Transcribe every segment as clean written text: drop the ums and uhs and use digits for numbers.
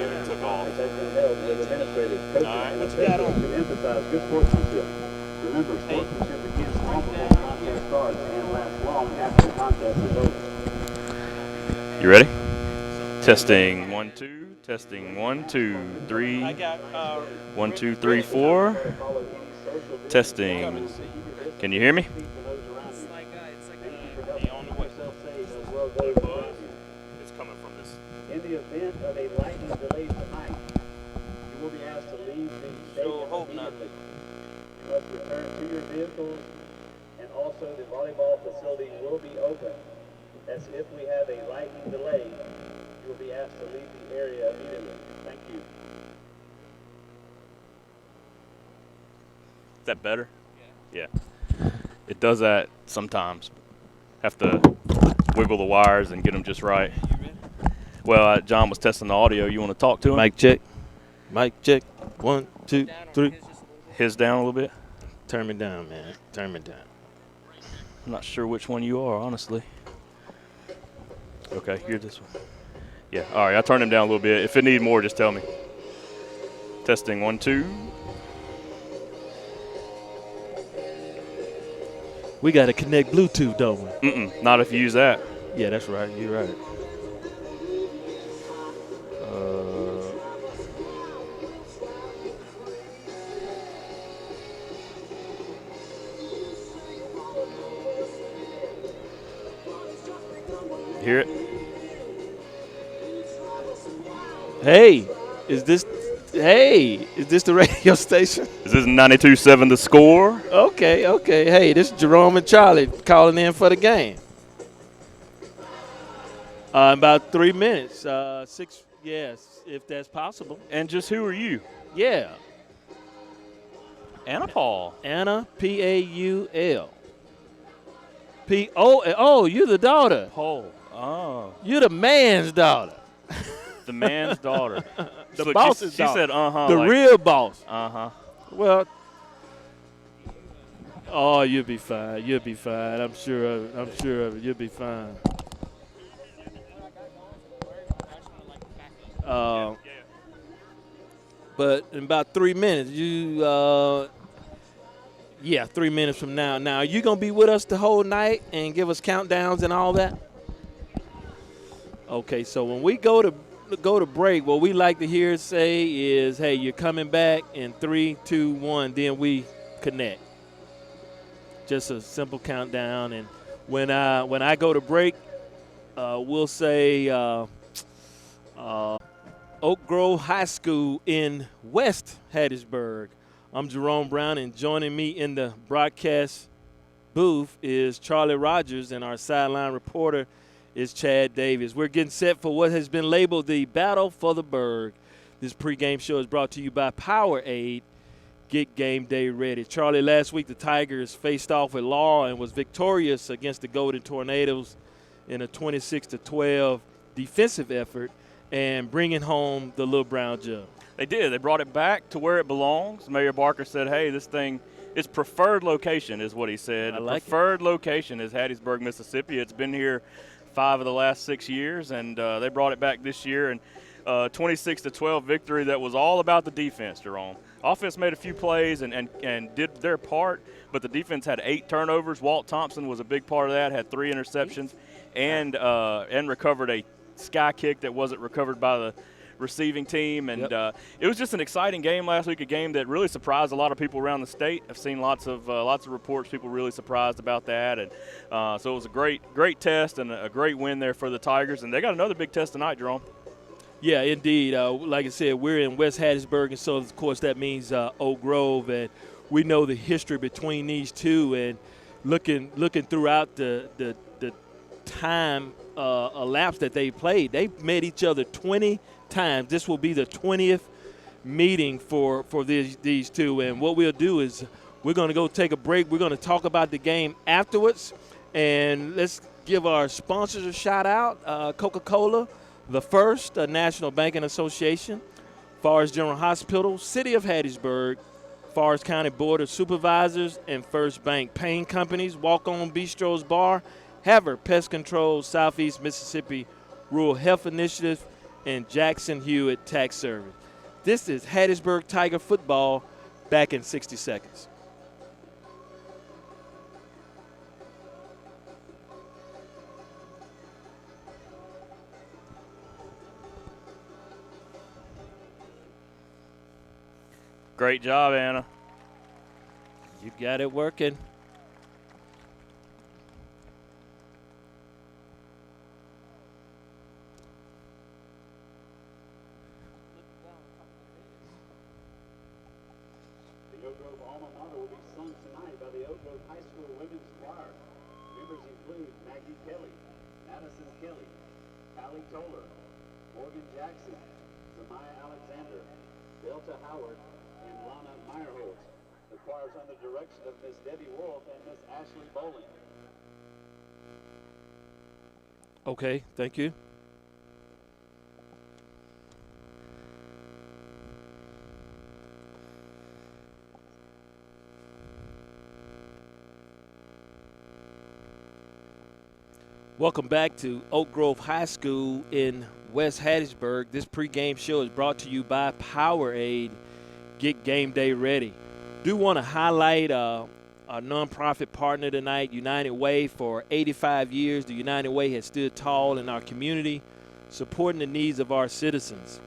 it took off. All right, what you got on? To emphasize good sportsmanship. Remember, sportsmanship begins long before the contest starts and lasts long after the contest is over. You ready? Testing 1 2. Testing 1 2 3. I got 1 2 3 4. Testing. Can you hear me? It's like he on the way. It's coming from this. In the event of a lightning delay tonight, you will be asked to leave the Sure stadium hope not. immediately. You must return to your vehicles, and also the volleyball facility will be open. As if we have a lightning delay, you will be asked to leave the area immediately. Thank you. Is that better? Yeah. It does that sometimes. Have to wiggle the wires and get them just right. You ready? Well, John was testing the audio. You want to talk to him? Mic check. Mic check. 1 2 3. His down a little bit. Turn me down, man. Turn me down. I'm not sure which one you are, honestly. Okay, you're this one. Yeah, all right, I turned him down a little bit. If it need more, just tell me. Testing 1 2. We got to connect Bluetooth, don't we? Not if you use that. Yeah, that's right. You're right. Hear it? Hey, is this the radio station? Is this 92.7 The Score? Okay. Hey, this is Jerome and Charlie calling in for the game. About 3 minutes. 6, yes, if that's possible. And just who are you? Yeah. Anna Paul. Anna, Paul. Oh, you're the daughter. Paul. Oh. You're the man's daughter. The man's daughter. The Look, boss's she daughter. said, uh-huh. The like, real boss. uh-huh. Well, oh, you'll be fine. You'll be fine. I'm sure of it. You'll be fine. But in about 3 minutes, 3 minutes from now. Now, are you going to be with us the whole night and give us countdowns and all that? Okay, so when we go to break, what we like to hear say is, hey, you're coming back in 3, 2, 1, then we connect. Just a simple countdown. And when I go to break, we'll say Oak Grove High School in West Hattiesburg. I'm Jerome Brown, and joining me in the broadcast booth is Charlie Rogers, and our sideline reporter is Chad Davis. We're getting set for what has been labeled the Battle for the Berg. This pregame show is brought to you by Powerade. Get game day ready. Charlie, last week the Tigers faced off with Laurel and was victorious against the Golden Tornadoes in a 26-12 defensive effort and bringing home the Little Brown Jug. They did. They brought it back to where it belongs. Mayor Barker said, hey, this thing, its preferred location is what he said. I like it. Preferred location is Hattiesburg, Mississippi. It's been here 5 of the last 6 years, and they brought it back this year. And 26-12 victory that was all about the defense, Jerome. Offense made a few plays and did their part, but the defense had 8 turnovers. Walt Thompson was a big part of that, had 3 interceptions, and recovered a sky kick that wasn't recovered by the receiving team. And it was just an exciting game last week, a game that really surprised a lot of people around the state. I've seen lots of reports, people really surprised about that. And so it was a great test and a great win there for the Tigers. And they got another big test tonight, Jerome. Yeah, indeed. Like I said, we're in West Hattiesburg, and so, of course, that means Oak Grove. And we know the history between these two. And looking throughout the time elapsed that they played, they've met each other 20 times. This will be the 20th meeting for these two. And what we'll do is we're going to go take a break. We're going to talk about the game afterwards. And let's give our sponsors a shout-out, Coca-Cola, The First, National Banking Association, Forest General Hospital, City of Hattiesburg, Forest County Board of Supervisors, and First Bank. Paint Companies, Walk On Bistro's Bar, Haver Pest Control, Southeast Mississippi Rural Health Initiative, and Jackson Hewitt Tax Service. This is Hattiesburg Tiger football back in 60 seconds. Great job, Anna. You got it working. The Oak Grove alma mater will be sung tonight by the Oak Grove High School Women's Choir. Members include Maggie Kelly, Madison Kelly, Callie Toller, Morgan Jackson, Zamaya Alexander, Delta Howard, and Lana Meyerholtz. The choir is under the direction of Miss Debbie Wolf and Miss Ashley Bowling. Okay, thank you. Welcome back to Oak Grove High School in West Hattiesburg. This pregame show is brought to you by Powerade. Get game day ready. Do want to highlight our nonprofit partner tonight, United Way. For 85 years, the United Way has stood tall in our community, supporting the needs of our citizens.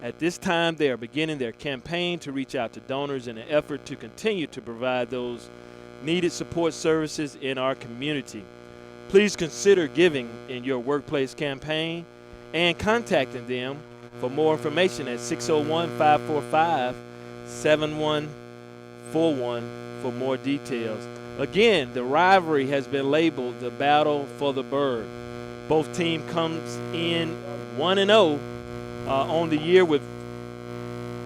At this time, they are beginning their campaign to reach out to donors in an effort to continue to provide those needed support services in our community. Please consider giving in your workplace campaign and contacting them for more information at 601-545-7141 for more details. Again, the rivalry has been labeled the Battle for the Bird. Both teams comes in 1-0 on the year, with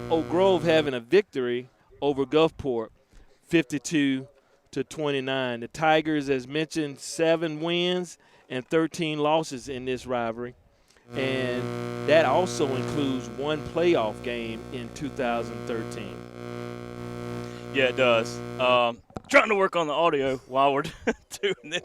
Oak Grove having a victory over Gulfport, 52-29. The Tigers, as mentioned, 7 wins and 13 losses in this rivalry, and that also includes 1 playoff game in 2013. Yeah, it does. Trying to work on the audio while we're doing this.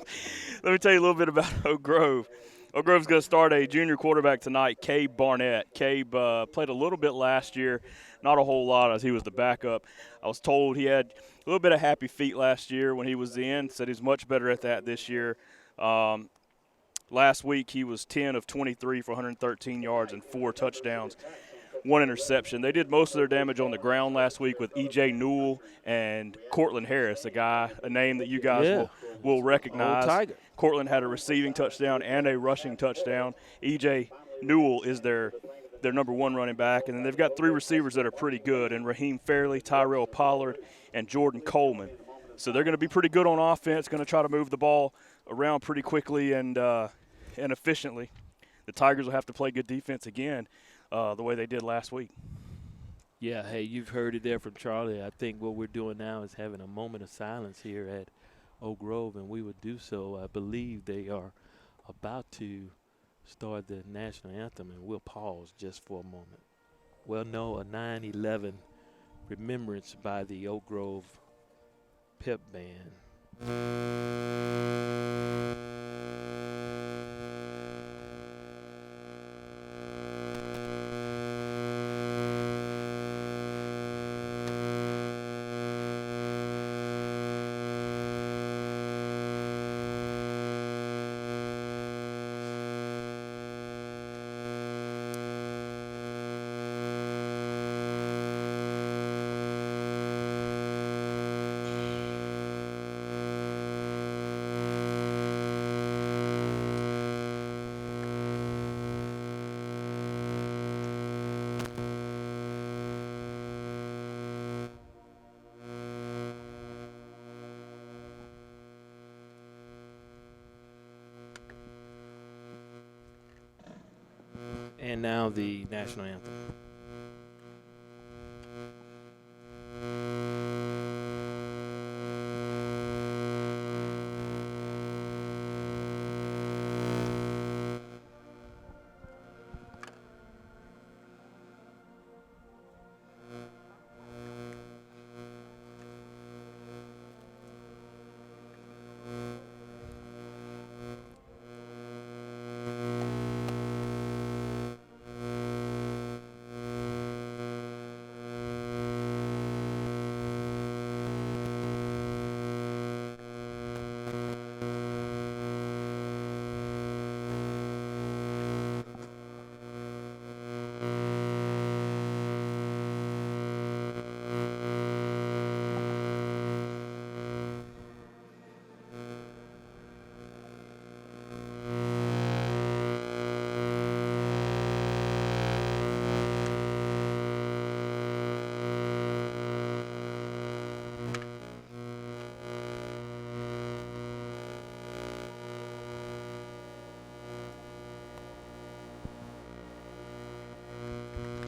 Let me tell you a little bit about Oak Grove. Oak Grove's going to start a junior quarterback tonight, Cabe Barnett. Cabe played a little bit last year, not a whole lot, as he was the backup. I was told he had a little bit of happy feet last year when he was in, said he's much better at that this year. Last week he was 10 of 23 for 113 yards and 4 touchdowns, 1 interception. They did most of their damage on the ground last week with E.J. Newell and Cortland Harris, a name that you guys will recognize. Old Tiger. Cortland had a receiving touchdown and a rushing touchdown. E.J. Newell is their number 1 running back. And then they've got 3 receivers that are pretty good, and Raheem Fairley, Tyrell Pollard, and Jordan Coleman. So they're going to be pretty good on offense, going to try to move the ball around pretty quickly and efficiently. The Tigers will have to play good defense again, the way they did last week. Yeah, hey, you've heard it there from Charlie. I think what we're doing now is having a moment of silence here at Oak Grove, and we would do so. I believe they are about to start the national anthem, and we'll pause just for a moment. Well, no, a 9/11 remembrance by the Oak Grove Pep Band. And now the national anthem.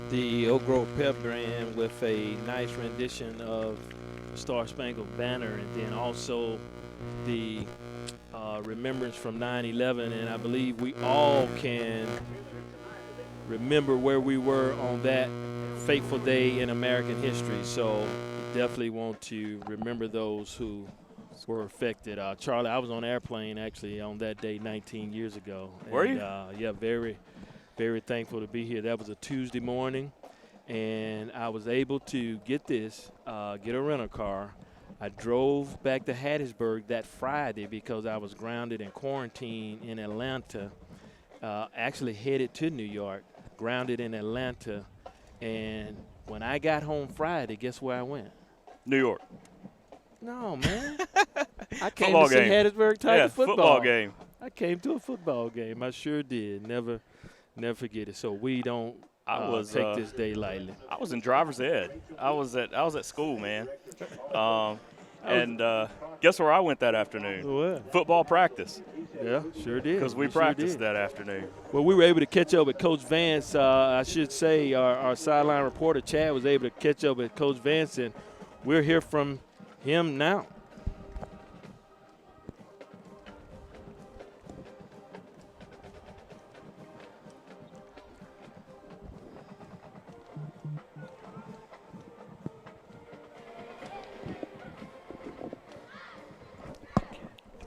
the Oak Grove Pep Band with a nice rendition of Star Spangled Banner, and then also the remembrance from 9/11. And I believe we all can remember where we were on that fateful day in American history. So definitely want to remember those who were affected. Charlie, I was on an airplane actually on that day 19 years ago. Were you? Yeah, very, very thankful to be here. That was a Tuesday morning, and I was able to get a rental car. I drove back to Hattiesburg that Friday because I was grounded in quarantine in Atlanta, actually headed to New York, grounded in Atlanta. And when I got home Friday, guess where I went? New York. No, man. I came Football to see game. Hattiesburg Tiger Yeah, football game. I came to a football game. I sure did. Never forget it. So we don't take this day lightly. I was in driver's ed. I was at school, man. And guess where I went that afternoon? Where? Football practice. Yeah, sure did. Because we practiced that afternoon. Well, we were able to catch up with Coach Vance. I should say our sideline reporter, Chad, was able to catch up with Coach Vance, and we'll hear from him now.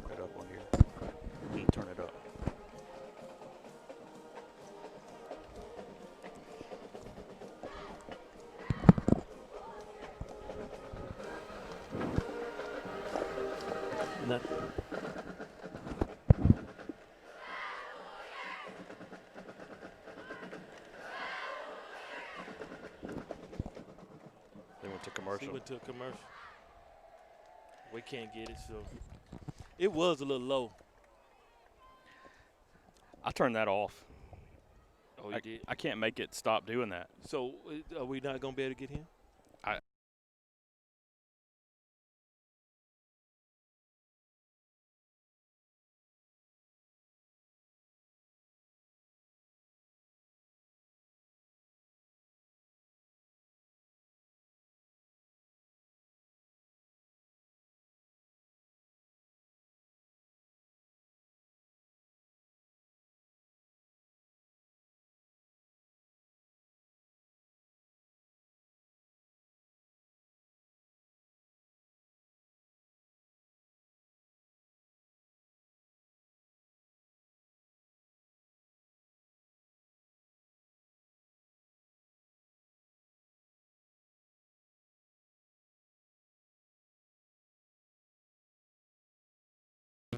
Turn it up on here. Turn it up. No. They went to commercial. We went to a commercial. We can't get it, so it was a little low. I turned that off. Oh, you did. I can't make it stop doing that. So are we not gonna be able to get him?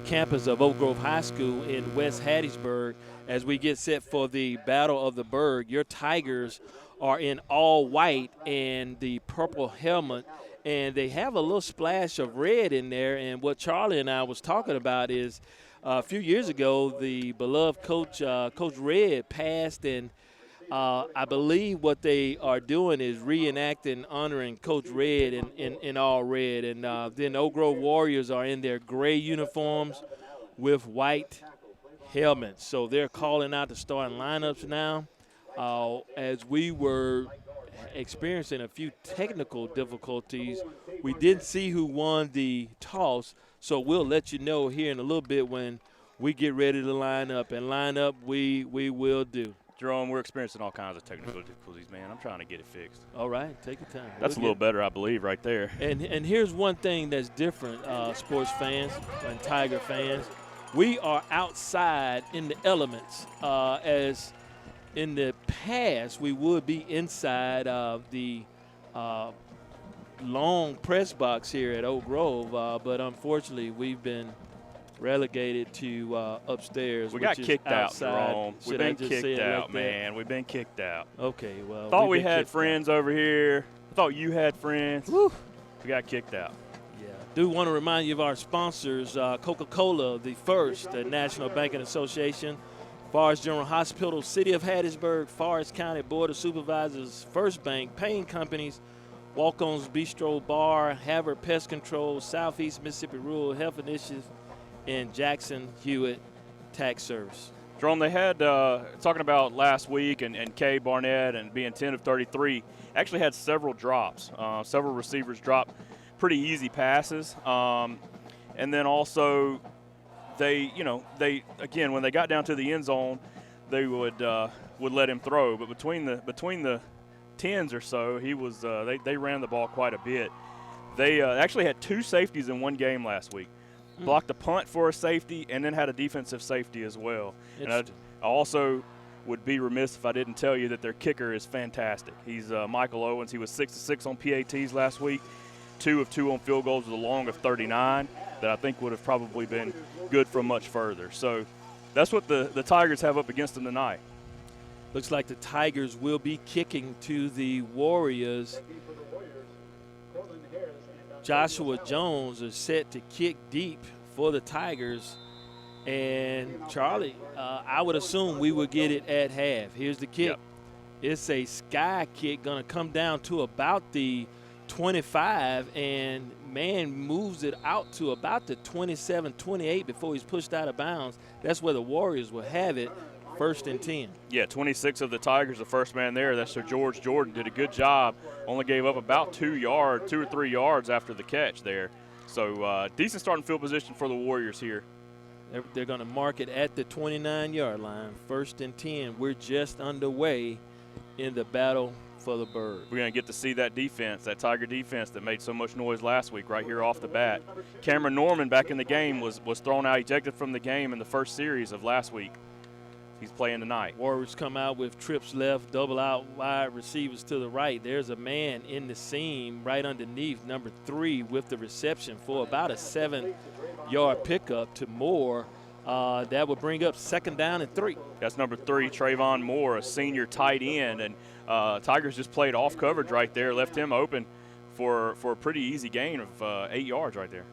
Campus of Oak Grove High School in West Hattiesburg as we get set for the Battle of the Burg. Your Tigers are in all white and the purple helmet, and they have a little splash of red in there. And what Charlie and I was talking about is a few years ago, the beloved coach, Coach Red, passed, and I believe what they are doing is reenacting, honoring Coach Red in all red. And then Oak Grove Warriors are in their gray uniforms with white helmets. So they're calling out the starting lineups now. As we were experiencing a few technical difficulties, we didn't see who won the toss. So we'll let you know here in a little bit when we get ready to line up. And line up we will do. Jerome, we're experiencing all kinds of technical difficulties, man. I'm trying to get it fixed. All right, take your time. That's a little better, I believe, right there. And here's one thing that's different, sports fans and Tiger fans. We are outside in the elements. As in the past, we would be inside of the long press box here at Oak Grove, but unfortunately, we've been relegated to upstairs. We got kicked out, Jerome. We've been kicked out, man. We've been kicked out. Okay, well. Thought we had friends over here. Thought you had friends. Woo. We got kicked out. Yeah. Do want to remind you of our sponsors, Coca-Cola, the First, the National Banking Association, Forest General Hospital, City of Hattiesburg, Forest County Board of Supervisors, First Bank, Payne Companies, Walk-On's Bistro Bar, Havard Pest Control, Southeast Mississippi Rural Health Initiative, and Jackson Hewitt Tax Service. Jerome, they had, talking about last week and Kay Barnett and being 10 of 33, actually had several drops. Several receivers dropped pretty easy passes. And then also they, again, when they got down to the end zone, they would let him throw. But between the 10s or so, he was they ran the ball quite a bit. They actually had 2 safeties in one game last week. Blocked a punt for a safety and then had a defensive safety as well. And I also would be remiss if I didn't tell you that their kicker is fantastic. He's Michael Owens. He was 6 of 6 on PATs last week, 2 of 2 on field goals with a long of 39 that I think would have probably been good from much further. So that's what the Tigers have up against them tonight. Looks like the Tigers will be kicking to the Warriors. Joshua Jones is set to kick deep for the Tigers. And, Charlie, I would assume we would get it at half. Here's the kick. Yep. It's a sky kick, going to come down to about the 25, and man moves it out to about the 27, 28 before he's pushed out of bounds. That's where the Warriors will have it, 1st and 10. Yeah, 26 of the Tigers, the first man there. That's Sir George Jordan. Did a good job. Only gave up about 2 or 3 yards after the catch there. So decent starting field position for the Warriors here. They're going to mark it at the 29-yard line, 1st and 10. We're just underway in the battle for the bird. We're going to get to see that defense, that Tiger defense that made so much noise last week right here off the bat. Cameron Norman back in the game was thrown out, ejected from the game in the first series of last week. He's playing tonight. Warriors come out with trips left, double out wide receivers to the right. There's a man in the seam right underneath number 3 with the reception for about a 7-yard pickup to Moore. That would bring up 2nd down and 3. That's number 3, Trayvon Moore, a senior tight end. And Tigers just played off coverage right there, left him open for a pretty easy gain of 8 yards right there.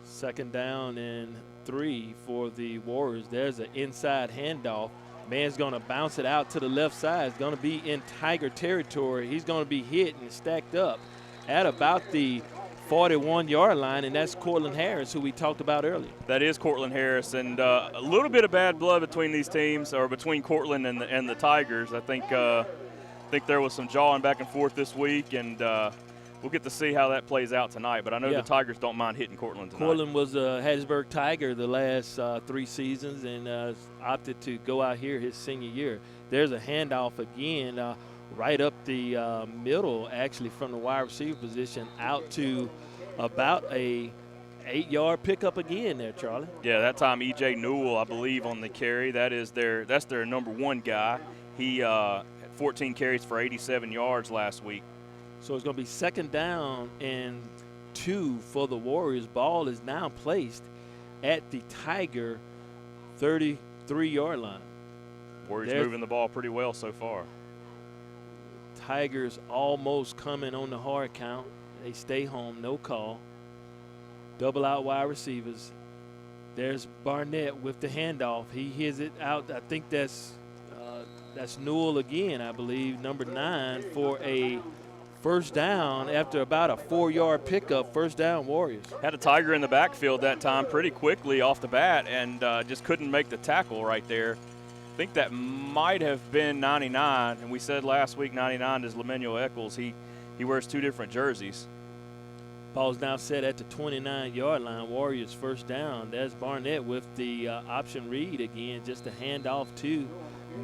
2nd down and 3 for the Warriors. There's an inside handoff. Man's going to bounce it out to the left side. It's going to be in Tiger territory. He's going to be hit and stacked up at about the 41-yard line, and that's Cortland Harris, who we talked about earlier. That is Cortland Harris, and a little bit of bad blood between these teams, or between Cortland and the Tigers. I think there was some jawing back and forth this week, and we'll get to see how that plays out tonight. But I know the Tigers don't mind hitting Cortland tonight. Cortland was a Hattiesburg Tiger the last 3 seasons and opted to go out here his senior year. There's a handoff again right up the middle, actually, from the wide receiver position out to about a 8-yard pickup again there, Charlie. Yeah, that time E.J. Newell, I believe, on the carry. That's their number 1 guy. He had 14 carries for 87 yards last week. So it's going to be 2nd down and 2 for the Warriors. Ball is now placed at the Tiger 33-yard line. Warriors moving the ball pretty well so far. Tigers almost coming on the hard count. They stay home, no call. Double out wide receivers. There's Barnett with the handoff. He hits it out. I think that's Newell again, I believe, number 9, for a 1st down after about a 4-yard pickup. 1st down, Warriors. Had a Tiger in the backfield that time pretty quickly off the bat and just couldn't make the tackle right there. I think that might have been 99, and we said last week 99 is Lemuel Eccles. He wears 2 different jerseys. Ball's now set at the 29-yard line. Warriors 1st down. There's Barnett with the option read again, just a handoff to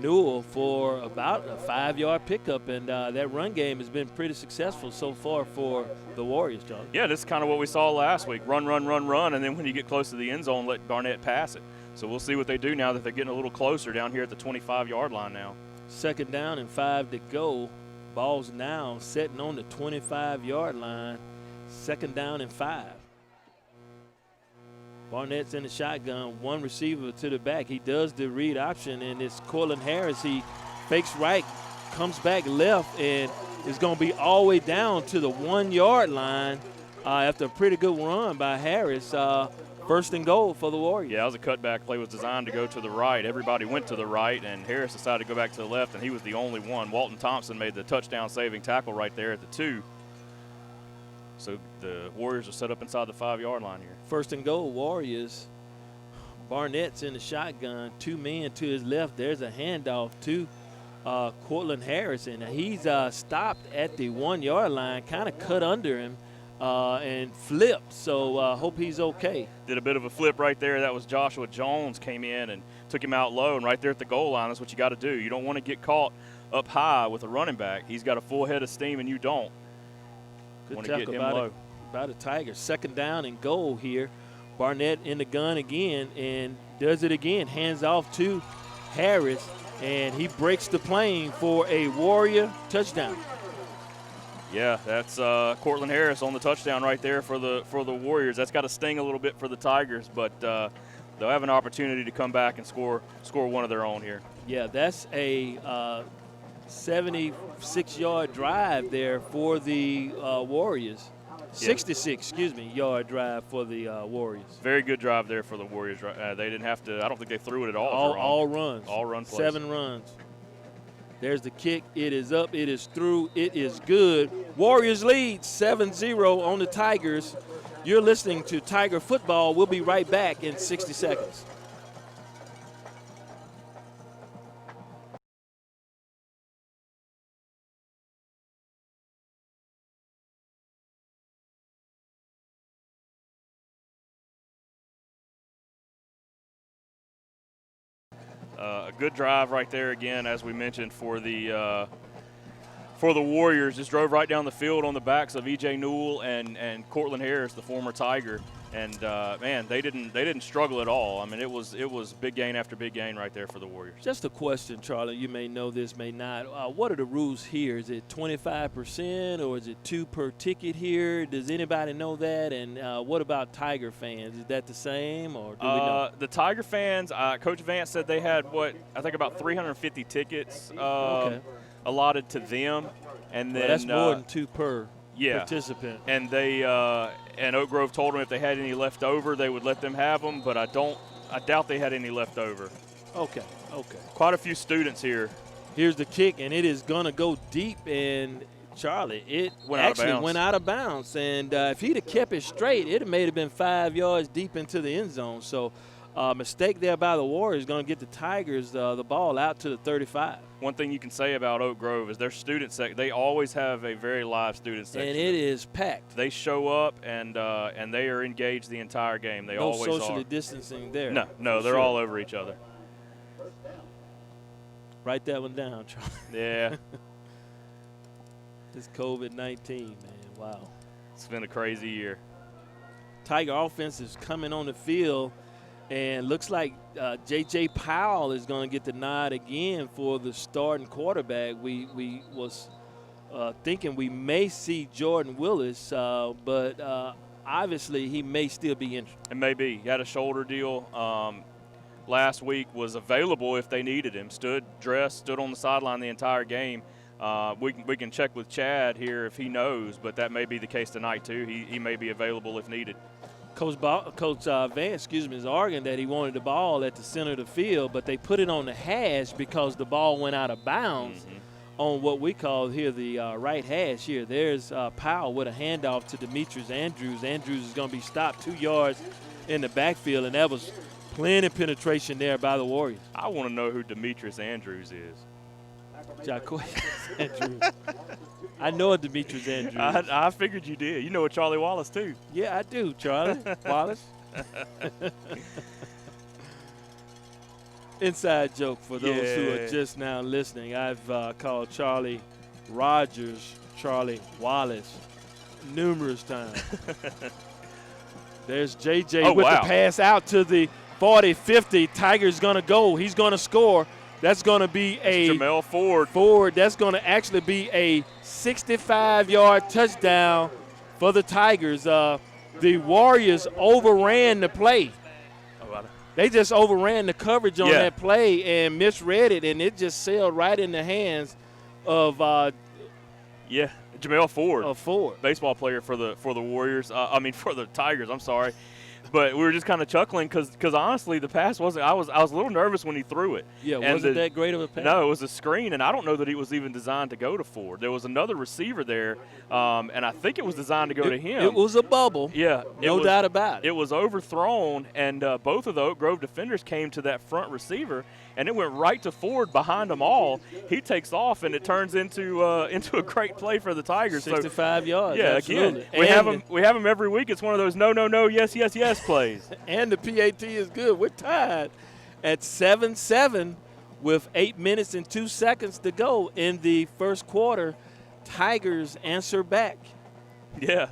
Newell for about a 5-yard pickup, and that run game has been pretty successful so far for the Warriors, John. Yeah, this is kind of what we saw last week. Run, and then when you get close to the end zone, let Barnett pass it. So we'll see what they do now that they're getting a little closer down here at the 25-yard line now. 2nd down and 5 to go. Ball's now setting on the 25-yard line. 2nd down and 5. Barnett's in the shotgun, 1 receiver to the back. He does the read option, and it's Cortland Harris. He fakes right, comes back left, and is going to be all the way down to the 1-yard line after a pretty good run by Harris. 1st and goal for the Warriors. Yeah, it was a cutback play. Was designed to go to the right. Everybody went to the right, and Harris decided to go back to the left, and he was the only one. Walton Thompson made the touchdown-saving tackle right there at the 2. So the Warriors are set up inside the 5-yard line here. 1st and goal, Warriors. Barnett's in the shotgun, 2 men to his left. There's a handoff to Cortland Harris, and he's stopped at the 1-yard line, kind of cut under him and flipped. So hope he's okay. Did a bit of a flip right there. That was Joshua Jones came in and took him out low, and right there at the goal line, that's what you got to do. You don't want to get caught up high with a running back. He's got a full head of steam, and you don't. Good Want to get tackle him by low. the Tigers. 2nd down and goal here. Barnett in the gun again and does it again. Hands off to Harris, and he breaks the plane for a Warrior touchdown. Yeah, that's Cortland Harris on the touchdown right there for the Warriors. That's got to sting a little bit for the Tigers, but they'll have an opportunity to come back and score one of their own here. Yeah, that's a 76-yard drive there for the Warriors. 66-yard drive for the Warriors. Very good drive there for the Warriors. They didn't have to. I don't think they threw it at all. All runs. All run plays. 7 runs. There's the kick. It is up. It is through. It is good. Warriors lead 7-0 on the Tigers. You're listening to Tiger Football. We'll be right back in 60 seconds. A good drive right there again, as we mentioned, for the Warriors. Just drove right down the field on the backs of E.J. Newell and Cortland Harris, the former Tiger. And man, they didn't struggle at all. I mean, it was big gain after big gain right there for the Warriors. Just a question, Charlie. You may know this, may not. What are the rules here? Is it 25% or is it 2 per ticket here? Does anybody know that? And what about Tiger fans? Is that the same, or do we know? The Tiger fans, Coach Vance said they had I think about 350 tickets allotted to them, and then that's more than 2 per. Yeah. Participant. And they and Oak Grove told them if they had any left over, they would let them have them. But I doubt they had any left over. Okay. Quite a few students here. Here's the kick, and it is gonna go deep. And Charlie, it went out of bounds. And if he'd have kept it straight, it may have been 5 yards deep into the end zone. So, mistake there by the Warriors going to get the Tigers the ball out to the 35. One thing you can say about Oak Grove is their student section. They always have a very live student section. And it is packed. They show up and they are engaged the entire game. They always are. No socially distancing there. No, they're all over each other. Write that one down, Charlie. Yeah. This COVID-19, man, wow. It's been a crazy year. Tiger offense is coming on the field. And looks like J.J. Powell is going to get the nod again for the starting quarterback. We was thinking we may see Jordan Willis, but obviously he may still be injured. It may be. He had a shoulder deal last week, was available if they needed him. Stood on the sideline the entire game. We can check with Chad here if he knows, but that may be the case tonight too. He may be available if needed. Coach Vance, is arguing that he wanted the ball at the center of the field, but they put it on the hash because the ball went out of bounds on what we call here the right hash here. There's Powell with a handoff to Demetrius Andrews. Andrews is going to be stopped 2 yards in the backfield, and that was plenty of penetration there by the Warriors. I want to know who Demetrius Andrews is. Andrews. I know a Demetrius Andrews. I figured you did. You know a Charlie Wallace, too. Yeah, I do, Charlie Wallace. Inside joke for those who are just now listening. I've called Charlie Rogers Charlie Wallace numerous times. There's J.J. with the pass out to the 40-50. Tiger's going to go. He's going to score. That's going to be Jamel Ford. That's going to actually be a 65-yard touchdown for the Tigers. The Warriors overran the play. They just overran the coverage on that play and misread it, and it just sailed right in the hands of Jamel Ford. Ford, baseball player for the Warriors. For the Tigers. I'm sorry. but we were just kind of chuckling because honestly, the pass wasn't. I was a little nervous when he threw it. Yeah, And wasn't that great of a pass? No, it was a screen, and I don't know that he was even designed to go to Ford. There was another receiver there, and I think it was designed to go to him. It was a bubble. Yeah, No doubt about it. It was overthrown, and both of the Oak Grove defenders came to that front receiver, and it went right to Ford behind them all. He takes off, and it turns into a great play for the Tigers. 65 yards. Yeah, absolutely. again, we have them every week. It's one of those no, yes, yes, yes plays. And the PAT is good. We're tied at 7-7 with 8 minutes and 2 seconds to go in the first quarter. Tigers answer back. Yeah,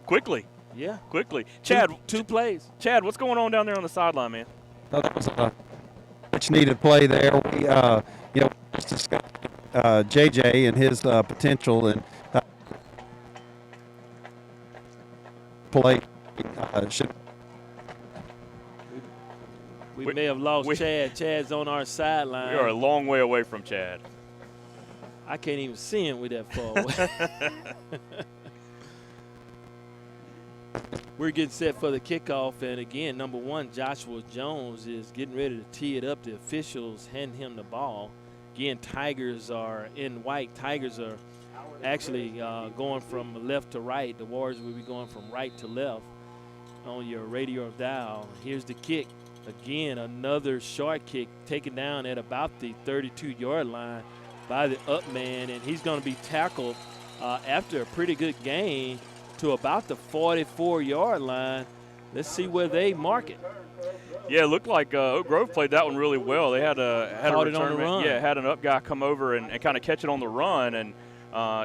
quickly. Yeah. Quickly. Chad, Two plays. Chad, what's going on down there on the sideline, man? No, that was a much needed play there. We, just discussed JJ and his potential and play should. We may have lost Chad. Chad's on our sideline. We are a long way away from Chad. I can't even see him with that far away. We're getting set for the kickoff, and again, number 1, Joshua Jones is getting ready to tee it up. The officials hand him the ball. Again, Tigers are in white. Tigers are actually going from left to right. The Warriors will be going from right to left on your radio dial. Here's the kick. Again, another short kick taken down at about the 32-yard line by the up man, and he's going to be tackled after a pretty good gain to about the 44-yard line. Let's see where they mark it. Yeah, it looked like Oak Grove played that one really well. They had a Caught it return on the run. Yeah, had an up guy come over and kind of catch it on the run, and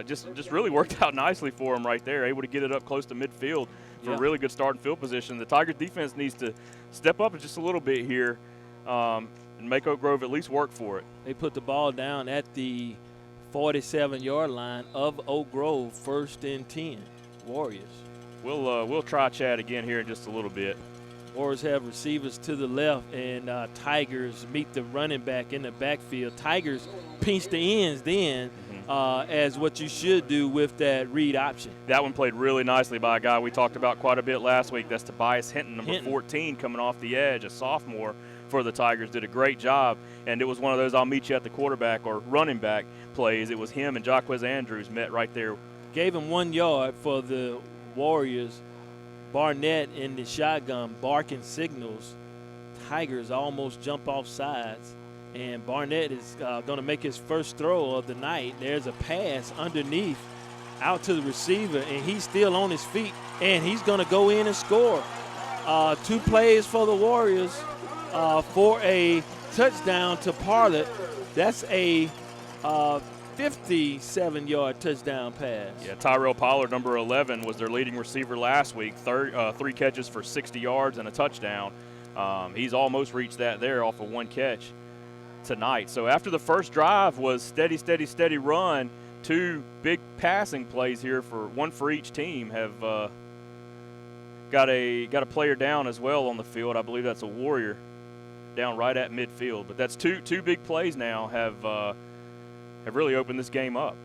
just really worked out nicely for him right there. Able to get it up close to midfield for a really good starting field position. The Tigers defense needs to step up just a little bit here and make Oak Grove at least work for it. They put the ball down at the 47-yard line of Oak Grove, 1st and 10. Warriors. We'll try Chad again here in just a little bit. Warriors have receivers to the left, and Tigers meet the running back in the backfield. Tigers pinch the ends then, as what you should do with that read option. That one played really nicely by a guy we talked about quite a bit last week. That's Tobias Hinton, number 14, coming off the edge, a sophomore for the Tigers. Did a great job, and it was one of those I'll meet you at the quarterback or running back plays. It was him and Jaquez Andrews met right there. Gave him 1 yard for the Warriors. Barnett in the shotgun barking signals. Tigers almost jump off sides, and Barnett is going to make his first throw of the night. There's a pass underneath out to the receiver, and he's still on his feet, and he's going to go in and score. 2 plays for the Warriors for a touchdown to Parlett. That's a 57-yard touchdown pass. Yeah, Tyrell Pollard, number 11, was their leading receiver last week. 3 catches for 60 yards and a touchdown. He's almost reached that there off of 1 catch tonight. So after the first drive was steady run, 2 big passing plays here one for each team have got a player down as well on the field. I believe that's a Warrior down right at midfield. But that's two big plays now have really opened this game up.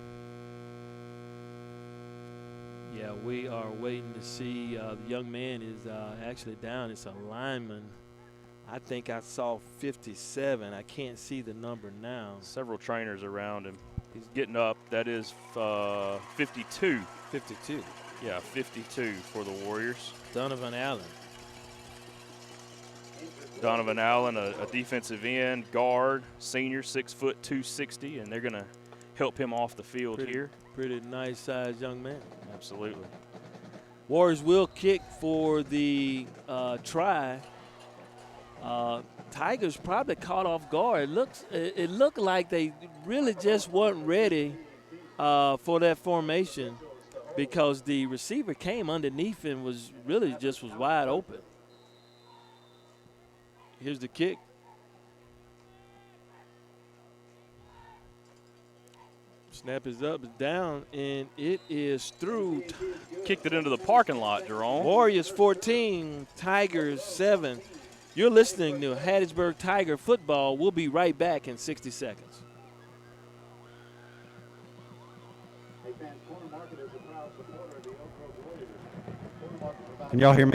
Yeah, we are waiting to see. The young man is actually down. It's a lineman. I think I saw 57. I can't see the number now. Several trainers around him. He's getting up. That is 52. 52. Yeah, 52 for the Warriors. Donovan Allen. Donovan Allen, a defensive end, guard, senior, 6 foot, 260, and they're going to help him off the field here. Pretty nice-sized young man. Absolutely. Warriors will kick for the try. Tigers probably caught off guard. It looked like they really just weren't ready for that formation because the receiver came underneath and was wide open. Here's the kick. Snap is up, it's down, and it is through. Kicked it into the parking lot, Jerome. Warriors 14, Tigers 7. You're listening to Hattiesburg Tiger Football. We'll be right back in 60 seconds. Can y'all hear me?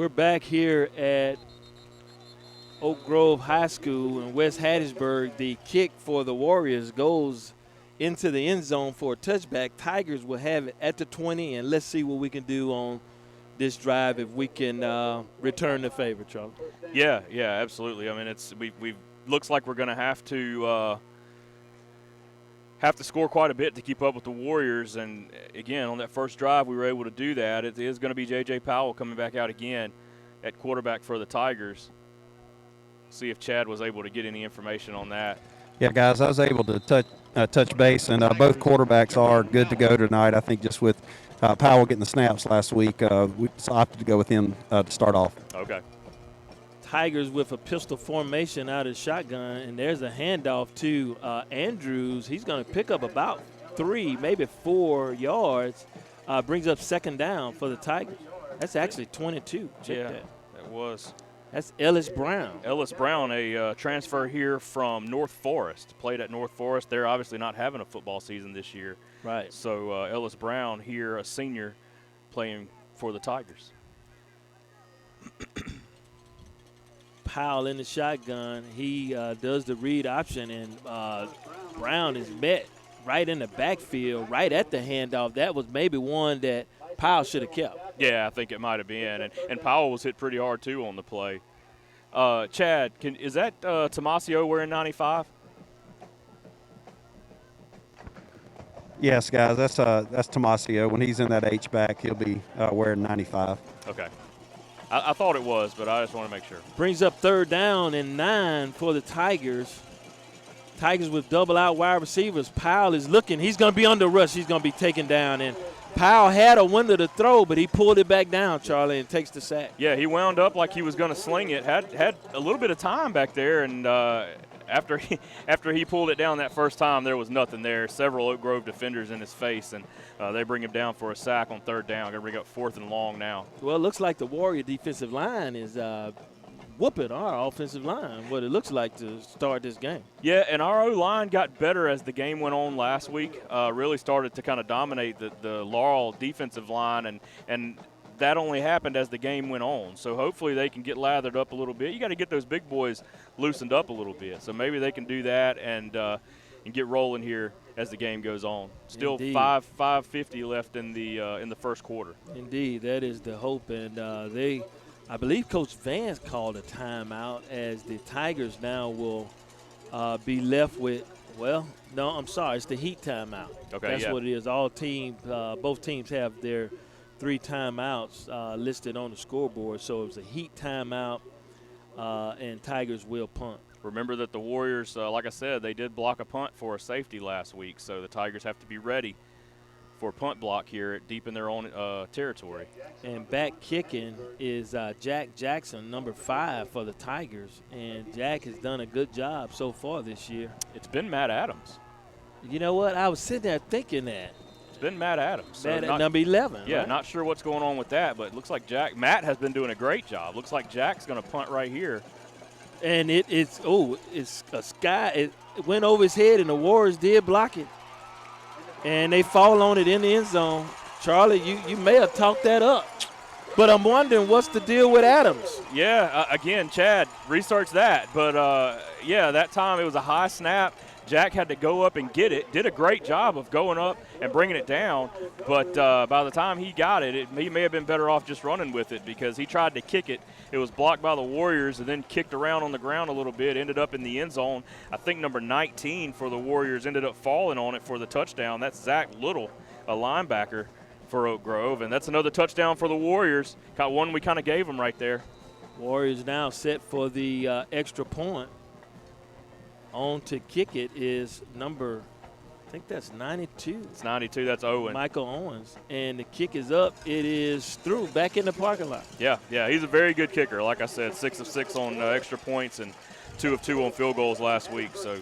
We're back here at Oak Grove High School in West Hattiesburg. The kick for the Warriors goes into the end zone for a touchback. Tigers will have it at the 20, and let's see what we can do on this drive if we can return the favor, Charlie. Yeah, absolutely. I mean, we looks like we're going to have to score quite a bit to keep up with the Warriors. And again, on that first drive, we were able to do that. It is going to be J.J. Powell coming back out again at quarterback for the Tigers. See if Chad was able to get any information on that. Yeah, guys, I was able to touch base, and both quarterbacks are good to go tonight. I think just with Powell getting the snaps last week, we opted to go with him to start off. Okay. Tigers with a pistol formation out of shotgun, and there's a handoff to Andrews. He's going to pick up about 3, maybe 4 yards. Brings up second down for the Tigers. That's actually 22. Check that. That was. That's Ellis Brown. Ellis Brown, a transfer here from North Forest. Played at North Forest. They're obviously not having a football season this year. Right. So Ellis Brown here, a senior, playing for the Tigers. Powell in the shotgun. He does the read option, and Brown is met right in the backfield, right at the handoff. That was maybe one that Powell should have kept. Yeah, I think it might have been. And Powell was hit pretty hard, too, on the play. Chad, is that Tomasio wearing 95? Yes, guys, that's Tomasio. When he's in that H-back, he'll be wearing 95. Okay. I thought it was, but I just want to make sure. Brings up third down and 9 for the Tigers. Tigers with double out wide receivers. Powell is looking. He's going to be under rush. He's going to be taken down. And Powell had a window to throw, but he pulled it back down, Charlie, and takes the sack. Yeah, he wound up like he was going to sling it. Had a little bit of time back there, and after he pulled it down that first time, there was nothing there. Several Oak Grove defenders in his face, and they bring him down for a sack on third down. Going to bring up 4th and long now. Well, it looks like the Warrior defensive line is whooping our offensive line, what it looks like to start this game. Yeah, and our O-line got better as the game went on last week. Really started to kind of dominate the Laurel defensive line, and that only happened as the game went on. So hopefully they can get lathered up a little bit. You got to get those big boys loosened up a little bit. So maybe they can do that and get rolling here as the game goes on. Still 5:50 left in the first quarter. Indeed, that is the hope, and I believe Coach Vance called a timeout as the Tigers now will be left with, well, no, I'm sorry, it's the Heat timeout. Okay, that's yeah. what it is. Both teams have their 3 timeouts listed on the scoreboard, so it was a Heat timeout, and Tigers will punt. Remember that the Warriors, like I said, they did block a punt for a safety last week, so the Tigers have to be ready for a punt block here deep in their own territory. And back kicking is Jack Jackson, number 5 for the Tigers. And Jack has done a good job so far this year. It's been Matt Adams. You know what? I was sitting there thinking that. It's been Matt Adams. So number 11. Yeah, right? not sure what's going on with that, but it looks like Matt has been doing a great job. Looks like Jack's going to punt right here. And it's a sky. It went over his head, and the Warriors did block it. And they fall on it in the end zone. Charlie, you may have talked that up. But I'm wondering what's the deal with Adams. Yeah, again, Chad, research that. But, that time it was a high snap. Jack had to go up and get it. Did a great job of going up and bringing it down. But by the time he got it, he may have been better off just running with it because he tried to kick it. It was blocked by the Warriors and then kicked around on the ground a little bit, ended up in the end zone. I think number 19 for the Warriors ended up falling on it for the touchdown. That's Zach Little, a linebacker for Oak Grove. And that's another touchdown for the Warriors. Got one we kind of gave them right there. Warriors now set for the extra point. On to kick it is number, I think that's 92. It's 92. That's Owen. Michael Owens. And the kick is up. It is through, back in the parking lot. Yeah, he's a very good kicker. Like I said, 6 of 6 on extra points and 2 of 2 on field goals last week. So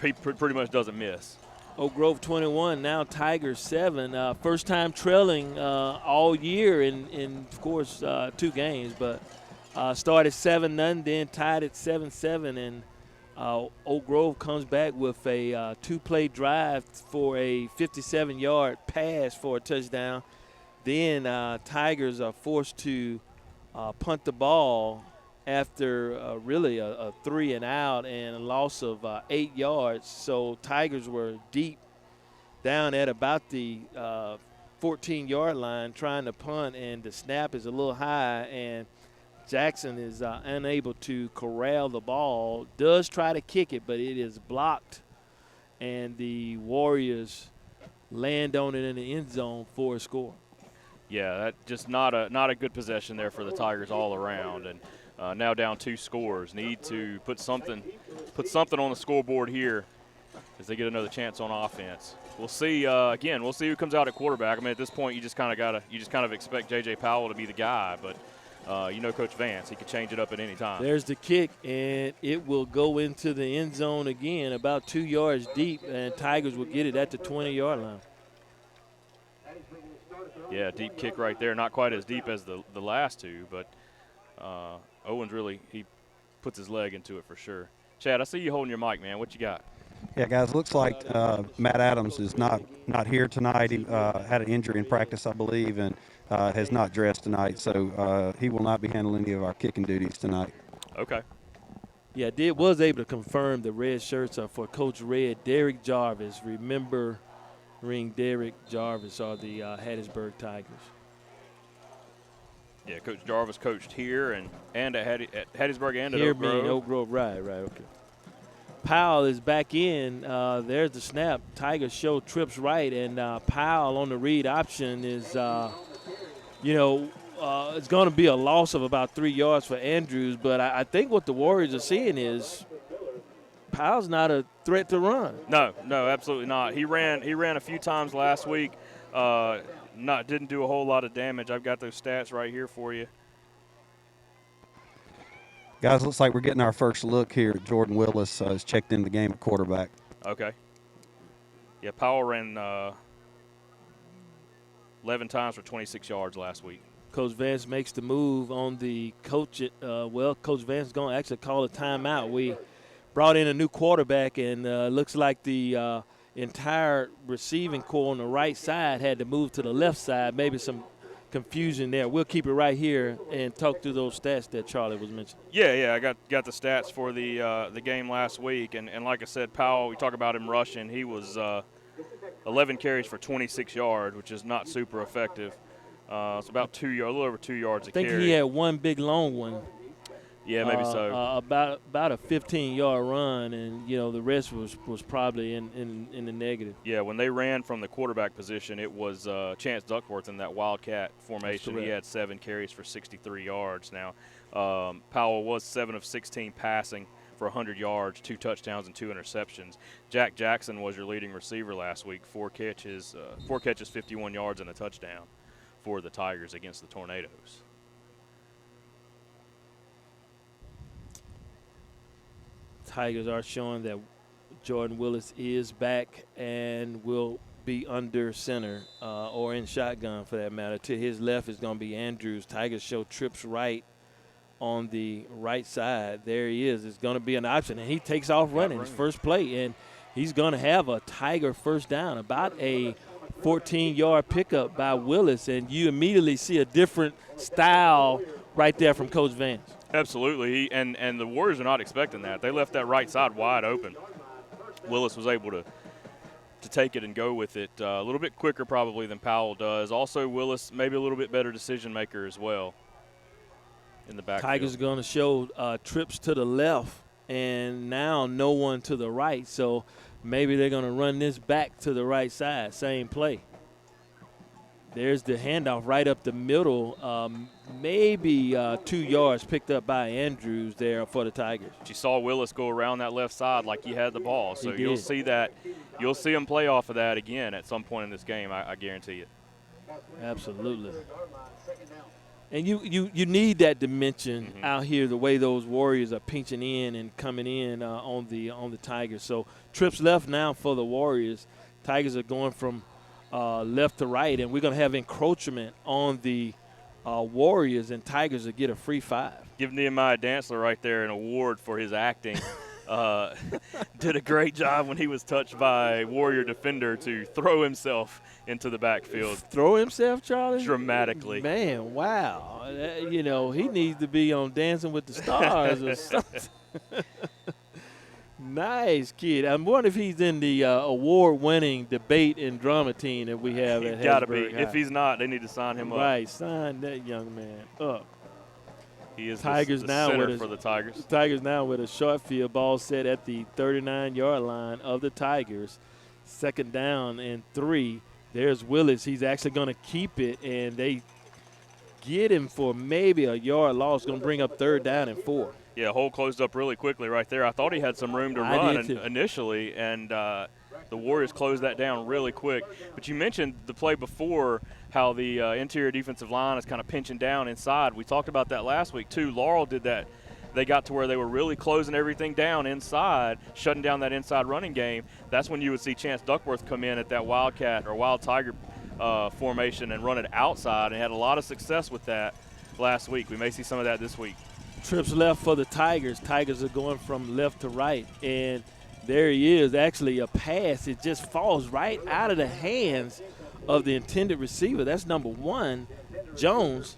he pretty much doesn't miss. Oak Grove 21, now Tigers 7. First time trailing all year in of course, 2 games. But started 7-0, then tied at 7-7. And Oak Grove comes back with a 2-play drive for a 57-yard pass for a touchdown. Then Tigers are forced to punt the ball after really a 3 and out and a loss of 8 yards. So Tigers were deep down at about the 14-yard line trying to punt, and the snap is a little high, and Jackson is unable to corral the ball. Does try to kick it, but it is blocked, and the Warriors land on it in the end zone for a score. Yeah, that just not a good possession there for the Tigers all around, and now down 2 scores. Need to put something on the scoreboard here as they get another chance on offense. We'll see. Again, we'll see who comes out at quarterback. I mean, at this point, you just kind of expect J.J. Powell to be the guy, but Coach Vance, he could change it up at any time. There's the kick, and it will go into the end zone again, about 2 yards deep, and Tigers will get it at the 20-yard line. Yeah, deep kick right there. Not quite as deep as the last 2, but Owens really, he puts his leg into it for sure. Chad, I see you holding your mic, man. What you got? Yeah, guys, looks like Matt Adams is not here tonight. He had an injury in practice, I believe, and has not dressed tonight. So he will not be handling any of our kicking duties tonight. Okay. Yeah, was able to confirm the red shirts are for Coach Red. Derek Jarvis, remembering Derek Jarvis, are the Hattiesburg Tigers. Yeah, Coach Jarvis coached here and at Hattiesburg and at Here Oak Grove. being Oak Grove, right, okay. Powell is back in. There's the snap. Tigers show trips right, and Powell on the read option is, it's going to be a loss of about 3 yards for Andrews. But I think what the Warriors are seeing is Powell's not a threat to run. No, absolutely not. He ran a few times last week. Didn't do a whole lot of damage. I've got those stats right here for you. Guys, looks like we're getting our first look here at Jordan Willis. Has checked in the game at quarterback. Okay. Yeah, Powell ran 11 times for 26 yards last week. Coach Vance makes the move on the coach. Coach Vance is going to actually call a timeout. We brought in a new quarterback, and looks like the entire receiving core on the right side had to move to the left side. Maybe some confusion there. We'll keep it right here and talk through those stats that Charlie was mentioning. Yeah, I got the stats for the game last week, and like I said, Powell, we talk about him rushing. He was 11 carries for 26 yards, which is not super effective. It's about a little over 2 yards a carry. I think he had one big long one. Yeah, maybe so. About a 15-yard run, and the rest was probably in the negative. Yeah, when they ran from the quarterback position, it was Chance Duckworth in that Wildcat formation. He had 7 carries for 63 yards. Now, Powell was 7 of 16 passing for 100 yards, 2 touchdowns, and 2 interceptions. Jack Jackson was your leading receiver last week, 4 catches, 51 yards, and a touchdown for the Tigers against the Tornadoes. Tigers are showing that Jordan Willis is back and will be under center or in shotgun for that matter. To his left is going to be Andrews. Tigers show trips right on the right side. There he is. It's going to be an option, and he takes off running his first play, and he's going to have a Tiger first down, about a 14-yard pickup by Willis, and you immediately see a different style right there from Coach Vance. Absolutely, and the Warriors are not expecting that. They left that right side wide open. Willis was able to take it and go with it a little bit quicker probably than Powell does. Also, Willis maybe a little bit better decision maker as well in the backfield. Tigers are going to show trips to the left and now no one to the right, so maybe they're going to run this back to the right side, same play. There's the handoff right up the middle, maybe 2 yards picked up by Andrews there for the Tigers. You saw Willis go around that left side like he had the ball, so you'll see that. You'll see him play off of that again at some point in this game, I guarantee it. Absolutely. And you need that dimension out here, the way those Warriors are pinching in and coming in on the Tigers. So trips left now for the Warriors. Tigers are going from left to right, and we're going to have encroachment on the Warriors, and Tigers will get a free 5. Give Nehemiah Dantzler right there an award for his acting did a great job when he was touched by a Warrior defender to throw himself into the backfield Throw himself, Charlie? dramatically. Man, wow. He needs to be on Dancing with the Stars or something. Nice kid. I'm wondering if he's in the award-winning debate and drama team that we have at He's got to be. Hattiesburg High. If he's not, they need to sign him up. Right, sign that young man up. He is Tigers the now center with for the Tigers. The Tigers now with a short field ball set at the 39-yard line of the Tigers. 2nd down and 3. There's Willis. He's actually going to keep it, and they get him for maybe a yard loss. Going to bring up 3rd down and 4. Yeah, hole closed up really quickly right there. I thought he had some room to I run did too. initially, and the Warriors closed that down really quick. But you mentioned the play before, how the interior defensive line is kind of pinching down inside. We talked about that last week too. Laurel did that. They got to where they were really closing everything down inside, shutting down that inside running game. That's when you would see Chance Duckworth come in at that Wildcat or Wild Tiger formation and run it outside, and had a lot of success with that last week. We may see some of that this week. Trips left for the Tigers. Tigers are going from left to right, and there he is, actually a pass. It just falls right out of the hands of the intended receiver. That's number 1, Jones.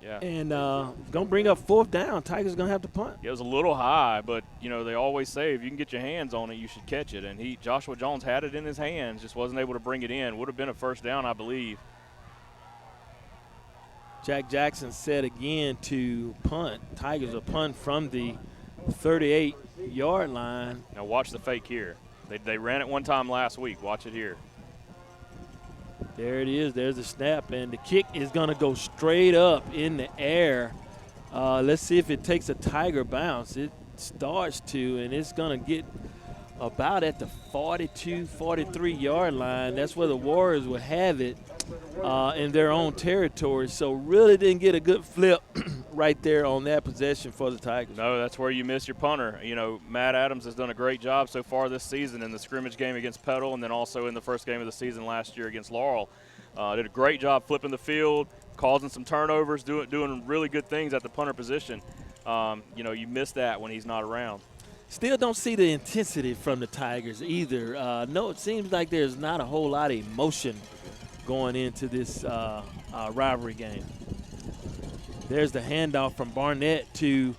Yeah. And going to bring up 4th down. Tigers going to have to punt. It was a little high, but, they always say if you can get your hands on it, you should catch it. And Joshua Jones had it in his hands, just wasn't able to bring it in. Would have been a 1st down, I believe. Jack Jackson said again to punt. Tigers will punt from the 38-yard line. Now watch the fake here. They ran it one time last week. Watch it here. There it is. There's the snap, and the kick is going to go straight up in the air. Let's see if it takes a Tiger bounce. It starts to, and it's going to get about at the 42, 43-yard line. That's where the Warriors will have it in their own territory. So really didn't get a good flip right there on that possession for the Tigers. No, that's where you miss your punter. Matt Adams has done a great job so far this season in the scrimmage game against Petal, and then also in the first game of the season last year against Laurel. Did a great job flipping the field, causing some turnovers, doing really good things at the punter position. You miss that when he's not around. Still don't see the intensity from the Tigers either. No, it seems like there's not a whole lot of emotion going into this rivalry game. There's the handoff from Barnett to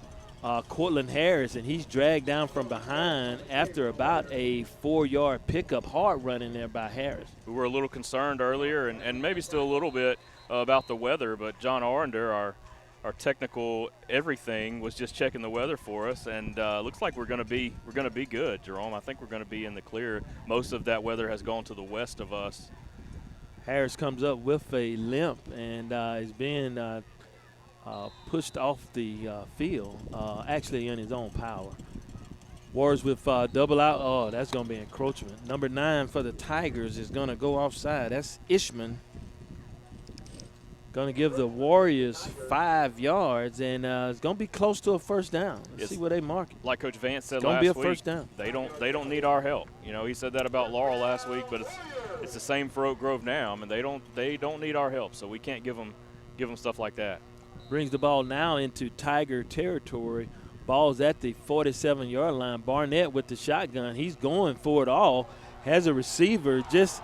Cortland Harris, and he's dragged down from behind after about a 4-yard pickup. Hard running there by Harris. We were a little concerned earlier, and maybe still a little bit about the weather, but John Arender, our technical everything, was just checking the weather for us, and looks like we're going to be good, Jerome. I think we're going to be in the clear. Most of that weather has gone to the west of us. Harris comes up with a limp and is being pushed off the field, actually in his own power. Warriors with double out. Oh, that's going to be encroachment. Number 9 for the Tigers is going to go offside. That's Ishman. Going to give the Warriors 5 yards, and it's going to be close to a 1st down. Let's see where they mark it. Like Coach Vance said last week, it's going to be a 1st down. They don't need our help. He said that about Laurel last week, but it's the same for Oak Grove now. I mean, they don't need our help, so we can't give them stuff like that. Brings the ball now into Tiger territory. Ball's at the 47-yard line. Barnett with the shotgun. He's going for it all. Has a receiver, just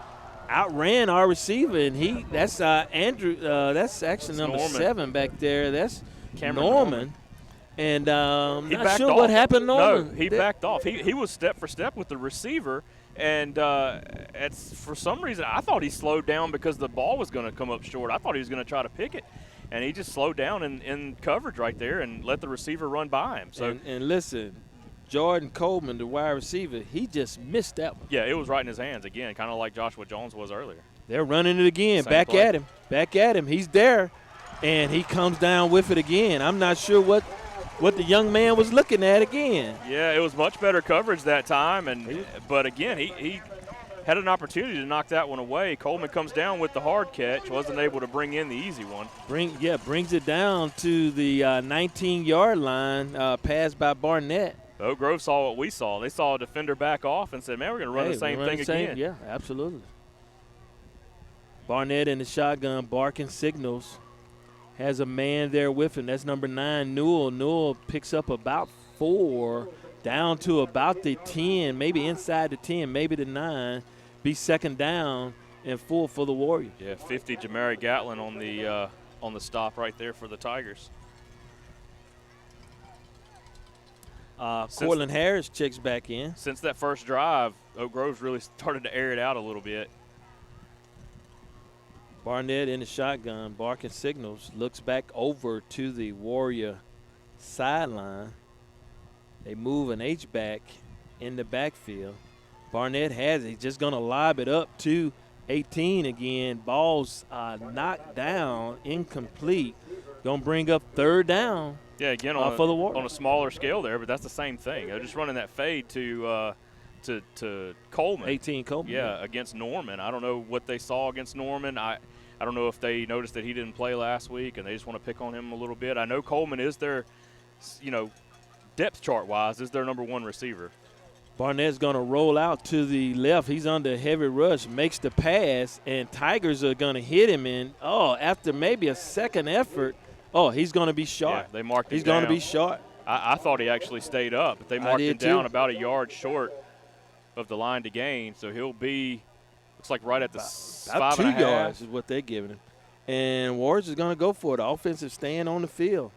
outran our receiver, and that's Andrew. That's actually number Norman. 7 back there. That's Cameron Norman. And he not backed sure off. what happened, Norman. No, he backed off. He was step for step with the receiver, and for some reason I thought he slowed down because the ball was going to come up short. I thought he was going to try to pick it, and he just slowed down in coverage right there and let the receiver run by him. So and listen, Jordan Coleman, the wide receiver, he just missed that one. yeah, it was right in his hands again, kind of like Joshua Jones was earlier. They're running it again. Same Back play. at him. He's there, and he comes down with it again. I'm not sure what the young man was looking at again. Yeah, it was much better coverage that time, but again, he had an opportunity to knock that one away. Coleman comes down with the hard catch, wasn't able to bring in the easy one. Brings it down to the 19-yard line, passed by Barnett. Oak Grove saw what we saw. They saw a defender back off and said, man, we're going to run the same thing again. Yeah, absolutely. Barnett in the shotgun, barking signals. Has a man there with him. That's number 9, Newell. Newell picks up about 4 down to about the 10, maybe inside the 10, maybe the 9, be second down and 4 for the Warriors. Yeah, 50 Jamari Gatlin on the stop right there for the Tigers. Cortland Harris checks back in. Since that first drive, Oak Grove's really started to air it out a little bit. Barnett in the shotgun, barking signals, looks back over to the Warrior sideline. They move an H-back in the backfield. Barnett has it. He's just going to lob it up to 18 again. Ball's knocked down, incomplete. Going to bring up third down. Yeah, again for the Warriors. On a smaller scale there, but that's the same thing. They're just running that fade to Coleman. 18 Coleman. Yeah, against Norman. I don't know what they saw against Norman. I don't know if they noticed that he didn't play last week and they just want to pick on him a little bit. I know Coleman is their, depth chart-wise, is their number one receiver. Barnett's going to roll out to the left. He's under heavy rush, makes the pass, and Tigers are going to hit him in. After maybe a second effort, he's going to be short. Yeah, they marked him He's down. going to be short. I thought he actually stayed up, but they marked him down about a yard short of the line to gain, so he'll be – looks like right at the about 2 5.5 yards is what they're giving him. And Warriors is going to go for it. Offensive stand on the field.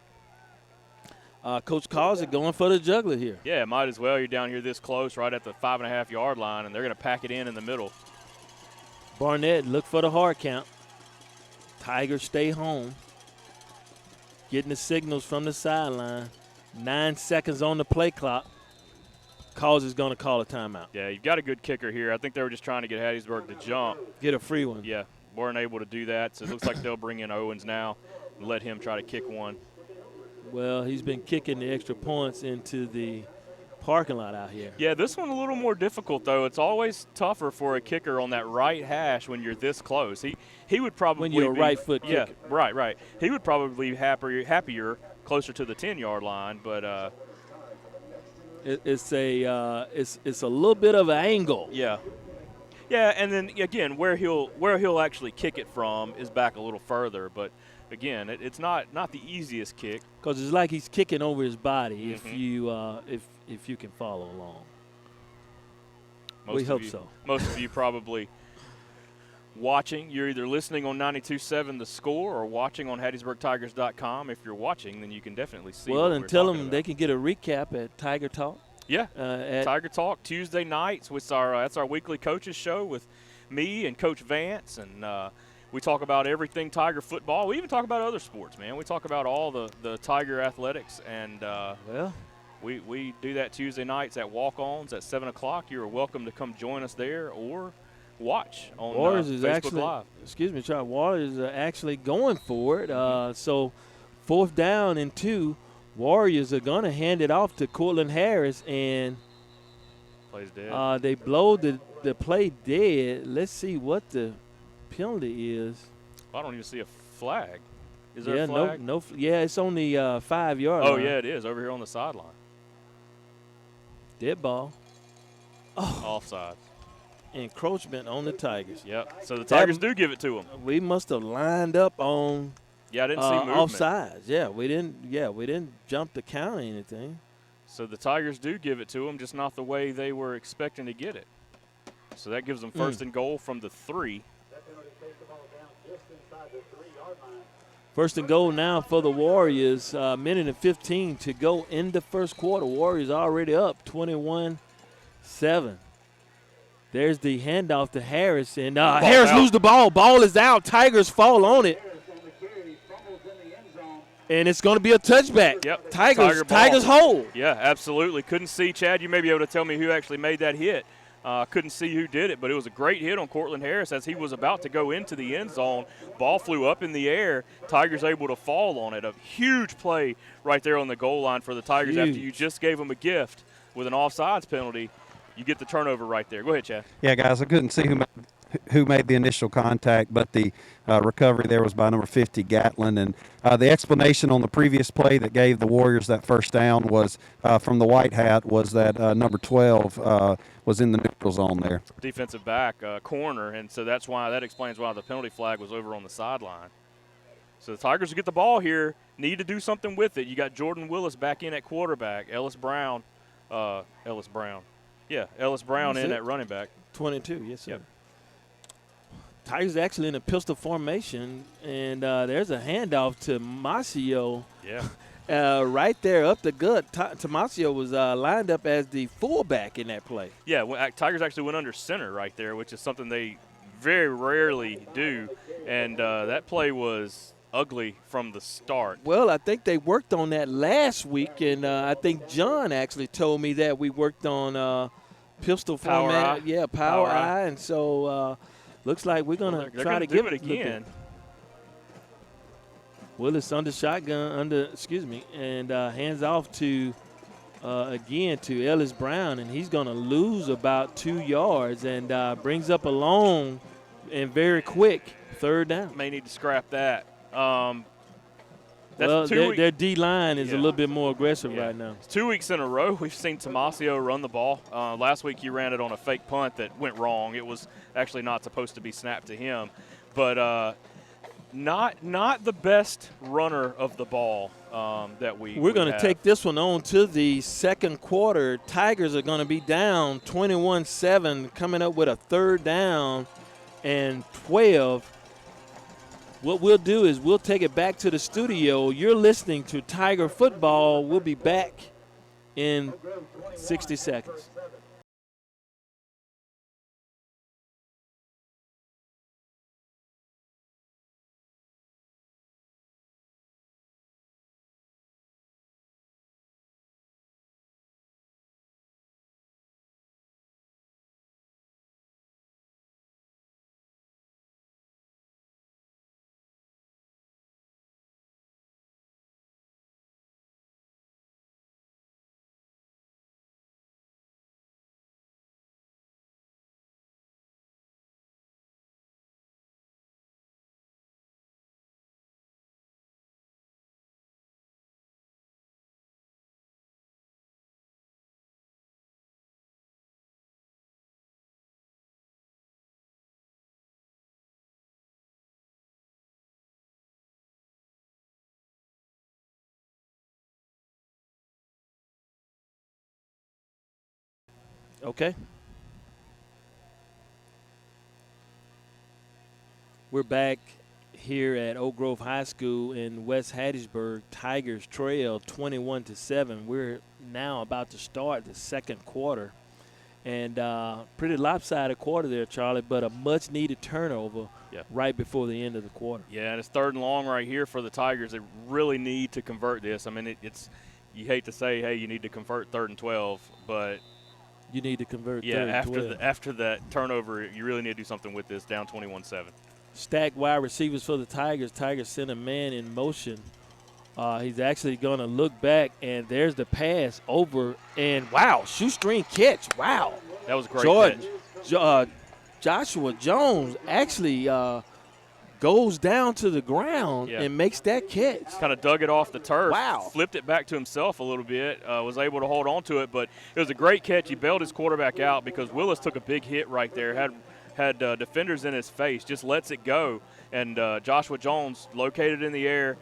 Coach Causey going for the juggler here. Yeah, might as well. You're down here this close, right at the 5.5 yard line, and they're going to pack it in the middle. Barnett look for the hard count. Tigers stay home. Getting the signals from the sideline. 9 seconds on the play clock. Causey's going to call a timeout. Yeah, you've got a good kicker here. I think they were just trying to get Hattiesburg to jump. Get a free one. Yeah, weren't able to do that, so it looks like they'll bring in Owens now and let him try to kick one. Well, he's been kicking the extra points into the parking lot out here. Yeah, this one a little more difficult, though. It's always tougher for a kicker on that right hash when you're this close. He would probably when you're a be, right foot kicker. Yeah, right. He would probably be happier closer to the 10-yard line, but it's a little bit of an angle. Yeah, and then again, where he'll actually kick it from is back a little further, but again, it's not the easiest kick. Because it's like he's kicking over his body. If you can follow along. We hope so. Most of you probably watching. You're either listening on 92.7 The Score or watching on HattiesburgTigers.com. If you're watching, then you can definitely see. Well, and tell them about. they can get a recap at Tiger Talk. Yeah, Tiger Talk Tuesday nights with that's our weekly coaches show with me and Coach Vance, and we talk about everything Tiger football. We even talk about other sports, man. We talk about all the Tiger athletics, and we do that Tuesday nights at Walk-Ons at 7 o'clock. You're welcome to come join us there or watch on Facebook Live. Excuse me, Charles. Warriors are actually going for it. So 4th down and 2. Warriors are going to hand it off to Cortland Harris, and plays dead. They blow the play dead. Let's see what the penalty is. I don't even see a flag. Is there a flag? Yeah, it's on the 5-yard line. Oh, yeah, it is over here on the sideline. Dead ball. Offside. Encroachment on the Tigers. Yep. So the Tigers do give it to them. We must have lined up on. Yeah, I didn't see movement. Offsides. Yeah, we didn't jump the count or anything. So the Tigers do give it to them, just not the way they were expecting to get it. So that gives them first and goal from the 3. First and goal now for the Warriors. Minute and 15 to go in the first quarter. Warriors already up 21-7. There's the handoff to Harris, and Harris loses the ball. Ball is out. Tigers fall on it. And it's going to be a touchback. Yep. Tigers hold. Yeah, absolutely. Couldn't see, Chad, you may be able to tell me who actually made that hit. Couldn't see who did it, but it was a great hit on Cortland Harris as he was about to go into the end zone. Ball flew up in the air. Tigers able to fall on it. A huge play right there on the goal line for the Tigers after you just gave them a gift with an offsides penalty. You get the turnover right there. Go ahead, Chad. Yeah, guys, I couldn't see who made the initial contact, but the recovery there was by number 50, Gatlin. And the explanation on the previous play that gave the Warriors that first down was from the white hat was that number 12 was in the neutral zone there. Defensive back, corner, and so that explains why the penalty flag was over on the sideline. So the Tigers will get the ball here, need to do something with it. You got Jordan Willis back in at quarterback. Ellis Brown Ellis Brown. Yeah, Ellis Brown That's in it. at running back. 22, yes, sir. Yep. Tigers actually in a pistol formation, and there's a handoff to Masio Yeah. right there up the gut. Tomasio was lined up as the fullback in that play. Yeah, Tigers actually went under center right there, which is something they very rarely do. And that play was ugly from the start. Well, I think they worked on that last week, and I think John actually told me that we worked on pistol Power format. eye. Yeah, power eye. And so looks like we're going to They're try gonna to give do it it again. Willis under shotgun, and hands off to again to Ellis Brown, and he's going to lose about 2 yards and brings up a long and very quick third down. May need to scrap that. That's Well, 2 weeks. their D-line is a Yeah. little bit more aggressive Yeah. right now. It's 2 weeks in a row we've seen Tomasio run the ball. Last week he ran it on a fake punt that went wrong. It was actually not supposed to be snapped to him. But not the best runner of the ball that We're going to have. take this one on to the second quarter. Tigers are going to be down 21-7, coming up with a third down and 12. What we'll do is we'll take it back to the studio. You're listening to Tiger Football. We'll be back in 60 seconds. Okay. We're back here at Oak Grove High School in West Hattiesburg. Tigers trail 21-7. We're now about to start the second quarter. And pretty lopsided quarter there, Charlie, but a much-needed turnover right before the end of the quarter. Yeah, and it's 3rd and long right here for the Tigers. They really need to convert this. I mean, it's you hate to say, hey, you need to convert 3rd and 12, but you need to convert. Yeah, 3rd and 12. after that turnover, you really need to do something with this. Down 21-7. Stacked wide receivers for the Tigers. Tigers sent a man in motion. He's actually going to look back, and there's the pass over. And, wow, shoestring catch. Wow. That was a great catch. Joshua Jones actually goes down to the ground and makes that catch. Kind of dug it off the turf. Wow. Flipped it back to himself a little bit. Was able to hold on to it, but it was a great catch. He bailed his quarterback out because Willis took a big hit right there. Had defenders in his face, just lets it go, and Joshua Jones located in the air,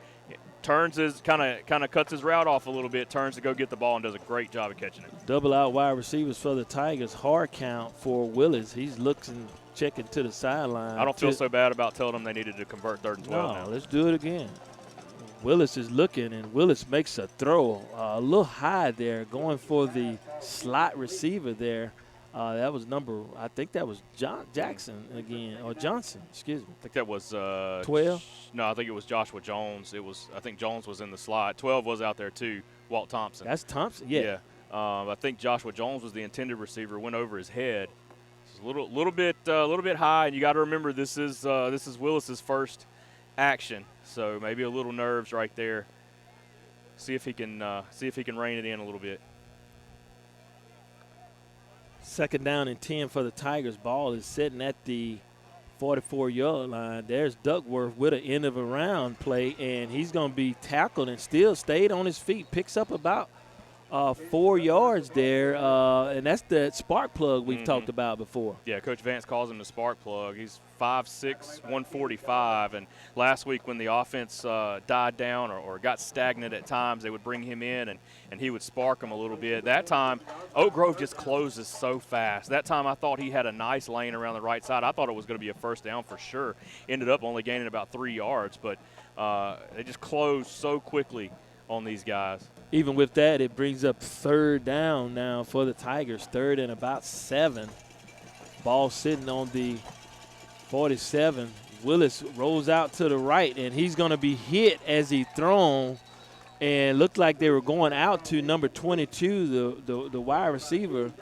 turns his kind of cuts his route off a little bit, turns to go get the ball, and does a great job of catching it. Double out wide receivers for the Tigers. Hard count for Willis. He's looking, checking to the sideline. I don't feel so bad about telling them they needed to convert 3rd and 12 now. Let's do it again. Willis is looking, and Willis makes a throw a little high there, going for the slot receiver there. That was I think that was Jackson again, or Johnson, excuse me. I think that was 12? No, I think it was Joshua Jones. I think Jones was in the slot. 12 was out there too, Walt Thompson. That's Thompson, yeah. I think Joshua Jones was the intended receiver, went over his head. It's a little bit high, and you got to remember this is Willis's first action, so maybe a little nerves right there. See if he can rein it in a little bit. 2nd down and 10 for the Tigers. Ball is sitting at the 44-yard line. There's Duckworth with an end of a round play, and he's going to be tackled and still stayed on his feet. Picks up about 4 yards there, and that's the spark plug we've talked about before. Yeah, Coach Vance calls him the spark plug. He's 5'6", 145, and last week when the offense died down or got stagnant at times, they would bring him in and he would spark them a little bit. That time, Oak Grove just closes so fast. That time I thought he had a nice lane around the right side. I thought it was going to be a first down for sure. Ended up only gaining about 3 yards, but they just closed so quickly on these guys. Even with that, it brings up 3rd down now for the Tigers, 3rd and about 7. Ball sitting on the 47. Willis rolls out to the right, and he's going to be hit as he thrown. And looked like they were going out to number 22, the wide receiver,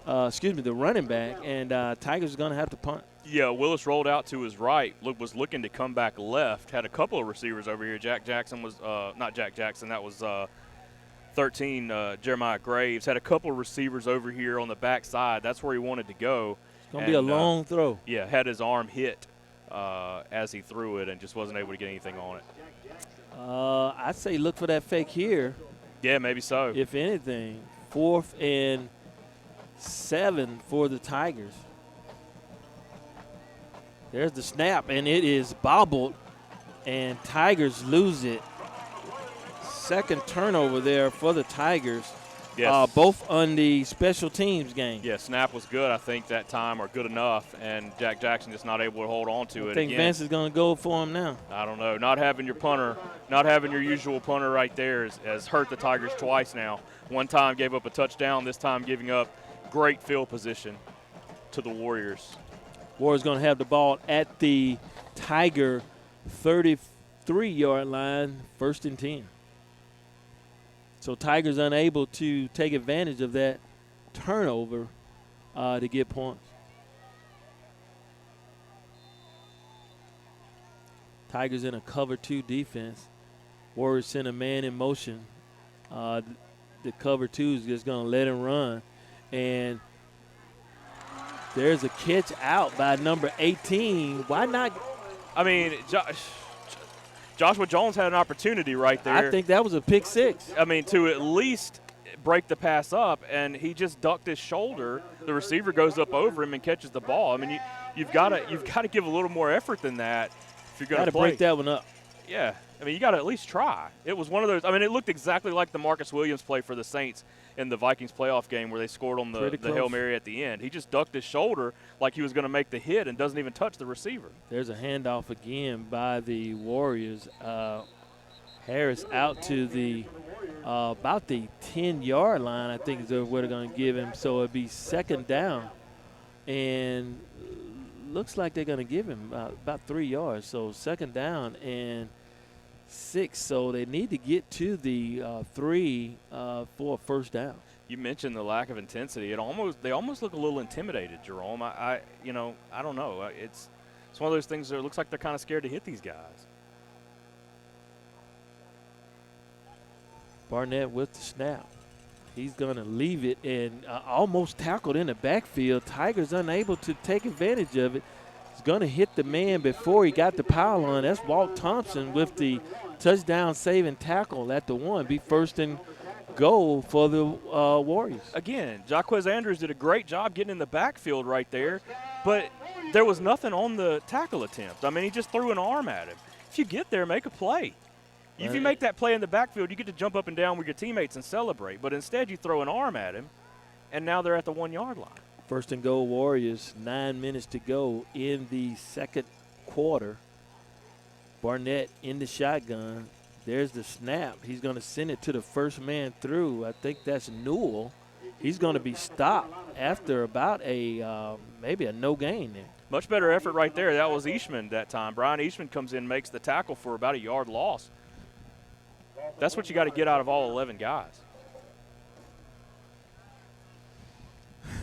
the running back, and Tigers are going to have to punt. Yeah, Willis rolled out to his right, was looking to come back left, had a couple of receivers over here. Jack Jackson was not Jack Jackson, that was 13, Jeremiah Graves, had a couple of receivers over here on the backside. That's where he wanted to go. It's going to be a long throw. Yeah, had his arm hit as he threw it and just wasn't able to get anything on it. I'd say look for that fake here. Yeah, maybe so. If anything, 4th and 7 for the Tigers. There's the snap, and it is bobbled, and Tigers lose it. 2nd turnover there for the Tigers, Yes. both on the special teams game. Yeah, snap was good, I think, that time, or good enough, and Jack Jackson just not able to hold on to it. I think again. Vance is going to go for him now. I don't know. Not having your punter, not having your usual punter right there has hurt the Tigers twice now. One time gave up a touchdown, this time giving up great field position to the Warriors. Warriors going to have the ball at the Tiger 33-yard line, 1st and 10. So Tigers unable to take advantage of that turnover to get points. Tigers in a cover 2 defense. Warriors send a man in motion. The cover 2 is just going to let him run. And there's a catch out by number 18. Why not? I mean, Joshua Jones had an opportunity right there. I think that was a pick 6. I mean, to at least break the pass up, and he just ducked his shoulder. The receiver goes up over him and catches the ball. I mean, you've got to give a little more effort than that if you're going to play. Break that one up. Yeah, I mean, you got to at least try. It was one of those. I mean, it looked exactly like the Marcus Williams play for the Saints in the Vikings playoff game where they scored on the Hail Mary at the end. He just ducked his shoulder like he was going to make the hit and doesn't even touch the receiver. There's a handoff again by the Warriors. Harris out to the about the 10-yard line, I think is what they're going to give him. So it'll be 2nd down. And looks like they're going to give him about 3 yards. So 2nd down and 6. So they need to get to the 3 for a 1st down. You mentioned the lack of intensity. They almost look a little intimidated, Jerome. I don't know. It's one of those things that it looks like they're kind of scared to hit these guys. Barnett with the snap. He's going to leave it and almost tackled in the backfield. Tigers unable to take advantage of it. He's going to hit the man before he got the pile on. That's Walt Thompson with the touchdown saving tackle at the 1. Be 1st and goal for the Warriors. Again, Jaquez Andrews did a great job getting in the backfield right there, but there was nothing on the tackle attempt. I mean, he just threw an arm at him. If you get there, make a play. If you make that play in the backfield, you get to jump up and down with your teammates and celebrate. But instead, you throw an arm at him, and now they're at the 1-yard line. 1st and goal Warriors, 9 minutes to go in the 2nd quarter. Barnett in the shotgun. There's the snap. He's going to send it to the first man through. I think that's Newell. He's going to be stopped after about maybe a no gain there. Much better effort right there. That was Eastman that time. Brian Eastman comes in, makes the tackle for about a yard loss. That's what you got to get out of all 11 guys.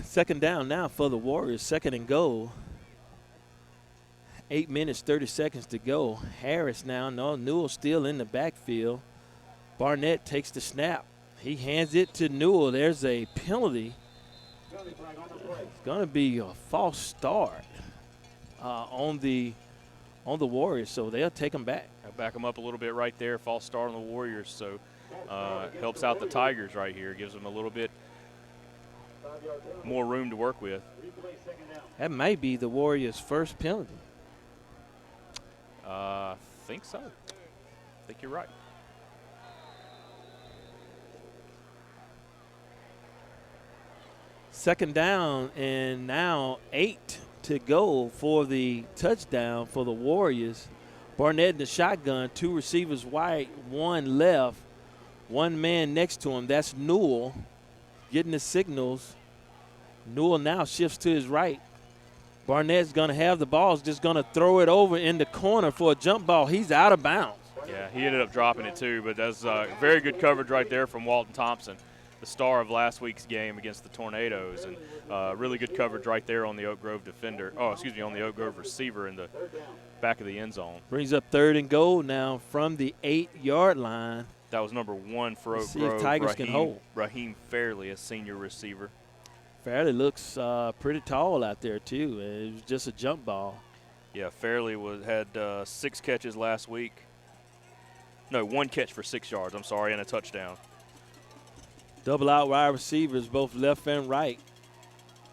2nd down now for the Warriors, 2nd and goal. 8 minutes, 30 seconds to go. Harris now, Newell still in the backfield. Barnett takes the snap. He hands it to Newell. There's a penalty. It's going to be a false start on the Warriors, so they'll take him back. I'll back them up a little bit right there. False start on the Warriors. So helps out the Tigers right here, gives them a little bit more room to work with. That may be the Warriors' first penalty. I think so. I think you're right. Second down, and now 8 to go for the touchdown for the Warriors. Barnett in the shotgun, 2 receivers wide, 1 left, 1 man next to him. That's Newell getting the signals. Newell now shifts to his right. Barnett's going to have the ball, is just going to throw it over in the corner for a jump ball. He's out of bounds. Yeah, he ended up dropping it too, but that's very good coverage right there from Walton Thompson, the star of last week's game against the Tornadoes, and really good coverage right there on the Oak Grove defender. Oh, excuse me, on the Oak Grove receiver in the back of the end zone. Brings up 3rd and goal now from the 8-yard line. That was number 1 for Oak Let's see Grove. if Tigers can hold. Raheem Fairley, a senior receiver. Fairley looks pretty tall out there too. It was just a jump ball. Yeah, Fairley had 6 catches last week. No, 1 catch for 6 yards, I'm sorry, and a touchdown. Double out wide receivers, both left and right.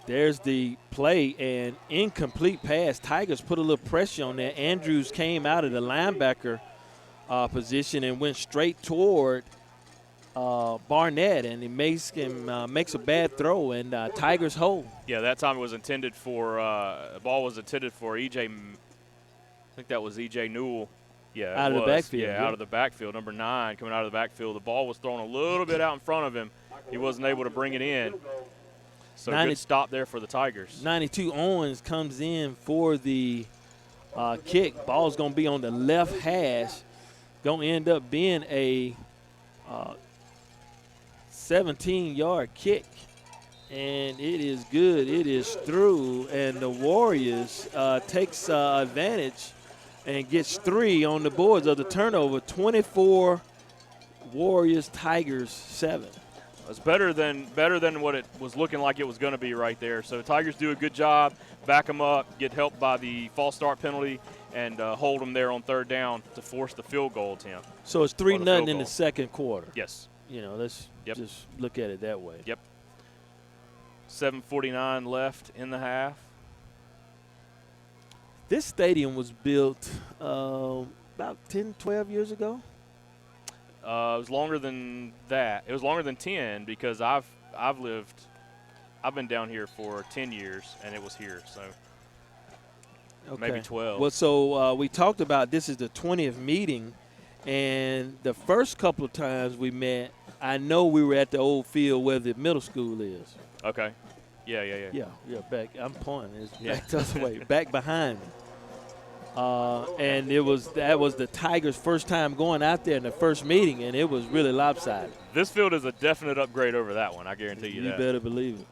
There's the play, and incomplete pass. Tigers put a little pressure on there. Andrews came out of the linebacker position and went straight toward Barnett, and he makes a bad throw, and Tigers hold. Yeah, that time it was intended for the ball was intended for E.J. I think that was E.J. Newell. Yeah, out of the backfield. Yeah, out of the backfield. Number 9 coming out of the backfield. The ball was thrown a little bit out in front of him. He wasn't able to bring it in. So good stop there for the Tigers. 92 Owens comes in for the kick. Ball's going to be on the left hash. Going to end up being a 17-yard kick. And it is good. It is through. And the Warriors takes advantage and gets 3 on the boards of the turnover. 24 Warriors, Tigers 7. It's better than what it was looking like it was going to be right there. So the Tigers do a good job, back them up, get helped by the false start penalty, and hold them there on 3rd down to force the field goal attempt. So it's 3-0 in the second quarter. Yes. You know, let's just look at it that way. Yep. 7:49 left in the half. This stadium was built about 10, 12 years ago. It was longer than that. It was longer than 10 because I've been down here for 10 years and it was here, so maybe 12. Well, so we talked about this is the 20th meeting, and the first couple of times we met, I know we were at the old field where the middle school is. Okay. Yeah. Yeah, back. I'm pointing. It's back the other way, back behind me. And that was the Tigers' first time going out there in the first meeting, and it was really lopsided. This field is a definite upgrade over that one. I guarantee you that. You better believe it.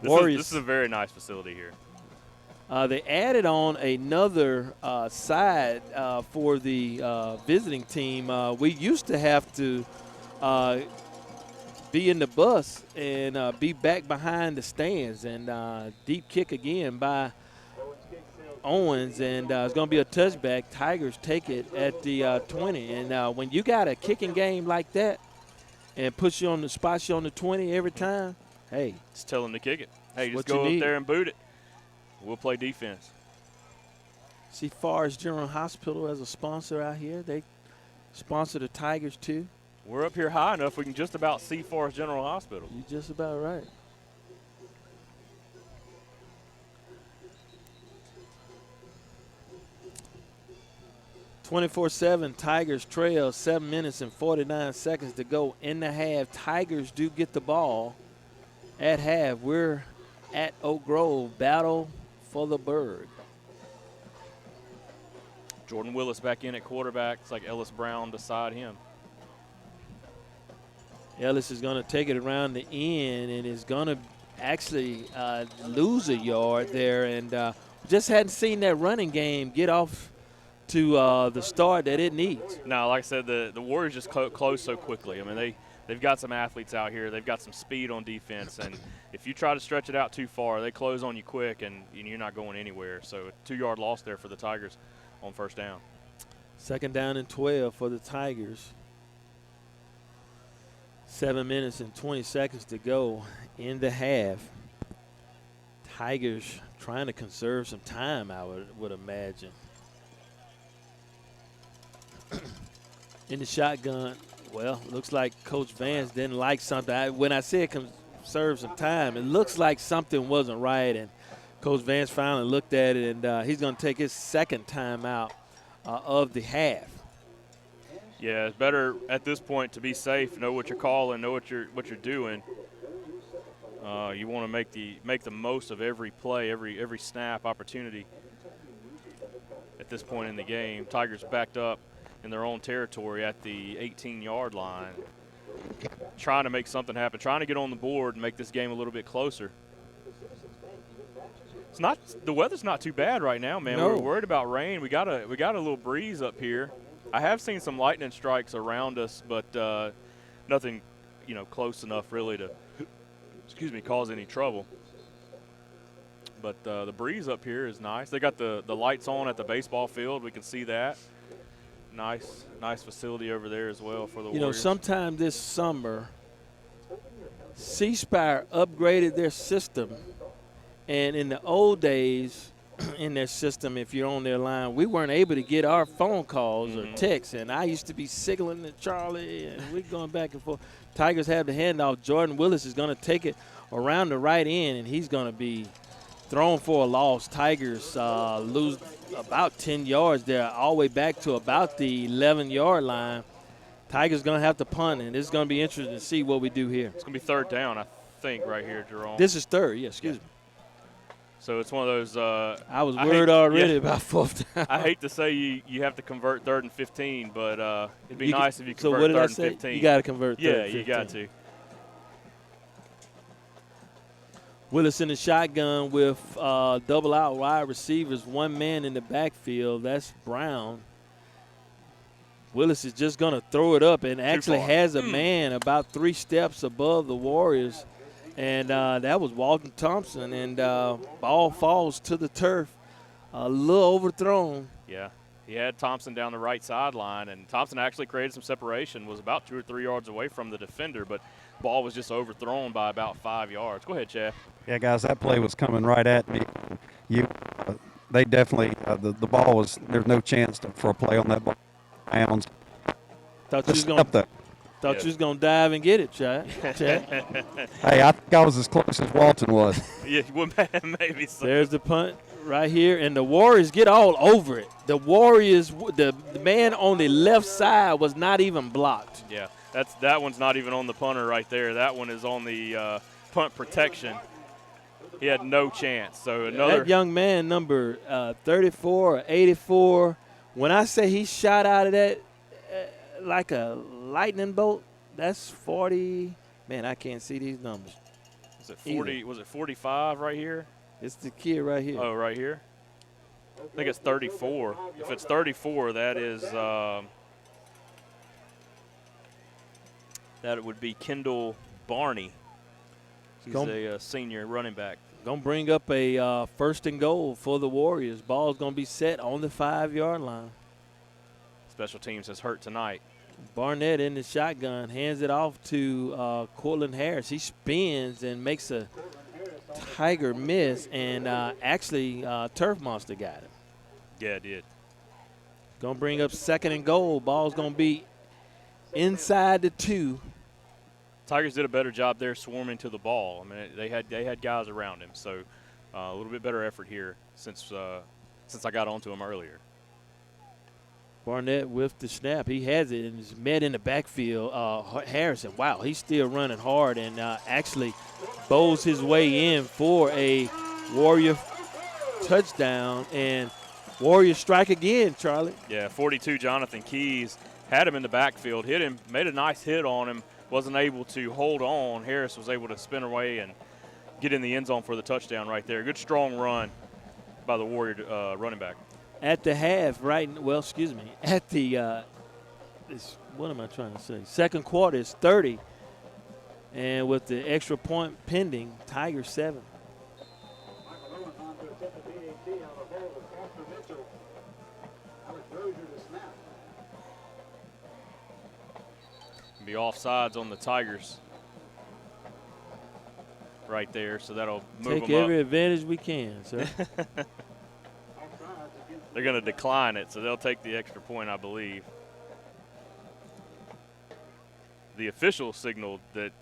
This is a very nice facility here. They added on another side for the visiting team. We used to have to be in the bus and be back behind the stands, and deep kick again by Owens, and it's going to be a touchback. Tigers take it at the 20, and when you got a kicking game like that and puts you on the spots you on the 20 every time, hey, just tell them to kick it. Hey, just what go you up need. there and boot it. We'll play defense. See Forest General Hospital as a sponsor out here. They sponsor the Tigers too. We're up here high enough we can just about see Forest General Hospital. You're just about right. (24-7) Tigers trail. 7 minutes and 49 seconds to go in the half. Tigers do get the ball at half. We're at Oak Grove. Battle for the Bird. Jordan Willis back in at quarterback. It's like Ellis Brown beside him. Ellis is going to take it around the end and is going to actually lose a yard there. And just hadn't seen that running game get off to the start that it needs. No, like I said, the Warriors just close so quickly. I mean, they've got some athletes out here. They've got some speed on defense. And if you try to stretch it out too far, they close on you quick, and you're not going anywhere. So a 2-yard loss there for the Tigers on first down. Second down and 12 for the Tigers. 7 minutes and 20 seconds to go in the half. Tigers trying to conserve some time, I would imagine. In the shotgun, well, looks like Coach Vance didn't like something. When I said conserve some time, it looks like something wasn't right, and Coach Vance finally looked at it, and he's going to take his second time out of the half. Yeah, it's better at this point to be safe, know what you're calling, know what you're doing. You want to make the most of every play, every snap opportunity. At this point in the game, Tigers backed up in their own territory at the 18-yard line, trying to make something happen, trying to get on the board and make this game a little bit closer. The weather's not too bad right now, man. No. We're worried about rain. We got a little breeze up here. I have seen some lightning strikes around us, but nothing, close enough really to, cause any trouble. But the breeze up here is nice. They got the lights on at the baseball field. We can see that. Nice facility over there as well for the Warriors. Sometime this summer, C Spire upgraded their system. And in the old days, in their system, if you're on their line, we weren't able to get our phone calls or texts. And I used to be signaling to Charlie, and we're going back and forth. Tigers have the handoff. Jordan Willis is going to take it around the right end, and he's going to be thrown for a loss. Tigers lose about 10 yards there, all the way back to about the 11-yard line. Tigers going to have to punt, and it's going to be interesting to see what we do here. It's going to be third down, I think, right here, Jerome. This is third, yeah, excuse me. So it's one of those. I was worried already about fourth down. I hate to say you have to convert 3rd and 15, but it'd be nice if you so convert what did 3rd I and say? 15. You got to convert 3rd Yeah, and 15. you got to. Willis in the shotgun with double out wide receivers, one man in the backfield. That's Brown. Willis is just going to throw it up and actually has a man about 3 steps above the Warriors. And that was Walton Thompson, and ball falls to the turf, a little overthrown. Yeah, he had Thompson down the right sideline, and Thompson actually created some separation, was about 2 or 3 yards away from the defender, but ball was just overthrown by about 5 yards. Go ahead, Chad. Yeah, guys, that play was coming right at me. They definitely the ball was there's no chance for a play on that ball. Bounds. Thought you was gonna dive and get it, Chad. Hey, I think I was as close as Walton was. Yeah, well, maybe so. There's the punt right here, and the Warriors get all over it. The Warriors, the man on the left side was not even blocked. Yeah, that one's not even on the punter right there. That one is on the punt protection. He had no chance. So another that young man, number 34 or 84. When I say he shot out of that like a lightning bolt, that's 40. Man, I can't see these numbers. Is it 40? Was it 45 right here? It's the kid right here. Oh, right here. I think it's 34. If it's 34, that is that would be Kendall Barney. He's a senior running back. Going to bring up a 1st and goal for the Warriors. Ball's going to be set on the 5-yard line. Special teams has hurt tonight. Barnett in the shotgun, hands it off to Cortland Harris. He spins and makes a Tiger miss, and actually Turf Monster got him. Yeah, it did. Going to bring up 2nd and goal. Ball's going to be inside the 2. Tigers did a better job there swarming to the ball. I mean, they had guys around him, so a little bit better effort here since I got onto him earlier. Barnett with the snap. He has it and is met in the backfield. Harrison, wow, he's still running hard and actually bows his way in for a Warrior touchdown. And Warriors strike again, Charlie. Yeah, 42 Jonathan Keys had him in the backfield, hit him, made a nice hit on him, wasn't able to hold on. Harris was able to spin away and get in the end zone for the touchdown right there. Good strong run by the Warrior running back. At the half, at the what am I trying to say? Second quarter is 30. And with the extra point pending, Tigers 7. Michael Owens on to attempt the PAT on the hold with Foster Mitchell. Alex Rozier to snap. Be offsides on the Tigers right there, so that'll move Take them every up. advantage we can, sir. They're going to decline it, so they'll take the extra point, I believe. The official signaled that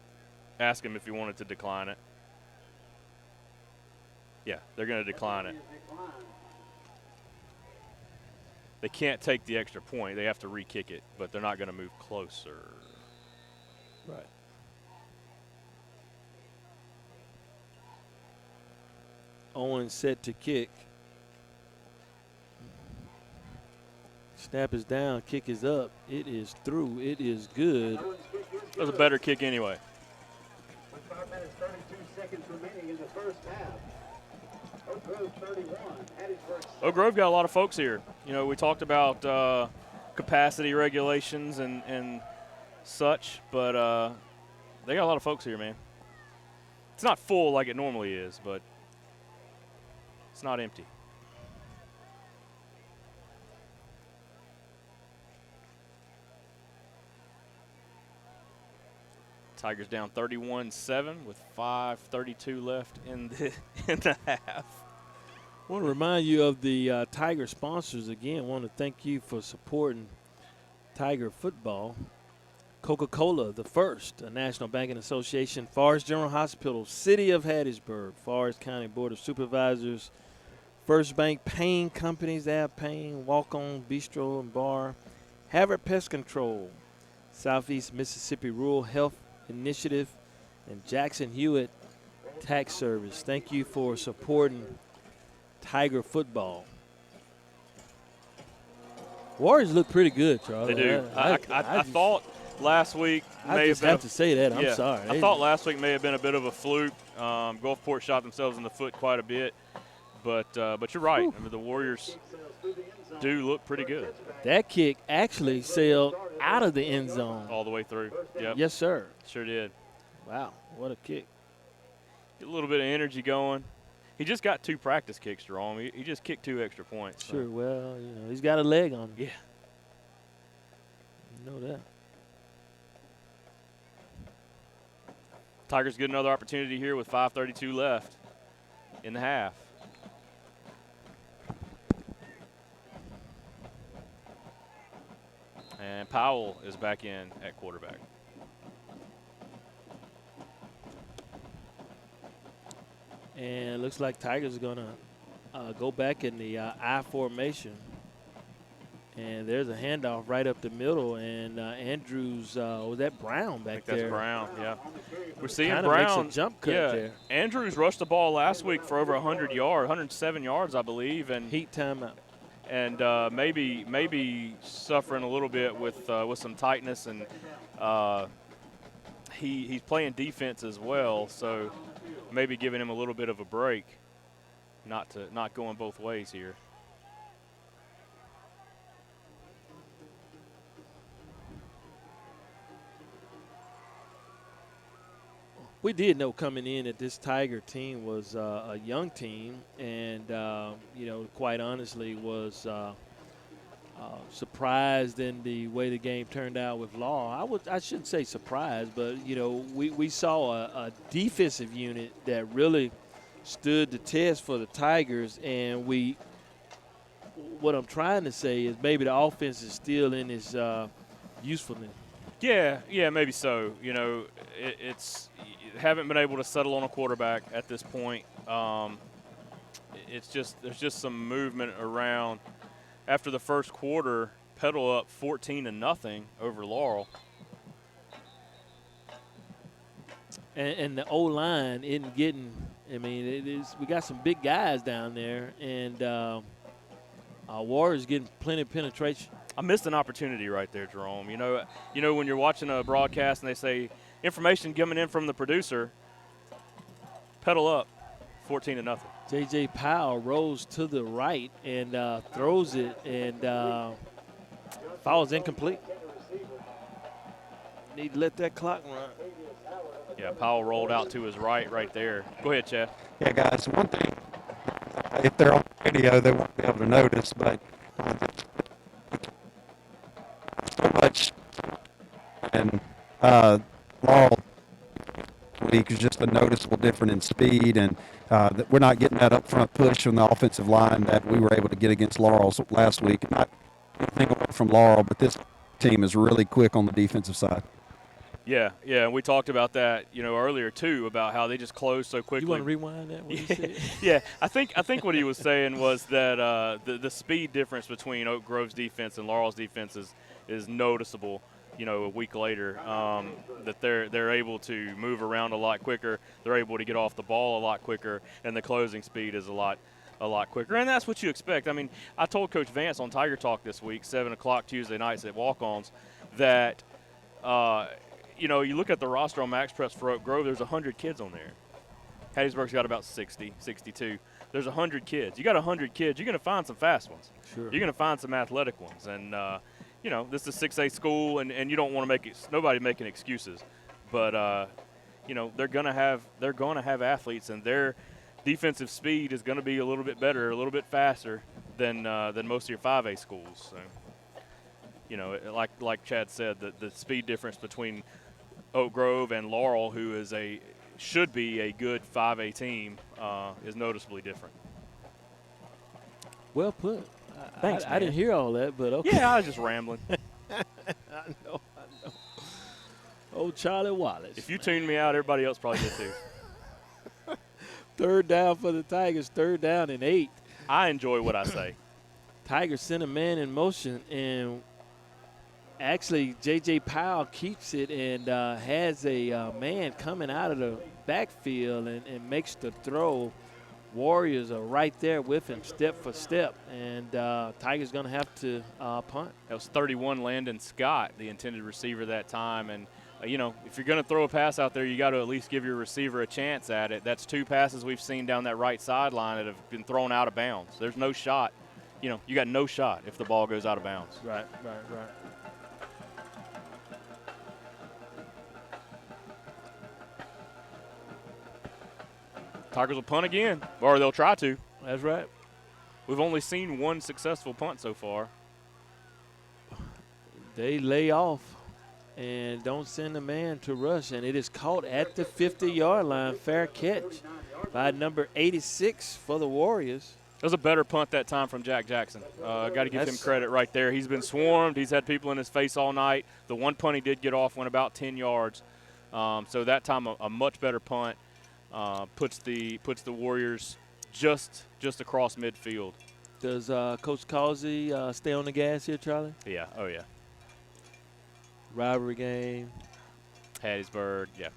asked him if he wanted to decline it. Yeah, they're going to decline it. They can't take the extra point. They have to re-kick it, but they're not going to move closer. Right. Owen set to kick. Snap is down, kick is up. It is through. It is good. That was a better kick anyway. With 5 minutes, 32 seconds remaining in the first half. Oak Grove 31, Hattiesburg 7. Oak Grove got a lot of folks here. You know, we talked about capacity regulations and such, but they got a lot of folks here, man. It's not full like it normally is, but it's not empty. Tigers down 31-7 with 5:32 left in the half. I want to remind you of the Tiger sponsors again. I want to thank you for supporting Tiger football. Coca-Cola, the first, a National Banking Association, Forest General Hospital, City of Hattiesburg, Forest County Board of Supervisors, First Bank Pain Companies, Ab Pain, Walk-On Bistro and Bar, Havard Pest Control, Southeast Mississippi Rural Health Initiative, and Jackson Hewitt Tax Service. Thank you for supporting Tiger football. Warriors look pretty good, Charlie. They do. I thought last week I may just have been have to say that. I'm sorry. I thought last week may have been a bit of a fluke. Gulfport shot themselves in the foot quite a bit, but you're right. I mean, the Warriors do look pretty good that kick actually sailed out of the end zone. all the way through. Yep. Yes, sir. Sure did. Wow, what a kick. Get a little bit of energy going. He just got 2 practice kicks, Jerome. He just kicked 2 extra points. so. Sure, well, you know, he's got a leg on him. Yeah. You know that. Tigers get another opportunity here with 5:32 left in the half. And Powell is back in at quarterback. And it looks like Tigers are going to go back in the I formation. And there's a handoff right up the middle. And Andrews, was that Brown I back think that's there? Brown, yeah. We're seeing Kinda Brown. makes a jump cut yeah, there. Andrews rushed the ball last week for over 100 yards, 107 yards, I believe. And Heat timeout. and maybe suffering a little bit with some tightness, and he's playing defense as well, so maybe giving him a little bit of a break, not going both ways here. We did know coming in that this Tiger team was a young team, and you know, quite honestly, was surprised in the way the game turned out with Law. I shouldn't say surprised, but you know, we saw a defensive unit that really stood the test for the Tigers, and what I'm trying to say is maybe the offense is still in its usefulness. Yeah, maybe so. You know, it's haven't been able to settle on a quarterback at this point. There's just some movement around. After the first quarter, Petal up 14-0 over Laurel. And the O-line isn't getting – I mean, we got some big guys down there, and our Warriors getting plenty of penetration. I missed an opportunity right there, Jerome. You know when you're watching a broadcast and they say information coming in from the producer, Petal up 14-0. J.J. Powell rolls to the right and throws it, and foul's incomplete. Need to let that clock run. Yeah, Powell rolled out to his right there. Go ahead, Chad. Yeah, guys, one thing, if they're on radio, they won't be able to notice, but so much, and Laurel week is just a noticeable difference in speed, and that we're not getting that upfront push from the offensive line that we were able to get against Laurel last week. Not anything away from Laurel, but this team is really quick on the defensive side. Yeah, and we talked about that, earlier too, about how they just close so quickly. You want to rewind that? What you said? Yeah, I think what he was saying was that the speed difference between Oak Grove's defense and Laurel's defense is noticeable. A week later, that they're able to move around a lot quicker. They're able to get off the ball a lot quicker, and the closing speed is a lot quicker. And that's what you expect. I mean, I told Coach Vance on Tiger Talk this week, 7 o'clock Tuesday nights at Walk-Ons, that you look at the roster on Max Preps for Oak Grove. There's 100 kids on there. Hattiesburg's got about 60, 62. There's 100 kids. You got 100 kids. You're going to find some fast ones. Sure. You're going to find some athletic ones, and this is a 6A school, and you don't want to make nobody making excuses, but they're gonna have athletes, and their defensive speed is going to be a little bit better, a little bit faster than most of your 5A schools. So, like Chad said, the speed difference between Oak Grove and Laurel, who should be a good 5A team, is noticeably different. Well put. Thanks, I didn't hear all that, but okay. Yeah, I was just rambling. I know. Oh, Charlie Wallace. If you tuned me out, everybody else probably did too. Third down for the Tigers, 3rd down and 8. I enjoy what I say. Tigers send a man in motion, and actually J.J. Powell keeps it and has a man coming out of the backfield and makes the throw. Warriors are right there with him step for step, and Tigers going to have to punt. That was 31 Landon Scott, the intended receiver that time. And, if you're going to throw a pass out there, you got to at least give your receiver a chance at it. That's 2 passes we've seen down that right sideline that have been thrown out of bounds. There's no shot. You got no shot if the ball goes out of bounds. Right. Tigers will punt again, or they'll try to. That's right. We've only seen 1 successful punt so far. They lay off and don't send a man to rush, and it is caught at the 50-yard line. Fair catch by number 86 for the Warriors. It was a better punt that time from Jack Jackson. Got to give him credit right there. He's been swarmed. He's had people in his face all night. The one punt he did get off went about 10 yards. So that time a much better punt. Puts the Warriors just across midfield. Does Coach Causey stay on the gas here, Charlie? Yeah. Oh yeah. Rivalry game. Hattiesburg. Yeah.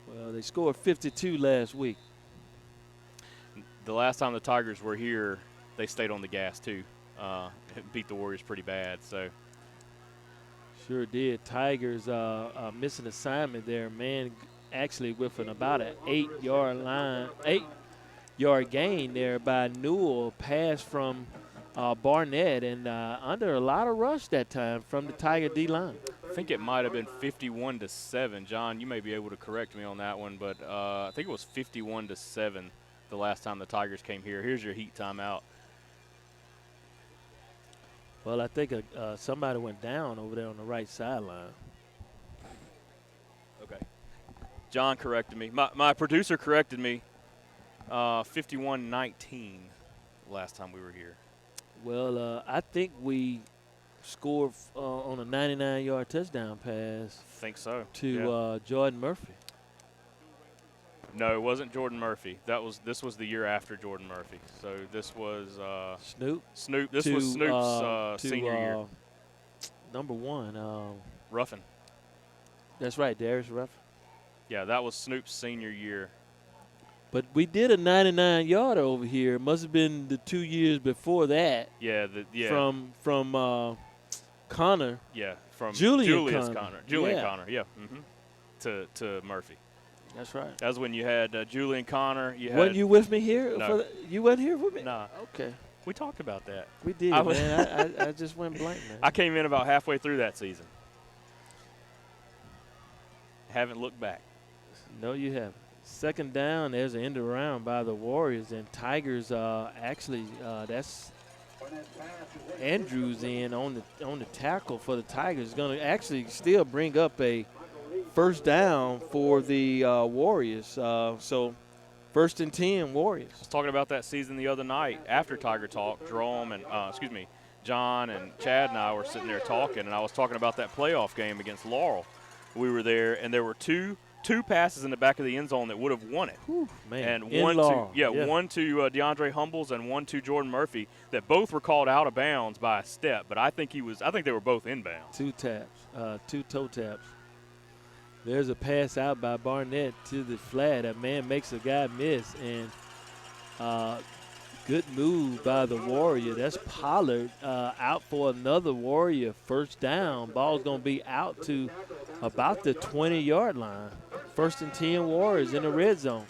Well, they scored 52 last week. The last time the Tigers were here, they stayed on the gas too. Beat the Warriors pretty bad. So. Sure did. Tigers missing assignment there. Man, actually with about an 8-yard gain there by Newell. Pass from Barnett, and under a lot of rush that time from the Tiger D-line. I think it might have been 51-7. John, you may be able to correct me on that one, but I think it was 51-7 the last time the Tigers came here. Here's your heat timeout. Well, I think somebody went down over there on the right sideline. Okay. John corrected me. My producer corrected me. 51-19 last time we were here. Well, I think we scored on a 99-yard touchdown pass. I think so. To Jordan Murphy. No, it wasn't Jordan Murphy. This was the year after Jordan Murphy. So this was Snoop. This was Snoop's senior year. Number 1. Ruffin. That's right, Darius Ruffin. Yeah, that was Snoop's senior year. But we did a 99-yarder over here. It must have been the 2 years before that. Yeah, From Connor. Yeah, from Julius Connor. Julian Connor. Yeah. Mm-hmm. To Murphy. That's right. That was when you had Julian Connor. Wasn't you with me here? No. You wasn't here with me? Nah. Okay. We talked about that. We did, man. I just went blank, man. I came in about halfway through that season. Haven't looked back. No, you haven't. 2nd down, there's an end around by the Warriors, and Tigers actually that's Andrews in on the tackle for the Tigers. Going to actually still bring up a first down for the Warriors. So 1st and 10 Warriors. I was talking about that season the other night after Tiger Talk. Jerome and John and Chad and I were sitting there talking, and I was talking about that playoff game against Laurel. We were there, and there were two passes in the back of the end zone that would have won it. Whew, man. And In one Laurel. one to DeAndre Humbles and one to Jordan Murphy that both were called out of bounds by a step, but I think they were both inbounds. 2 taps, 2 toe taps. There's a pass out by Barnett to the flat. That man makes a guy miss, and good move by the Warrior. That's Pollard out for another Warrior first down. Ball's going to be out to about the 20-yard line. 1st and 10 Warriors in the red zone.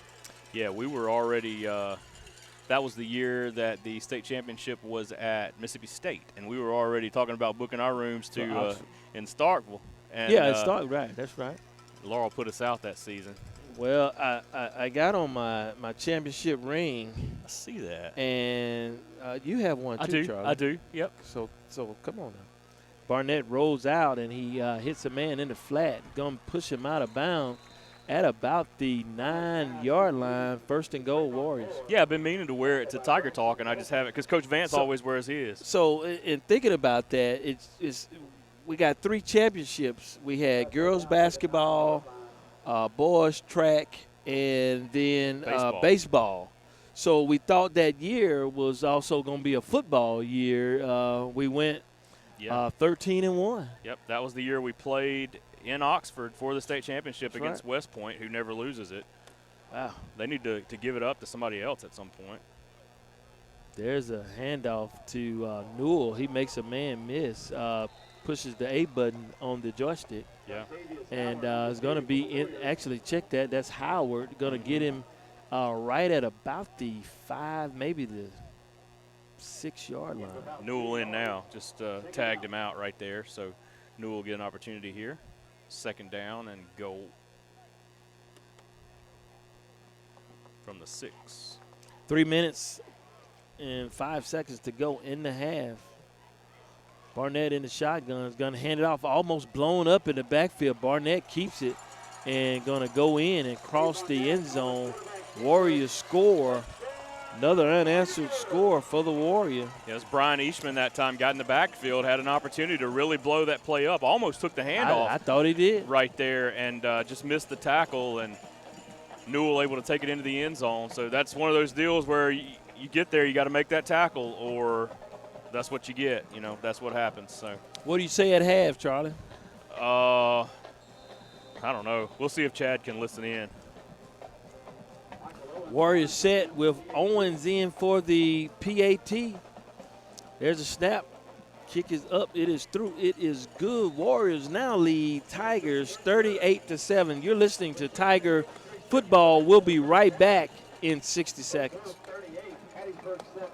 Yeah, we were already that was the year that the state championship was at Mississippi State, and we were already talking about booking our rooms to in Starkville. And, it's Stark, right. That's right. Laurel put us out that season. Well, I got on my championship ring. I see that. And you have one too, Charlie. I do. Yep. So come on now. Barnett rolls out, and he hits a man in the flat. Going to push him out of bounds at about the 9-yard line. 1st and goal Warriors. Yeah, I've been meaning to wear it to Tiger Talk, and I just haven't because Coach Vance always wears his. So in thinking about that, it's we got 3 championships. We had girls basketball, boys track, and then baseball. So we thought that year was also going to be a football year. We went 13-1. Yep, that was the year we played in Oxford for the state championship That's against right. West Point, who never loses it. Wow. They need to give it up to somebody else at some point. There's a handoff to Newell. He makes a man miss. Pushes the A button on the joystick. Yeah. And it's going to be in. Actually, check that. That's Howard. Going to get him right at about the 5, maybe the 6-yard line. Newell in now. Just tagged him out right there. So Newell will get an opportunity here. 2nd down and goal from the 6. 3 minutes and 5 seconds to go in the half. Barnett in the shotgun is going to hand it off, almost blown up in the backfield. Barnett keeps it and going to go in and cross the end zone. Warriors score. Another unanswered score for the Warrior. Yes, Brian Eastman that time got in the backfield, had an opportunity to really blow that play up. Almost took the handoff. I thought he did. Right there, and just missed the tackle, and Newell able to take it into the end zone. So that's one of those deals where you get there, you got to make that tackle, or that's what you get. You know, that's what happens. So. What do you say at half, Charlie? I don't know. We'll see if Chad can listen in. Warriors set with Owens in for the PAT. There's a snap. Kick is up. It is through. It is good. Warriors now lead Tigers 38-7. You're listening to Tiger Football. We'll be right back in 60 seconds. 38, Hattiesburg 7.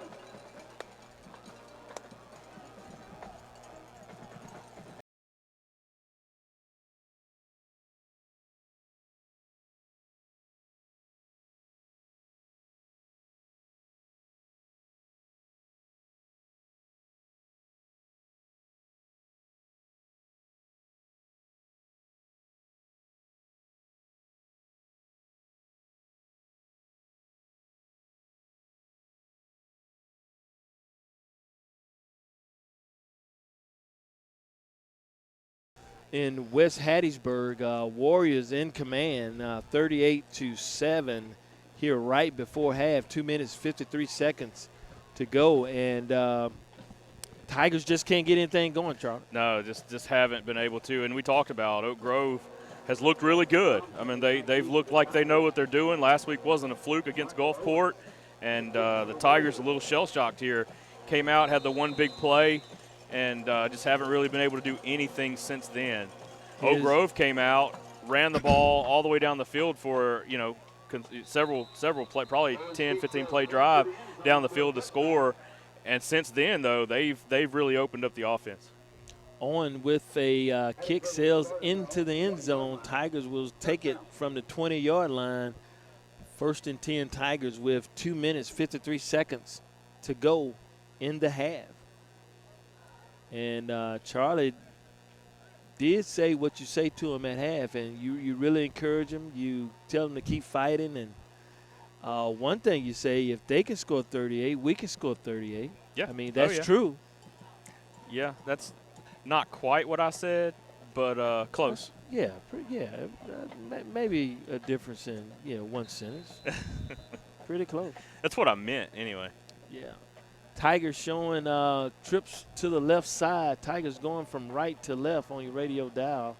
In West Hattiesburg, Warriors in command, 38-7 here right before half. 2 minutes, 53 seconds to go, and Tigers just can't get anything going, Charlie. No, just haven't been able to. And we talked about Oak Grove has looked really good. I mean, they've looked like they know what they're doing. Last week wasn't a fluke against Gulfport, and the Tigers a little shell-shocked here. Came out, had the one big play, and just haven't really been able to do anything since then. Oak Grove came out, ran the ball all the way down the field for, several play, probably 10, 15 play drive down the field to score. And since then, though, they've really opened up the offense. On with a kick sails into the end zone. Tigers will take it from the 20-yard line. 1st and 10 Tigers with 2 minutes, 53 seconds to go in the half. And Charlie did say what you say to him at half, and you really encourage him. You tell him to keep fighting. And one thing you say, if they can score 38, we can score 38. Yeah. I mean, Oh, that's yeah. true. Yeah, that's not quite what I said, but close. Yeah, maybe a difference in one sentence. Pretty close. That's what I meant anyway. Yeah. Tigers showing trips to the left side. Tigers going from right to left on your radio dial.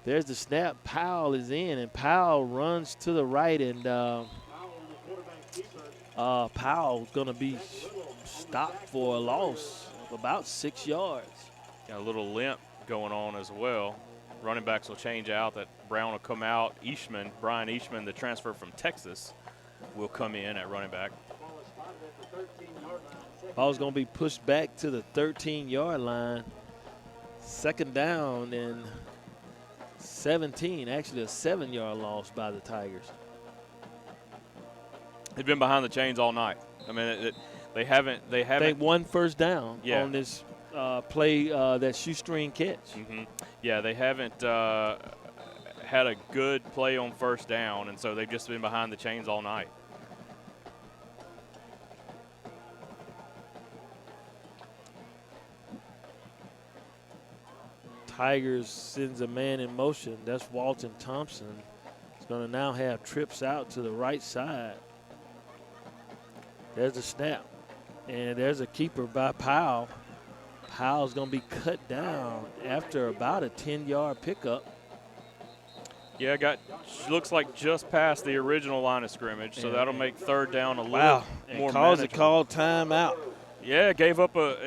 There's the snap. Powell is in, and Powell runs to the right, and Powell's going to be stopped for a loss of about 6 yards. Got a little limp going on as well. Running backs will change out. That Brown will come out. Brian Eastman, the transfer from Texas, will come in at running back. Ball's going to be pushed back to the 13-yard line. Second down and 17. Actually, a 7-yard loss by the Tigers. They've been behind the chains all night. I mean, they haven't. I think one first down Yeah. on this play, that shoestring catch. Mm-hmm. Yeah, they haven't had a good play on first down, and so they've just been behind the chains all night. Tigers sends a man in motion. That's Walton Thompson. He's going to now have trips out to the right side. There's a snap. And there's a keeper by Powell. Powell's going to be cut down after about a 10-yard pickup. Yeah, looks like just past the original line of scrimmage, so that'll make third down a little Wow. more And calls a manageable. call timeout. Yeah, it gave up a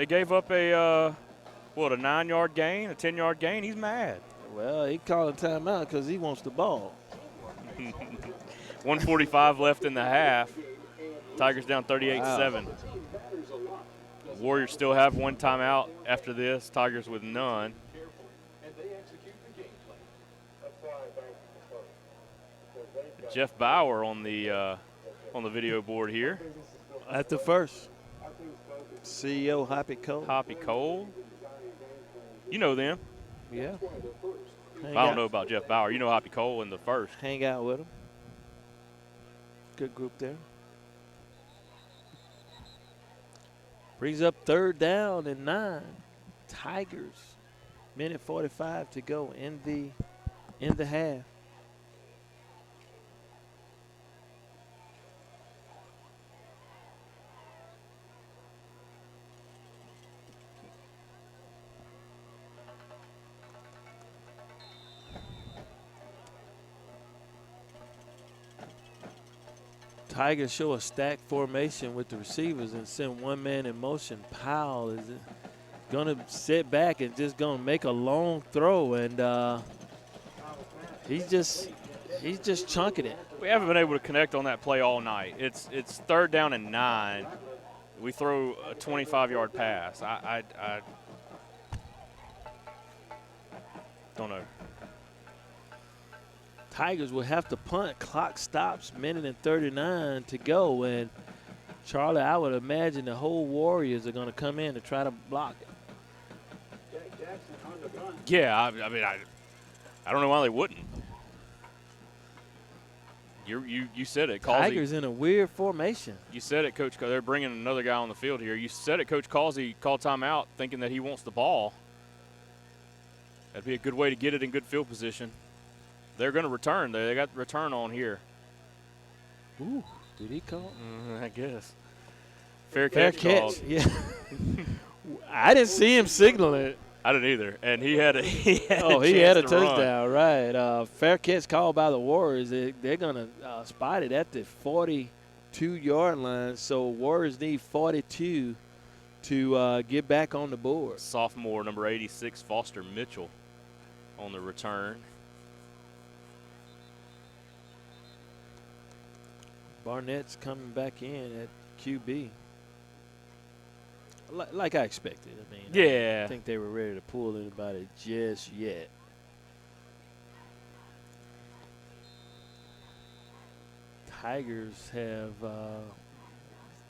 9-yard gain, a 10-yard gain. He's mad. Well, he called a timeout because he wants the ball. 1:45 left in the half. Tigers down 38-7. Warriors still have one timeout after this. Tigers with none. Jeff Bauer on the video board here. At the first. CEO Hoppy Cole. Hoppy Cole. You know them. Yeah. I don't know about Jeff Bauer. You know Hoppy Cole in the first. Hang out with him. Good group there. Brings up third down and 9. Tigers. Minute 45 to go in the half. Tigers show a stack formation with the receivers and send one man in motion. Powell is going to sit back and just going to make a long throw, and he's just chunking it. We haven't been able to connect on that play all night. It's third down and 9. We throw a 25-yard pass. I don't know. Tigers will have to punt. Clock stops, minute and 39 to go. And Charlie, I would imagine the whole Warriors are going to come in to try to block it. Yeah, I mean, I don't know why they wouldn't. You said it, Causey. Tigers in a weird formation. You said it, Coach. They're bringing another guy on the field here. You said it, Coach Causey called timeout thinking that he wants the ball. That'd be a good way to get it in good field position. They're going to return. They got return on here. Ooh, did he call? I guess. Fair catch. Called. Yeah. I didn't see him signaling it. I didn't either. And he had a he had a touchdown, right. Fair catch called by the Warriors. They're going to spot it at the 42-yard line. So Warriors need 42 to get back on the board. Sophomore, number 86, Foster Mitchell on the return. Barnett's coming back in at QB. Like I expected. I mean, I Yeah. don't think they were ready to pull anybody just yet. Tigers have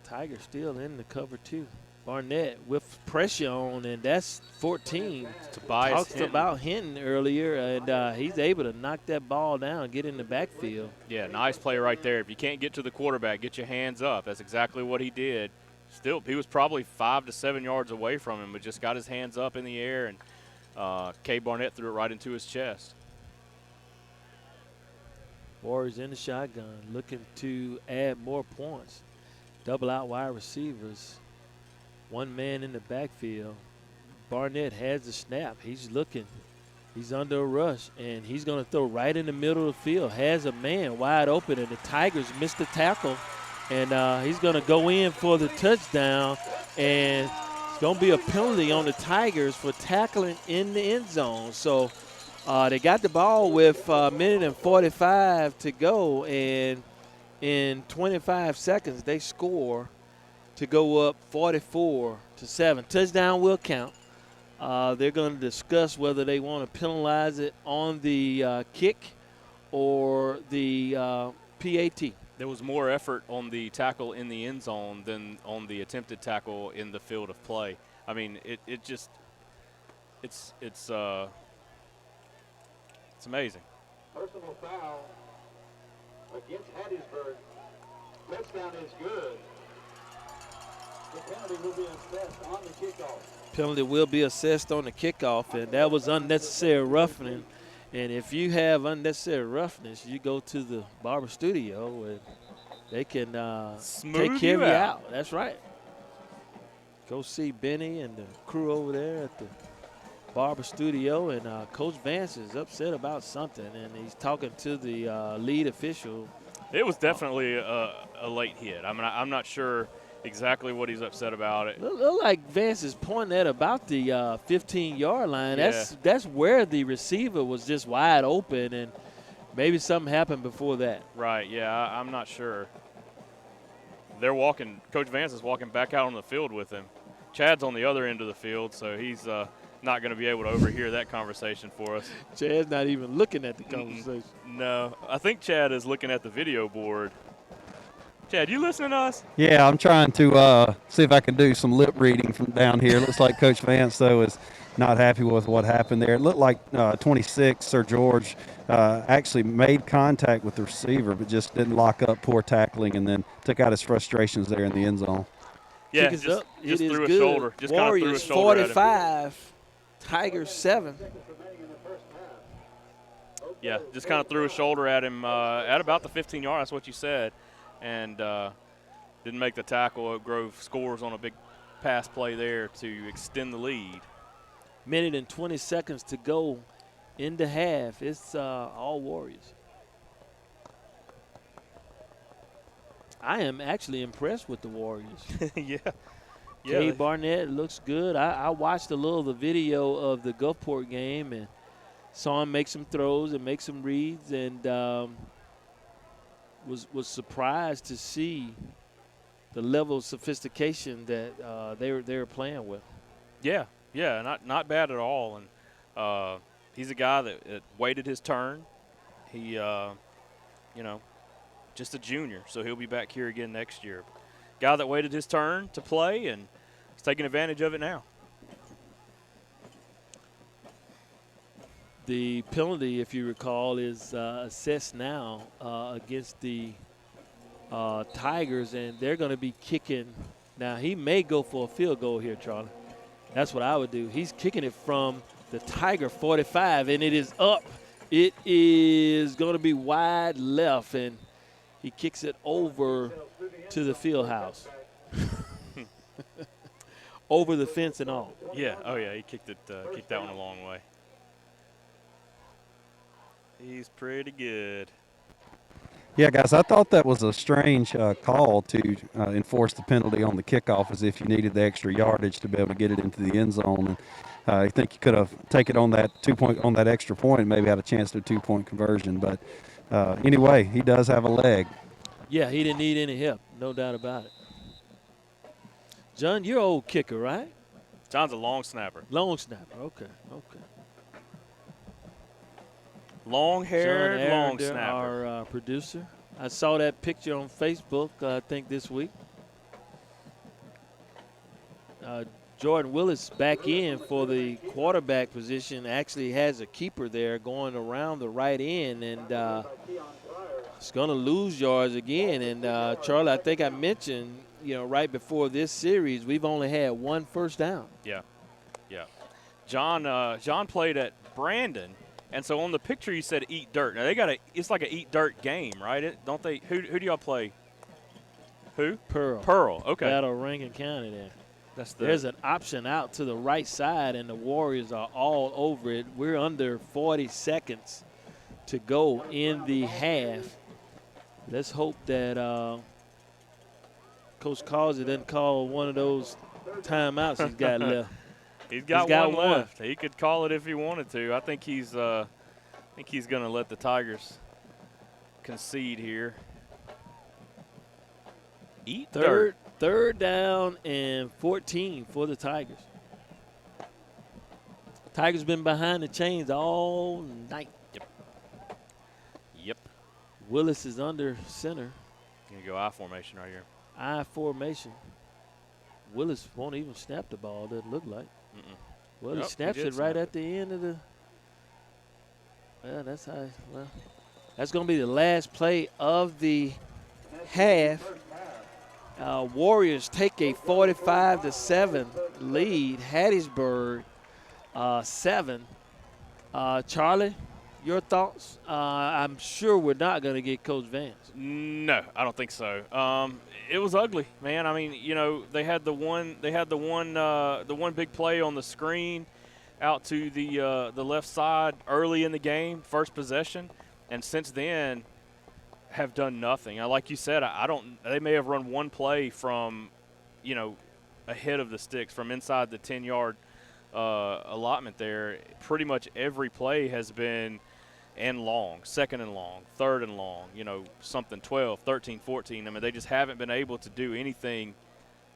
Tigers still in the cover 2. Barnett with pressure on, and that's 14. Tobias Talked Hinton. about Hinton earlier, and he's able to knock that ball down and get in the backfield. Yeah, nice play right there. If you can't get to the quarterback, get your hands up. That's exactly what he did. Still, he was probably 5 to 7 yards away from him, but just got his hands up in the air, and Kay Barnett threw it right into his chest. Warriors in the shotgun, looking to add more points. Double out wide receivers. One man in the backfield. Barnett has the snap. He's looking. He's under a rush, and he's going to throw right in the middle of the field. Has a man wide open, and the Tigers missed the tackle. And he's going to go in for the touchdown. And it's going to be a penalty on the Tigers for tackling in the end zone. So they got the ball with a minute and 45 to go. And in 25 seconds, they score to go up 44-7. Touchdown will count. They're going to discuss whether they want to penalize it on the kick or the PAT. There was more effort on the tackle in the end zone than on the attempted tackle in the field of play. I mean, it's amazing. Personal foul against Hattiesburg. Touchdown is good. The penalty will be assessed on the kickoff. Penalty will be assessed on the kickoff, and that was unnecessary roughening. And if you have unnecessary roughness, you go to the barber studio, and they can take care of you out. That's right. Go see Benny and the crew over there at the barber studio, and Coach Vance is upset about something, and he's talking to the lead official. It was definitely a late hit. I mean, I'm not sure exactly what he's upset about. It Look like Vance is pointing at about the 15-yard line. Yeah. That's where the receiver was just wide open, and maybe something happened before that. Right, yeah, I'm not sure. They're walking, Coach Vance is walking back out on the field with him. Chad's on the other end of the field, so he's not going to be able to overhear that conversation for us. Chad's not even looking at the conversation. No, I think Chad is looking at the video board. Chad, you listening to us? Yeah, I'm trying to see if I can do some lip reading from down here. Looks like Coach Vance, though, is not happy with what happened there. It looked like 26, Sir George, actually made contact with the receiver, but just didn't lock up, poor tackling, and then took out his frustrations there in the end zone. Yeah, Kick is just up. It is threw a good. shoulder. Just kind of threw a Warriors shoulder at him. 45, Tigers 7. Yeah, just kind of threw a shoulder at him at about the 15-yard. That's what you said. And didn't make the tackle. Oak Grove scores on a big pass play there to extend the lead. Minute and 20 seconds to go in the half. It's all Warriors. I am actually impressed with the Warriors. Yeah. Kay Barnett looks good. I watched a little of the video of the Gulfport game and saw him make some throws and make some reads, and was surprised to see the level of sophistication that they were playing with. Yeah, not bad at all. And he's a guy that waited his turn. He, just a junior, so he'll be back here again next year. Guy that waited his turn to play and is taking advantage of it now. The penalty, if you recall, is assessed now against the Tigers, and they're going to be kicking. Now, he may go for a field goal here, Charlie. That's what I would do. He's kicking it from the Tiger 45, and it is up. It is going to be wide left, and he kicks it over to the field house. Over the fence and all. Yeah, oh yeah, he kicked that one a long way. He's pretty good. Yeah, guys, I thought that was a strange call to enforce the penalty on the kickoff, as if you needed the extra yardage to be able to get it into the end zone. And I think you could have taken on that on that extra point and maybe had a chance to a 2-point conversion. But anyway, he does have a leg. Yeah, he didn't need any help, no doubt about it. John, you're an old kicker, right? John's a long snapper. Long snapper, okay. Long-haired, John long Arender, snapper. our producer. I saw that picture on Facebook, I think, this week. Jordan Willis back in for the quarterback position. Actually has a keeper there going around the right end, and it's going to lose yards again. And Charlie, I think I mentioned, right before this series, we've only had one first down. Yeah. John played at Brandon, and so on the picture you said eat dirt. Now it's like an eat dirt game, right? Don't they? Who do y'all play? Who? Pearl. Okay. Battle Rankin County there. There's an option out to the right side, and the Warriors are all over it. We're under 40 seconds to go in the half. Let's hope that Coach Causey doesn't call one of those timeouts he's got left. He's got one left. He could call it if he wanted to. I think he's going to let the Tigers concede here. Eat dirt. Third down and 14 for the Tigers. Tigers been behind the chains all night. Yep. Willis is under center. Gonna go I formation right here. I formation. Willis won't even snap the ball, doesn't look like. Well, he snaps it right at the end of the. Well, that's how. Well, that's going to be the last play of the half. Warriors take a 45-7 lead. Hattiesburg 7. Charlie, your thoughts? I'm sure we're not going to get Coach Vance. No, I don't think so. It was ugly, man. I mean, they had the one big play on the screen out to the left side early in the game, first possession, and since then have done nothing. Like you said, they may have run one play from, ahead of the sticks from inside the 10-yard allotment there. Pretty much every play has been and long, second and long, third and long, something 12, 13, 14. I mean, they just haven't been able to do anything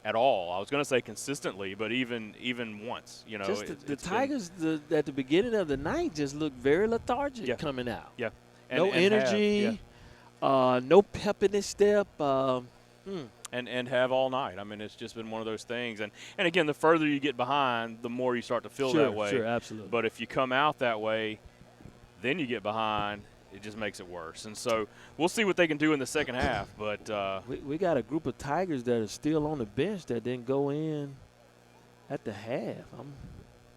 at all. I was going to say consistently, but even once, the Tigers at the beginning of the night just looked very lethargic coming out. Yeah. No energy, no pep in his step. And have all night. I mean, it's just been one of those things. And again, the further you get behind, the more you start to feel that way. Sure, absolutely. But if you come out that way, then you get behind, it just makes it worse. And so we'll see what they can do in the second half. But we got a group of Tigers that are still on the bench that didn't go in at the half.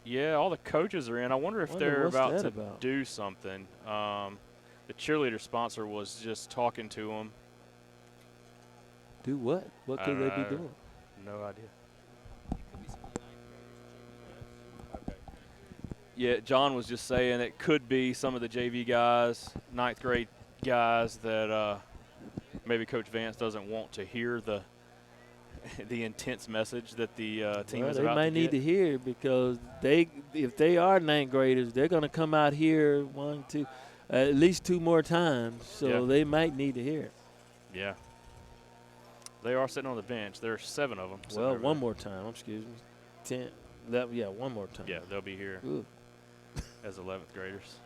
Yeah, all the coaches are in. I wonder if they're about to do something. The cheerleader sponsor was just talking to them. Do what? What could they be doing? No idea. Yeah, John was just saying it could be some of the JV guys, ninth grade guys that maybe Coach Vance doesn't want to hear the intense message that the team is about to get. They might need to hear because if they are ninth graders, they're going to come out here at least two more times. So they might need to hear it. Yeah. They are sitting on the bench. There are 7 of them. Well, one more time. Excuse me. 10. One more time. Yeah, they'll be here Ooh. as 11th graders.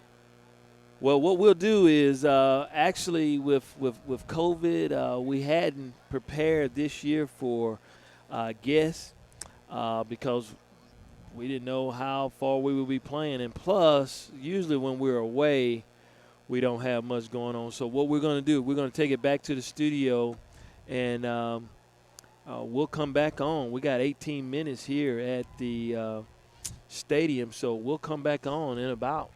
Well, what we'll do is actually with COVID, we hadn't prepared this year for guests because we didn't know how far we would be playing. And plus, usually when we're away, we don't have much going on. So what we're going to do, we're going to take it back to the studio, and we'll come back on. We got 18 minutes here at the stadium, so we'll come back on in about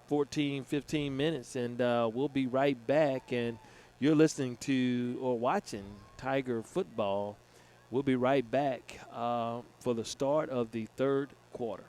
14, 15 minutes, and we'll be right back. And you're listening to or watching Tiger football. We'll be right back for the start of the third quarter.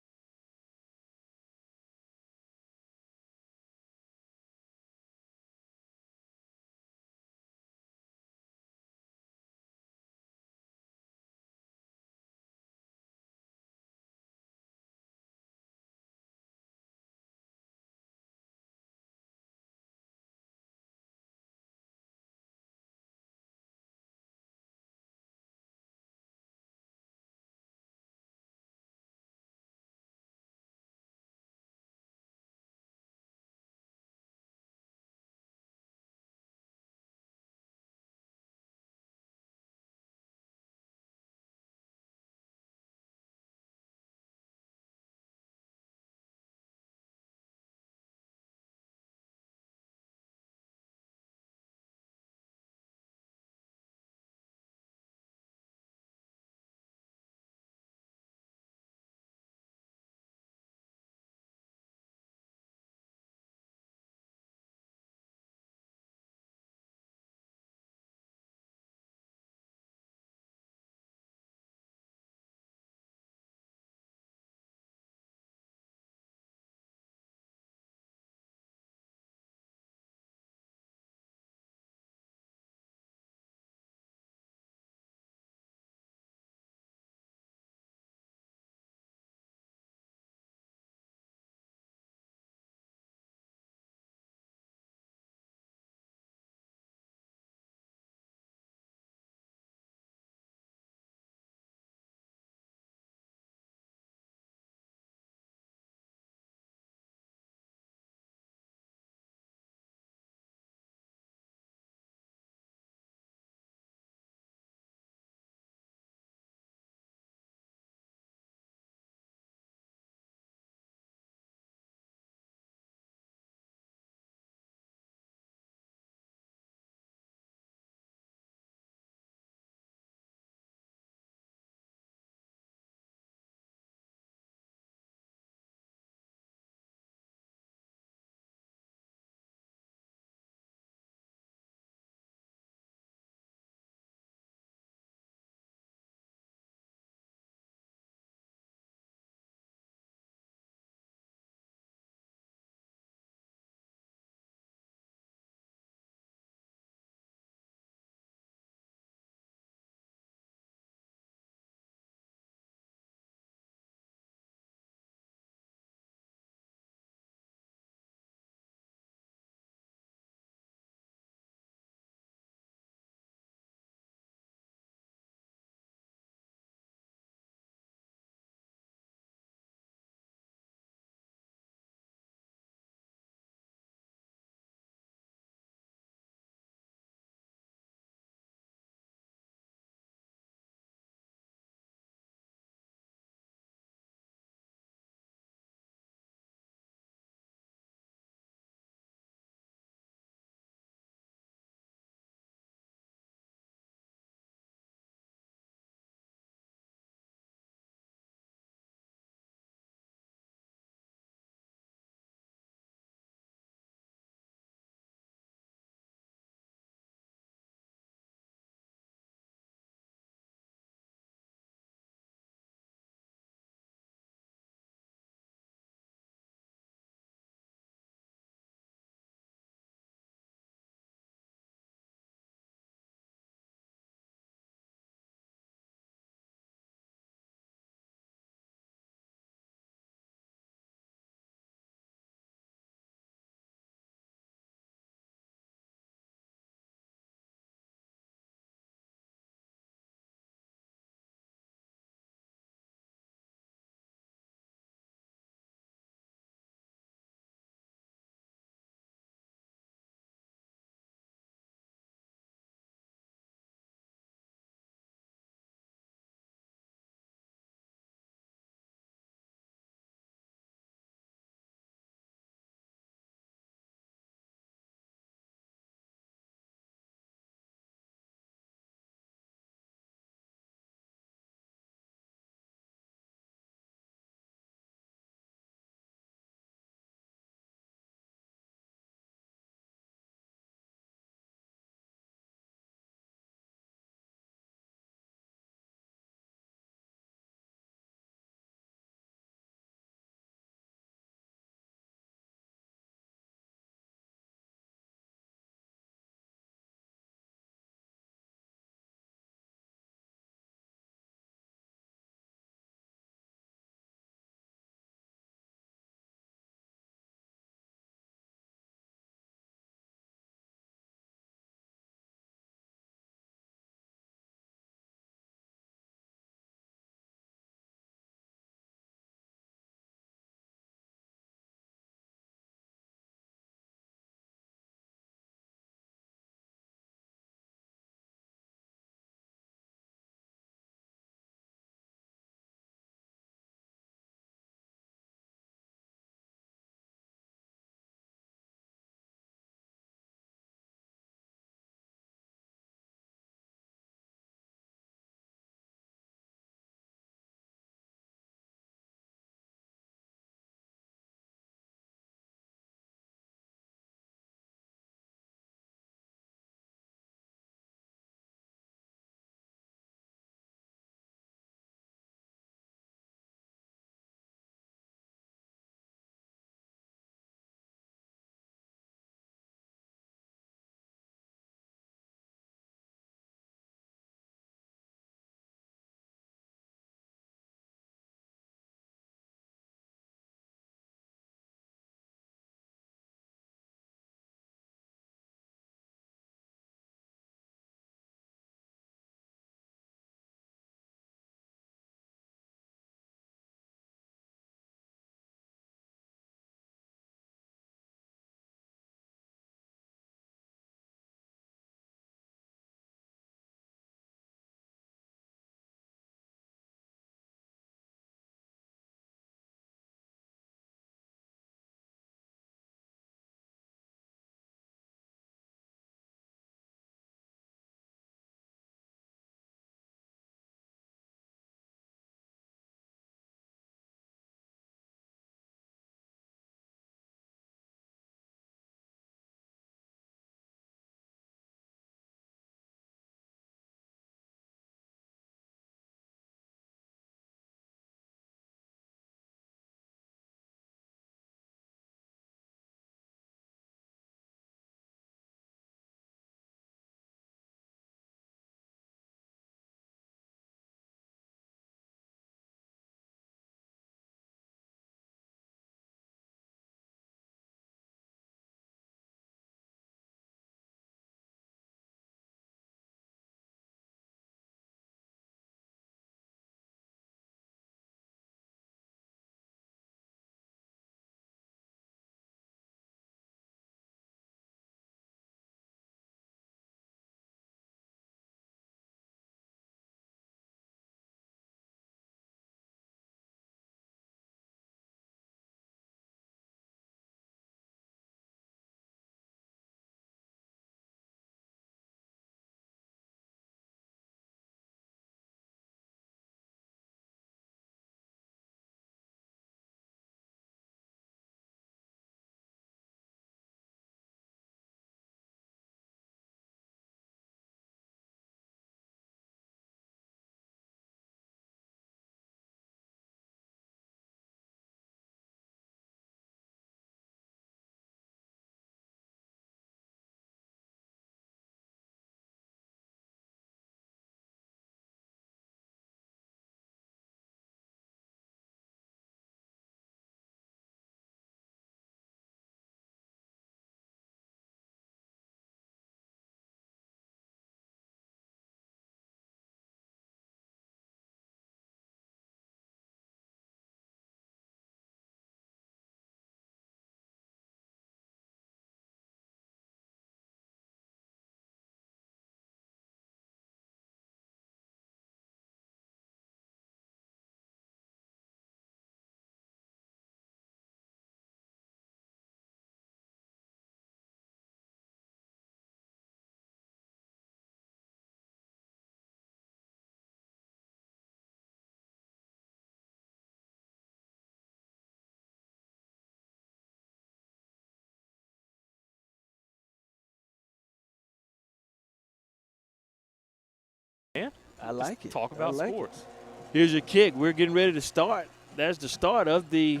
I like it. Talk about I like it. sports. Here's your kick. We're getting ready to start. That's the start of the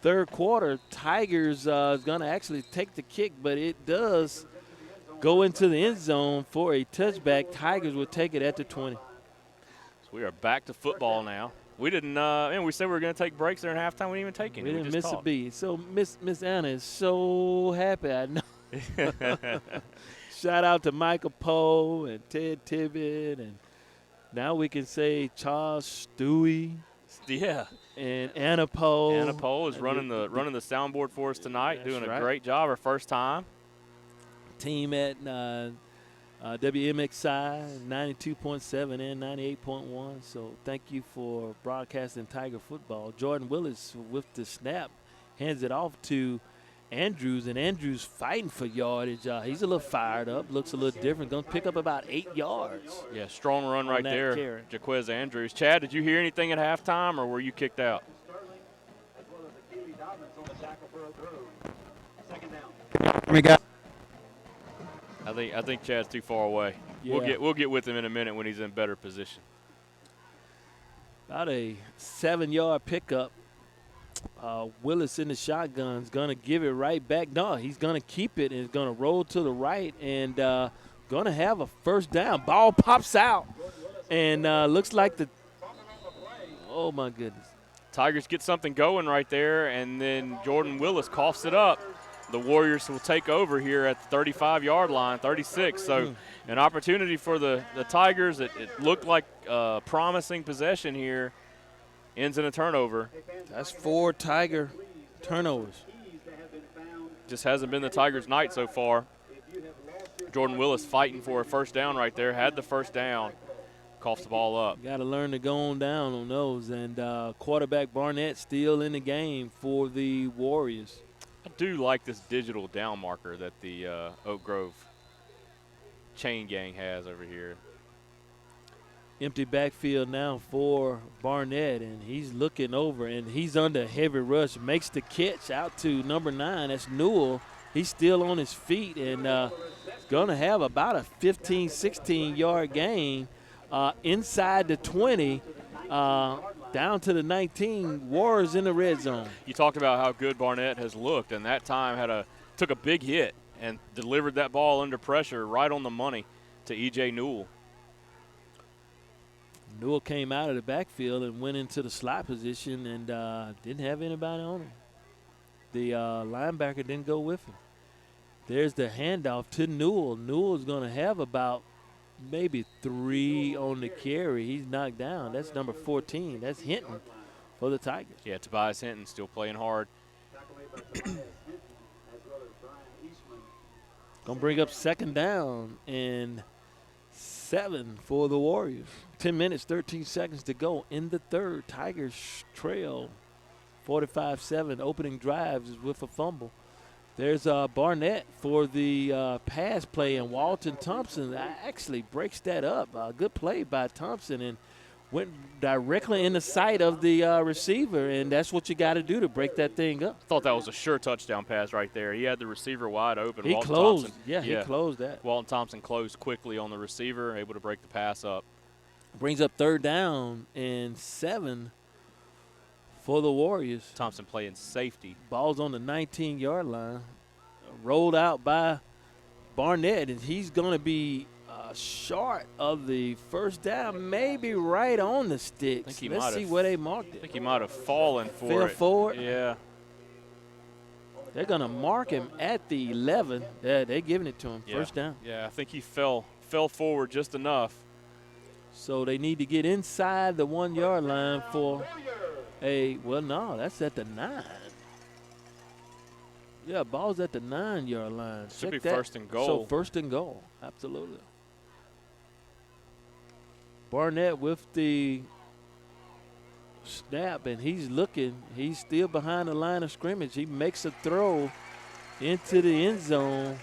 third quarter. Tigers is going to actually take the kick, but it does go into the end zone for a touchback. Tigers will take it at the 20. So we are back to football now. We didn't, and we said we were going to take breaks there in halftime. We didn't even take any. We didn't just miss a talked. beat. So Miss Anna is so happy. I know. Shout out to Michael Poe and Ted Tibbett, and now we can say Charles Stewie Yeah. and Anna Poe. Anna Poe is running the soundboard for us tonight, doing a great job. Her first time. Team at WMXI 92.7 and 98.1. So thank you for broadcasting Tiger football. Jordan Willis with the snap hands it off to Andrews, and Andrews fighting for yardage. He's a little fired up, looks a little different. Going to pick up about 8 yards. Yeah, strong run right that there, carry. Jaquez Andrews. Chad, did you hear anything at halftime, or were you kicked out? As well as Akili Dobbins on the tackle for Oak Grove. Second down. We got I think Chad's too far away. Yeah. We'll get with him in a minute when he's in better position. About a 7-yard pickup. Willis in the shotgun is going to give it right back. No, he's going to keep it and is going to roll to the right and going to have a first down. Ball pops out and looks like oh, my goodness. Tigers get something going right there, and then Jordan Willis coughs it up. The Warriors will take over here at the 35-yard line, 36. So an opportunity for the Tigers. It looked like a promising possession here. Ends in a turnover. That's 4 Tiger turnovers. Just hasn't been the Tigers' night so far. Jordan Willis fighting for a first down right there. Had the first down. Coughs the ball up. Got to learn to go on down on those. And quarterback Barnett still in the game for the Warriors. I do like this digital down marker that the Oak Grove chain gang has over here. Empty backfield now for Barnett, and he's looking over, and he's under heavy rush. Makes the catch out to number 9. That's Newell. He's still on his feet and going to have about a 15, 16-yard gain inside the 20, down to the 19. Warriors in the red zone. You talked about how good Barnett has looked, and that time took a big hit and delivered that ball under pressure right on the money to E.J. Newell. Newell came out of the backfield and went into the slot position and didn't have anybody on him. The linebacker didn't go with him. There's the handoff to Newell. Newell's going to have about maybe 3 on the carry. He's knocked down. That's number 14. That's Hinton for the Tigers. Yeah, Tobias Hinton still playing hard. Going to bring up second down and 7 for the Warriors. 10 minutes, 13 seconds to go in the third. Tigers trail 45-7. Opening drives with a fumble. There's Barnett for the pass play, and Walton Thompson actually breaks that up. Good play by Thompson and went directly in the sight of the receiver, and that's what you got to do to break that thing up. I thought that was a sure touchdown pass right there. He had the receiver wide open. He Walton closed. Thompson, He closed that. Walton Thompson closed quickly on the receiver, able to break the pass up. Brings up third down and 7 for the Warriors. Thompson playing safety. Ball's on the 19-yard line. Rolled out by Barnett, and he's going to be short of the first down, maybe right on the sticks. Let's see where they marked it. I think he might have fallen for Fell it. forward? Yeah. They're going to mark him at the 11. They're giving it to him. Yeah. First down. Yeah, I think he fell forward just enough. So they need to get inside the 1-yard line for that's at the 9. Yeah, ball's at the 9-yard line. Should be Check that. first and goal. So first and goal, absolutely. Barnett with the snap, and he's looking. He's still behind the line of scrimmage. He makes a throw into the end zone,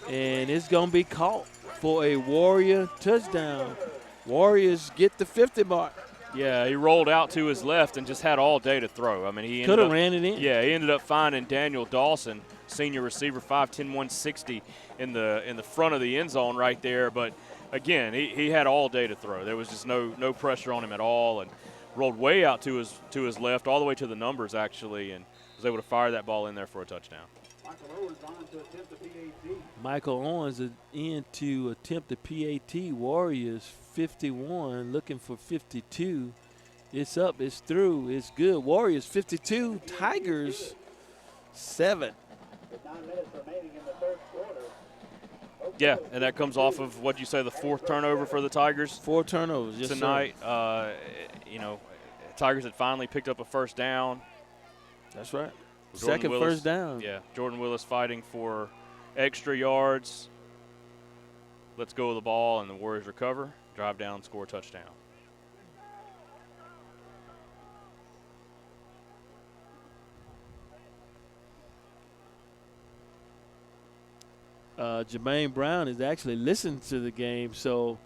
and it's going to be caught for a Warrior touchdown. Warriors get the 50 mark. Yeah, he rolled out to his left and just had all day to throw. I mean, he could have ran it in. Yeah, he ended up finding Daniel Dawson, senior receiver, 5'10", 160, in the front of the end zone right there. But again, he had all day to throw. There was just no pressure on him at all, and rolled way out to his left, all the way to the numbers actually, and was able to fire that ball in there for a touchdown. Michael Owens on to attempt the PAT. Michael Owens is in to attempt the PAT. Warriors 51, looking for 52. It's up, it's through, it's good. Warriors 52, Tigers 7. With 9 minutes remaining in the third quarter. Yeah, and that comes off of what you say, the 4th turnover for the Tigers 4 turnovers yes, tonight. Sir. Tigers had finally picked up a first down. That's right. Jordan Second Willis, first down. Yeah, Jordan Willis fighting for extra yards. Let's go with the ball, and the Warriors recover, drive down, score a touchdown. Jermaine Brown is actually listening to the game. So,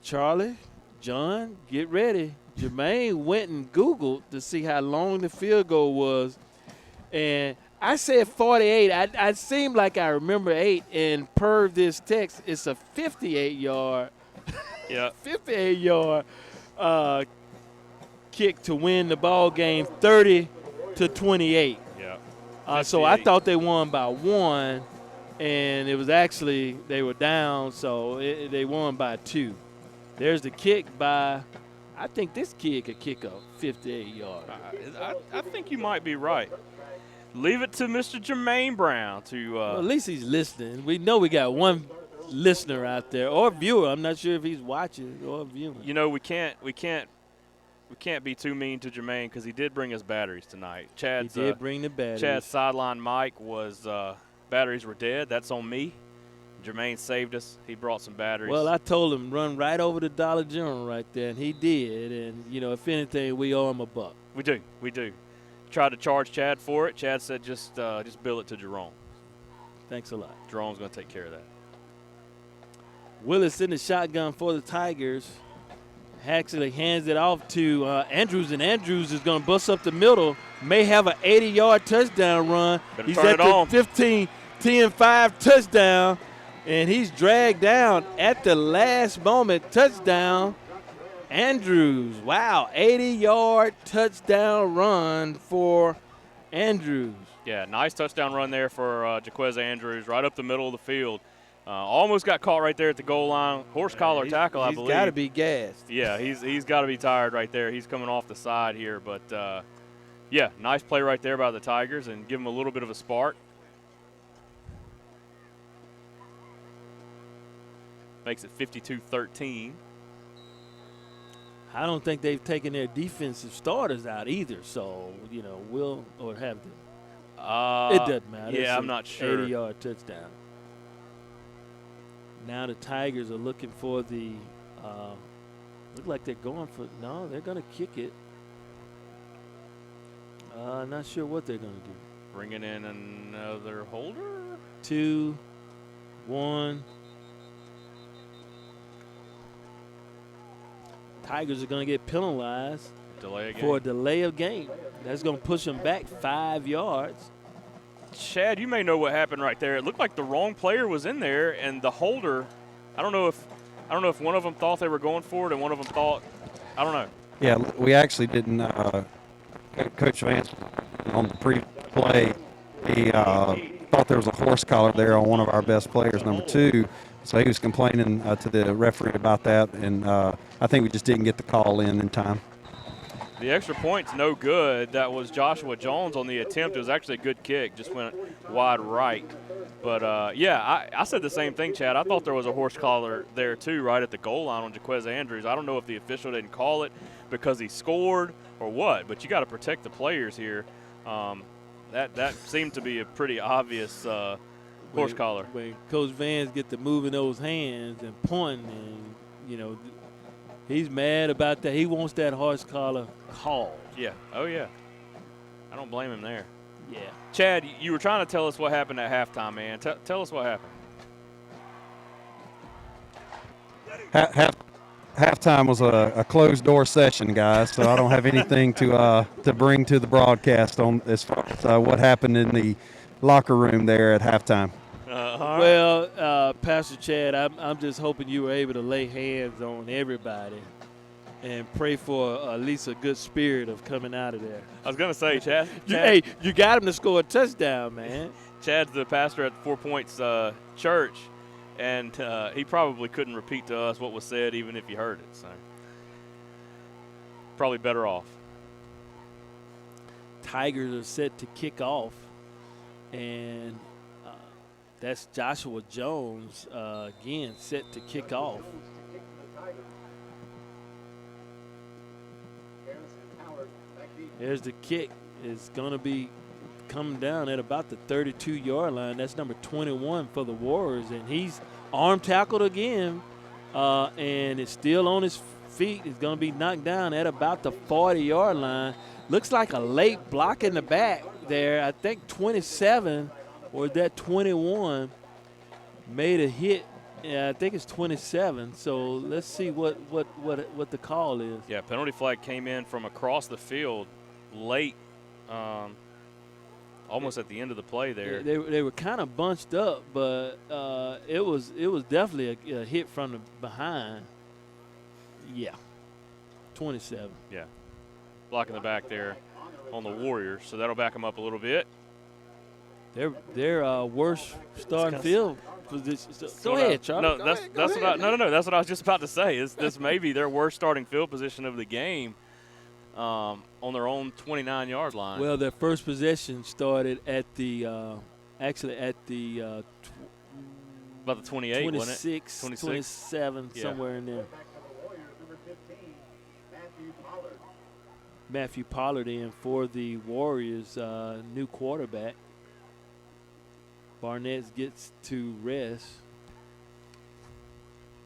Charlie, John, get ready. Jermaine went and Googled to see how long the field goal was. And I said 48. I seemed like I remember 8. And per this text, it's a 58-yard Yeah. 58-yard kick to win the ball game 30-28. Yeah. So I thought they won by 1. And it was actually, they were down, so they won by 2. There's the kick by, I think this kid could kick a 58-yard. I think you might be right. Leave it to Mr. Jermaine Brown to. Well, at least he's listening. We know we got one listener out there or viewer. I'm not sure if he's watching or viewing. You know, we can't be too mean to Jermaine because he did bring us batteries tonight. He did bring the batteries. Chad's sideline mic was batteries were dead. That's on me. Jermaine saved us. He brought some batteries. Well, I told him run right over to Dollar General right there, and he did. And if anything, we owe him a buck. We do. Tried to charge Chad for it. Chad said just bill it to Jerome. Thanks a lot. Jerome's going to take care of that. Willis in the shotgun for the Tigers. Actually hands it off to Andrews, and Andrews is going to bust up the middle. May have an 80-yard touchdown run. Better He's turn at it the on. 15, 10-5 touchdown, and he's dragged down at the last moment. Touchdown, Andrews. Wow, 80-yard touchdown run for Andrews. Yeah, nice touchdown run there for Jaquez Andrews, right up the middle of the field. Almost got caught right there at the goal line. Horse collar tackle, I believe. He's got to be gassed. Yeah, he's got to be tired right there. He's coming off the side here. But, yeah, nice play right there by the Tigers and give them a little bit of a spark. Makes it 52-13. I don't think they've taken their defensive starters out either. So, will or have them. It doesn't matter. Yeah, It's I'm an not sure. 80-yard touchdown. Now the Tigers are looking for the look like they're going for – no, they're going to kick it. Not sure what they're going to do. Bringing in another holder? 2, 1. Tigers are going to get penalized Delay again. for a delay of game. That's going to push them back 5 yards. Chad, you may know what happened right there. It looked like the wrong player was in there, and the holder. I don't know if one of them thought they were going for it, and one of them thought. I don't know. Yeah, we actually didn't. Coach Vance on the pre-play, he thought there was a horse collar there on one of our best players, number 2. So he was complaining to the referee about that, and I think we just didn't get the call in time. The extra point's no good. That was Joshua Jones on the attempt. It was actually a good kick. Just went wide right. But, yeah, I said the same thing, Chad. I thought there was a horse collar there, too, right at the goal line on Jaquez Andrews. I don't know if the official didn't call it because he scored or what, but you got to protect the players here. That seemed to be a pretty obvious horse collar. When Coach Vance get to moving those hands and pointing, and, he's mad about that. He wants that horse collar called. Yeah. Oh, yeah. I don't blame him there. Yeah. Chad, you were trying to tell us what happened at halftime, man. Tell us what happened. Halftime was a closed-door session, guys, so I don't have anything to bring to the broadcast on as far as what happened in the locker room there at halftime. Well, Pastor Chad, I'm just hoping you were able to lay hands on everybody and pray for at least a good spirit of coming out of there. I was going to say, Chad. Hey, you got him to score a touchdown, man. Chad's the pastor at 4 Points Church, and he probably couldn't repeat to us what was said even if you heard it. So probably better off. Tigers are set to kick off, and that's Joshua Jones again set to kick off. There's the kick. It's going to be coming down at about the 32-yard line. That's number 21 for the Warriors, and he's arm tackled again, and it's still on his feet. It's going to be knocked down at about the 40-yard line. Looks like a late block in the back there. I think 27 or that 21 made a hit. Yeah, I think it's 27. So let's see what the call is. Yeah, penalty flag came in from across the field late, almost at the end of the play there. They were kind of bunched up, but it was definitely a hit from the behind. Yeah, 27. Yeah, blocking the back there on the Warriors, so that'll back them up a little bit. Their worst starting field position. Go ahead, Charlie. No, that's what I was just about to say. This may be their worst starting field position of the game, on their own 29-yard line. Well, their first possession started at the about the 28, 26, wasn't it? 26, 27, yeah. Somewhere in there. Matthew Pollard in for the Warriors, new quarterback. Barnett gets to rest.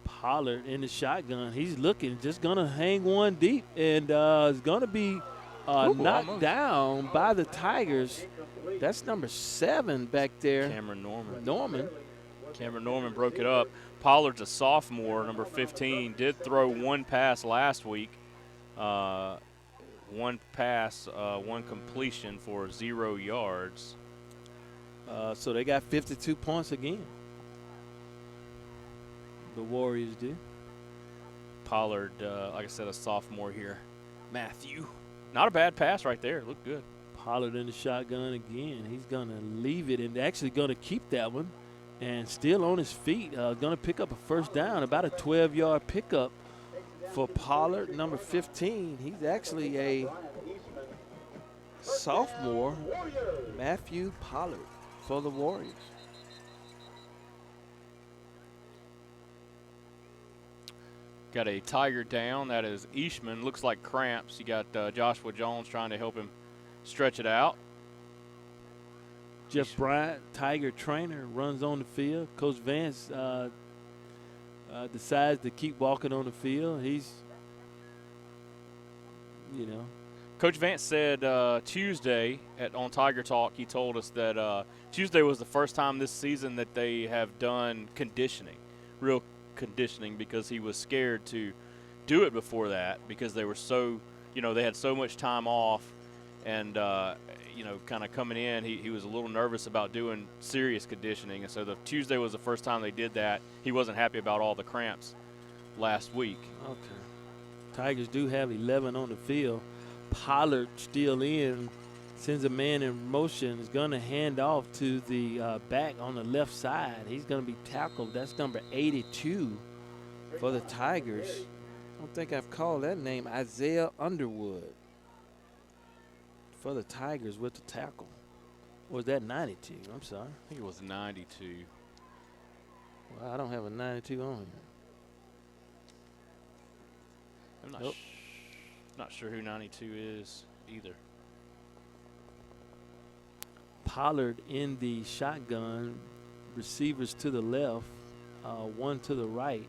Pollard in the shotgun. He's looking, just going to hang one deep, and is going to be knocked down by the Tigers. That's number 7 back there. Cameron Norman broke it up. Pollard's a sophomore, number 15. Did throw one pass last week. One pass, one completion for 0 yards. So they got 52 points again. The Warriors do. Pollard, like I said, a sophomore here. Matthew. Not a bad pass right there. Looked good. Pollard in the shotgun again. He's going to leave it and actually going to keep that one. And still on his feet. Going to pick up a first down. About a 12-yard pickup for Pollard, number 15. He's actually a sophomore, Matthew Pollard, for the Warriors. Got a Tiger down. That is Eastman. Looks like cramps. You got Joshua Jones trying to help him stretch it out. Jeff Bryant, Tiger trainer, runs on the field. Coach Vance decides to keep walking on the field. He's, Coach Vance said Tuesday on Tiger Talk, he told us that Tuesday was the first time this season that they have done conditioning, real conditioning, because he was scared to do it before that because they were so, they had so much time off and, kind of coming in, he was a little nervous about doing serious conditioning. And so the Tuesday was the first time they did that. He wasn't happy about all the cramps last week. Okay. Tigers do have 11 on the field. Pollard still in, sends a man in motion, is going to hand off to the back on the left side. He's going to be tackled. That's number 82 for the Tigers. I don't think I've called that name, Isaiah Underwood, for the Tigers with the tackle. Or was that 92? I'm sorry. I think it was 92. Well, I don't have a 92 on here. I'm not, Nope. Not sure who 92 is either. Pollard in the shotgun, receivers to the left, one to the right.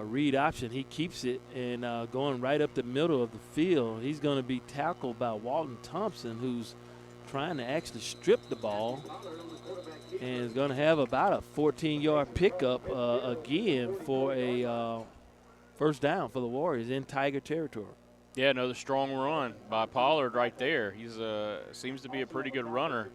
Read option, he keeps it and going right up the middle of the field. He's going to be tackled by Walton Thompson, who's trying to actually strip the ball and is going to have about a 14-yard pickup again for a first down for the Warriors in Tiger territory. Yeah, another strong run by Pollard right there. He's seems to be a pretty good runner.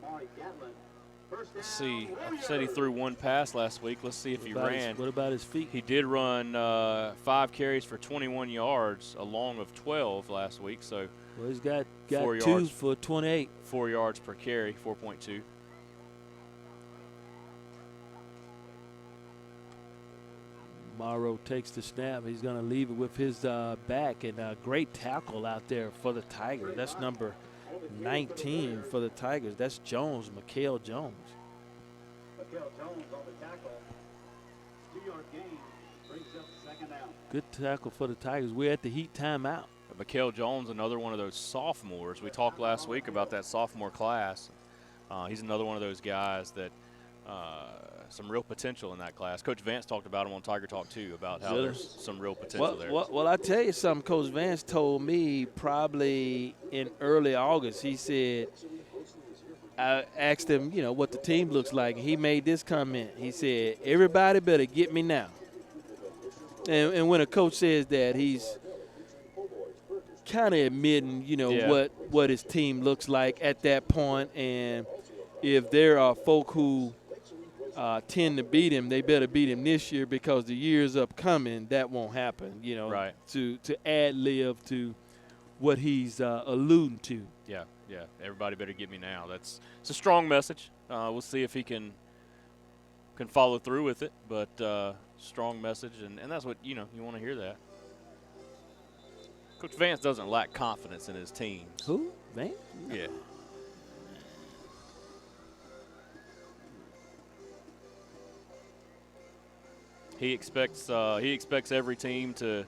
Let's see. I said he threw one pass last week. Let's see if he ran. What about his feet? He did run 5 carries for 21 yards, a long of 12 last week. So Well, he's got 4 2 yards. for 28. 4 yards per carry, 4.2. Morrow takes the snap. He's going to leave it with his back, and a great tackle out there for the Tigers. That's number 19 for the Tigers. That's Jones, Mikael Jones. Mikael Jones on the tackle. 2-yard gain brings up second down. Good tackle for the Tigers. We're at the Heat timeout. Mikael Jones, another one of those sophomores. We talked last week about that sophomore class. He's another one of those guys that some real potential in that class. Coach Vance talked about him on Tiger Talk too, about how there's some real potential there. Well, I tell you something. Coach Vance told me probably in early August. He said, I asked him, what the team looks like. And he made this comment. He said, everybody better get me now. And when a coach says that, he's kind of admitting, what his team looks like at that point. And if there are folk who tend to beat him, they better beat him this year, because the years upcoming, that won't happen, Right. To add live to what he's alluding to. Yeah. Everybody better get me now. It's a strong message. We'll see if he can follow through with it, but strong message, and that's what, you want to hear that. Coach Vance doesn't lack confidence in his teams. Who? Vance? Yeah. He expects every team to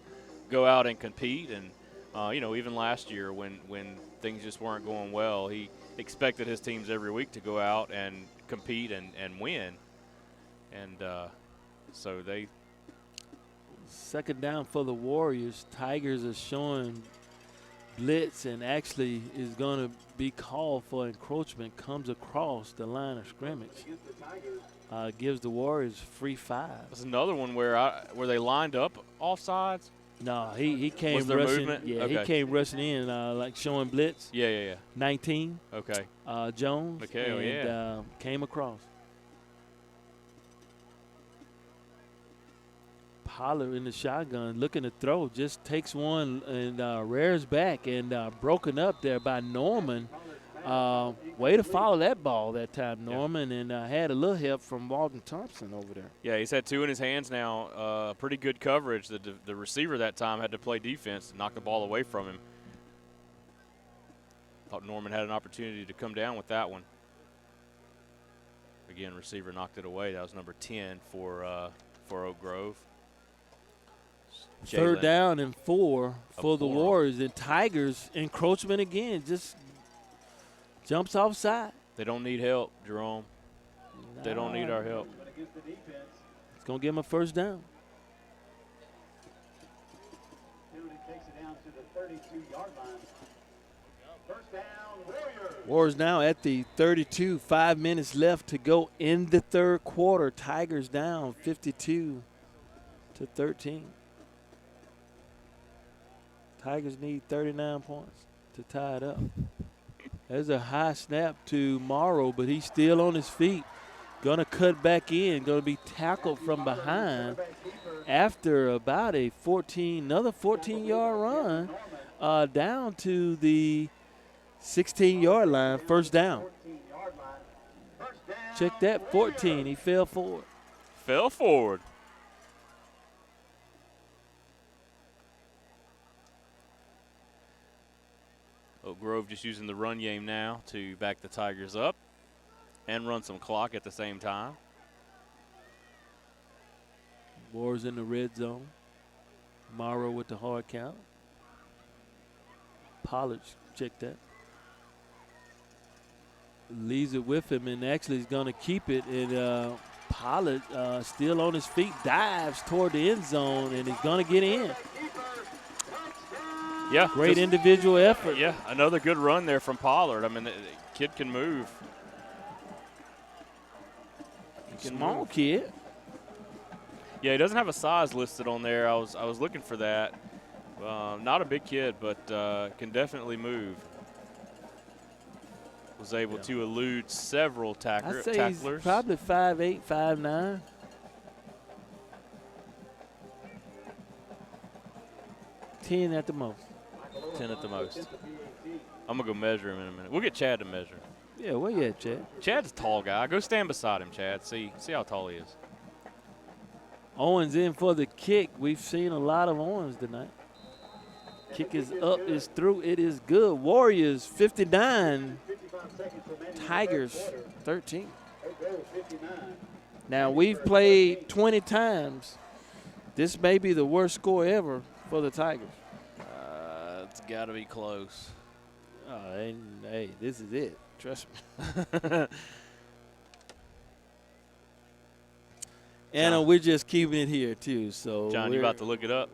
go out and compete, and even last year when things just weren't going well, he expected his teams every week to go out and compete and win, and so they. Second down for the Warriors. Tigers are showing blitz, and actually is going to be called for encroachment. Comes across the line of scrimmage. Gives the Warriors free 5. That's another one where they lined up offsides. No, he came Was there rushing. movement? Yeah, Okay. he came rushing in like showing blitz. Yeah. 19. Okay. Jones. Mikael, and came across. Pollard in the shotgun, looking to throw, just takes one and rears back, and broken up there by Norman. Way to follow that ball that time, Norman, and had a little help from Walton Thompson over there. Yeah, he's had 2 in his hands now. Pretty good coverage. The receiver that time had to play defense to knock the ball away from him. Thought Norman had an opportunity to come down with that one. Again, receiver knocked it away. That was number 10 for Oak Grove. Third Jalen. down and 4 for the 4. Warriors. And Tigers encroachment again, just jumps offside. They don't need help, Jerome. They don't need our help. It's going to give them a first down. Penalty takes it down to the 32-yard line. First down, Warriors. Warriors now at the 32. 5 minutes left to go in the third quarter. Tigers down 52-13. Tigers need 39 points to tie it up. There's a high snap to Morrow, but he's still on his feet. Going to cut back in. Going to be tackled from behind after about another 14-yard run down to the 16-yard line. First down. Check that, 14. He fell forward. Fell forward. Oak Grove just using the run game now to back the Tigers up and run some clock at the same time. Warriors in the red zone. Morrow with the hard count. Pollard, check that. Leaves it with him, and actually he's going to keep it. And Pollard still on his feet, dives toward the end zone, and he's going to get in. Yeah. Great individual effort. Yeah, another good run there from Pollard. I mean, the kid can move. Small kid. Yeah, he doesn't have a size listed on there. I was looking for that. Not a big kid, but can definitely move. was able to elude several I'd say tacklers. he's probably 5'8", 5'9". 10 at the most. 10 at the most. I'm going to go measure him in a minute. We'll get Chad to measure. Yeah, where you at, Chad? Chad's a tall guy. Go stand beside him, Chad. See how tall he is. Owens in for the kick. We've seen a lot of Owens tonight. Kick is up, is through, it is good. Warriors 59, Tigers 13. Now we've played 20 times. This may be the worst score ever for the Tigers. It's got to be close. And, hey, this is it. Trust me. Anna, we're just keeping it here too. So John, you about to look it up?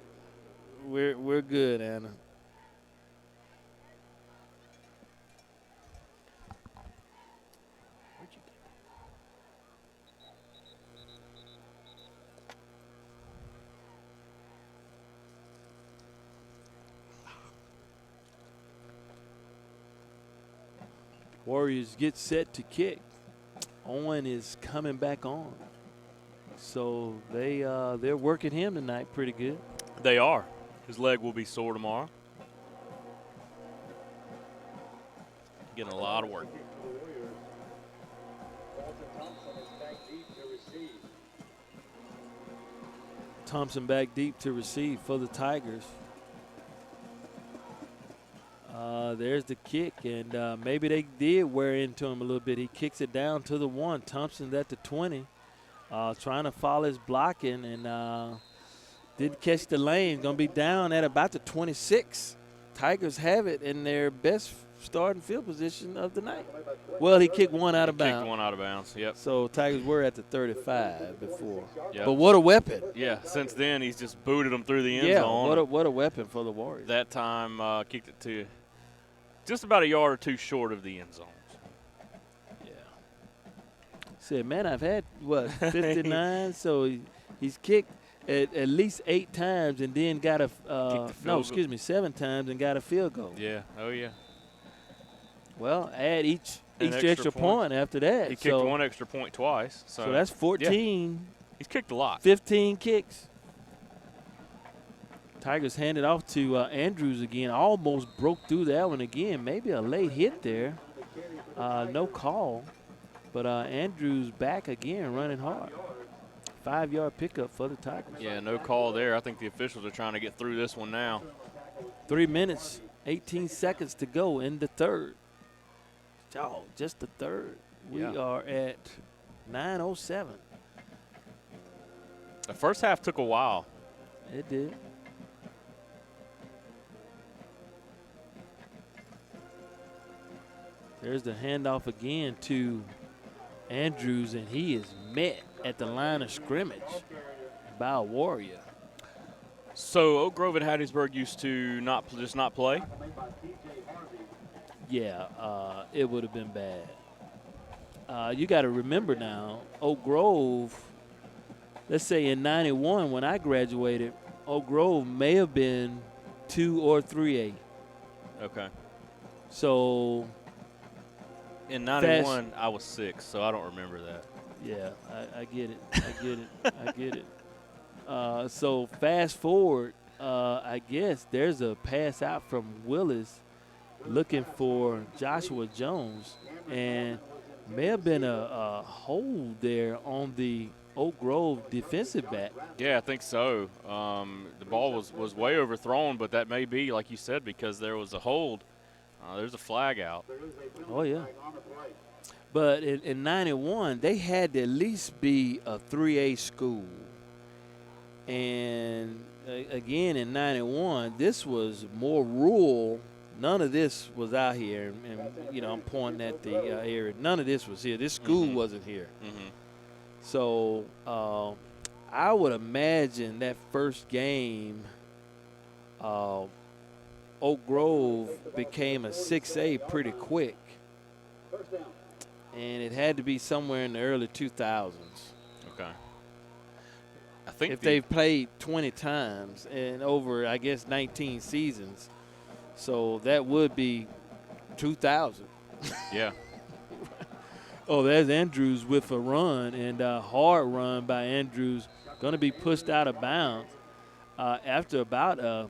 We're good, Anna. Warriors get set to kick. Owen is coming back on. So they're working him tonight pretty good. They are. His leg will be sore tomorrow. Getting a lot of work. Thompson back deep to receive for the Tigers. There's the kick, and maybe they did wear into him a little bit. He kicks it down to the 1. Thompson's at the 20, trying to follow his blocking, and didn't catch the lane. Going to be down at about the 26. Tigers have it in their best starting field position of the night. Well, he kicked one out of bounds. Kicked one out of bounds, yep. So Tigers were at the 35 before. Yep. But what a weapon. Yeah, since then he's just booted them through the end Yeah, zone. what a weapon for the Warriors. That time kicked it to just about a yard or two short of the end zone. Yeah. Said, man, I've had, 59? So he's kicked at least 8 times and then got a 7 times and got a field goal. Yeah, oh yeah. Well, add each extra extra point after that. He kicked one extra point twice. So that's 14. Yeah. He's kicked a lot. 15 kicks. Tigers handed off to Andrews again. Almost broke through that one again. Maybe a late hit there. No call. But Andrews back again running hard. 5-yard pickup for the Tigers. Yeah, no call there. I think the officials are trying to get through this one now. 3 minutes, 18 seconds to go in the third. Oh, just the third. We are at 9:07. The first half took a while. It did. There's the handoff again to Andrews, and he is met at the line of scrimmage by a Warrior. So Oak Grove and Hattiesburg used to not play? Yeah, it would have been bad. You got to remember now, Oak Grove, let's say in 91 when I graduated, Oak Grove may have been 2 or 3A. Okay. So in 91, I was 6, so I don't remember that. Yeah, I get it. I get it. So fast forward, I guess there's a pass out from Willis looking for Joshua Jones, and may have been a hold there on the Oak Grove defensive back. Yeah, I think so. The ball was way overthrown, but that may be, like you said, because there was a hold. There's a flag out. Oh, yeah. But in 91, they had to at least be a 3A school. And, again, in 91, this was more rural. None of this was out here. And I'm pointing at the area. None of this was here. This school wasn't here. Mm-hmm. So I would imagine that first game, Oak Grove became a 6A pretty quick. And it had to be somewhere in the early 2000s. Okay. I think if they've played 20 times and over, I guess, 19 seasons. So that would be 2000. Yeah. Oh, there's Andrews with a run, and a hard run by Andrews. Going to be pushed out of bounds after about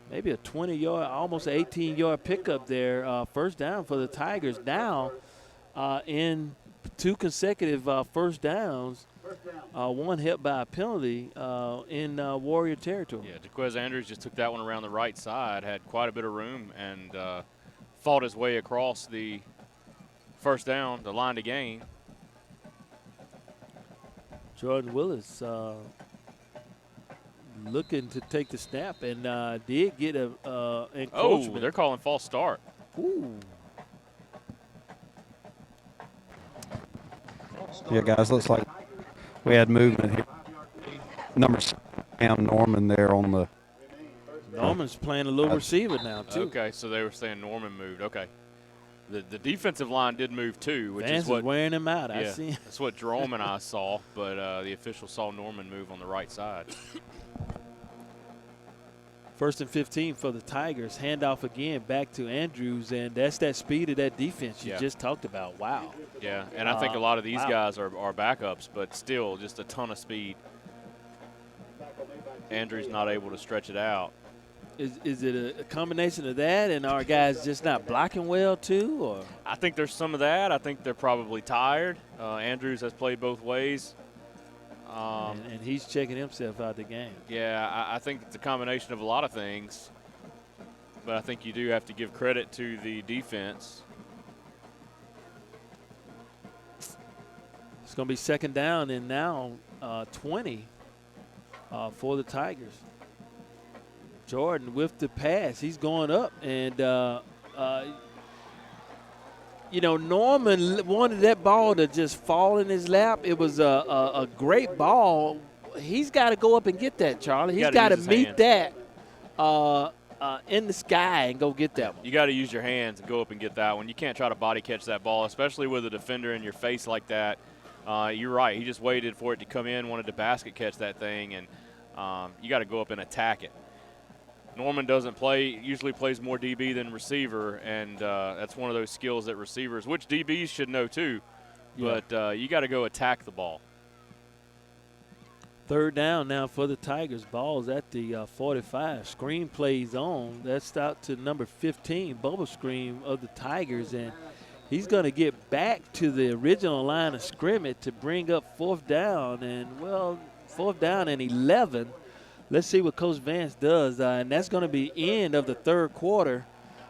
maybe a 20-yard, almost 18-yard pickup there. First down for the Tigers. Now in 2 consecutive first downs, one hit by a penalty in Warrior territory. Yeah, Jaquez Andrews just took that one around the right side, had quite a bit of room, and fought his way across the first down, the line to gain. Jordan Willis looking to take the snap and did get a encroachment. Oh, they're calling false start. Ooh. Yeah, guys, looks like we had movement here. Number 7, Cam Norman there on the. Norman's playing a little receiver now, too. Okay, so they were saying Norman moved. Okay. The defensive line did move too, which Vance is what wearing him out. I yeah, see. that's what Jerome and I saw, but the official saw Norman move on the right side. First and 15 for the Tigers. Handoff again back to Andrews, and that's that speed of that defense you just talked about. Wow. Yeah, and I think a lot of these guys are backups, but still just a ton of speed. Andrews not able to stretch it out. Is it a combination of that and our guys just not blocking well too, or? I think there's some of that. I think they're probably tired. Andrews has played both ways. And he's checking himself out the game. Yeah, I think it's a combination of a lot of things, but I think you do have to give credit to the defense. It's going to be second down and now 20 for the Tigers. Jordan with the pass. He's going up, and Norman wanted that ball to just fall in his lap. It was a great ball. He's got to go up and get that, Charlie. He's got to meet that in the sky and go get that one. You got to use your hands and go up and get that one. You can't try to body catch that ball, especially with a defender in your face like that. You're right. He just waited for it to come in, wanted to basket catch that thing, and you got to go up and attack it. Norman usually plays more DB than receiver, and that's one of those skills that receivers, which DBs should know too, but you got to go attack the ball. Third down now for the Tigers. Ball's at the 45. Screen plays on. That's out to number 15, Bubba Screen of the Tigers, and he's going to get back to the original line of scrimmage to bring up fourth down, and, well, fourth down and 11. Let's see what Coach Vance does, and that's going to be end of the third quarter,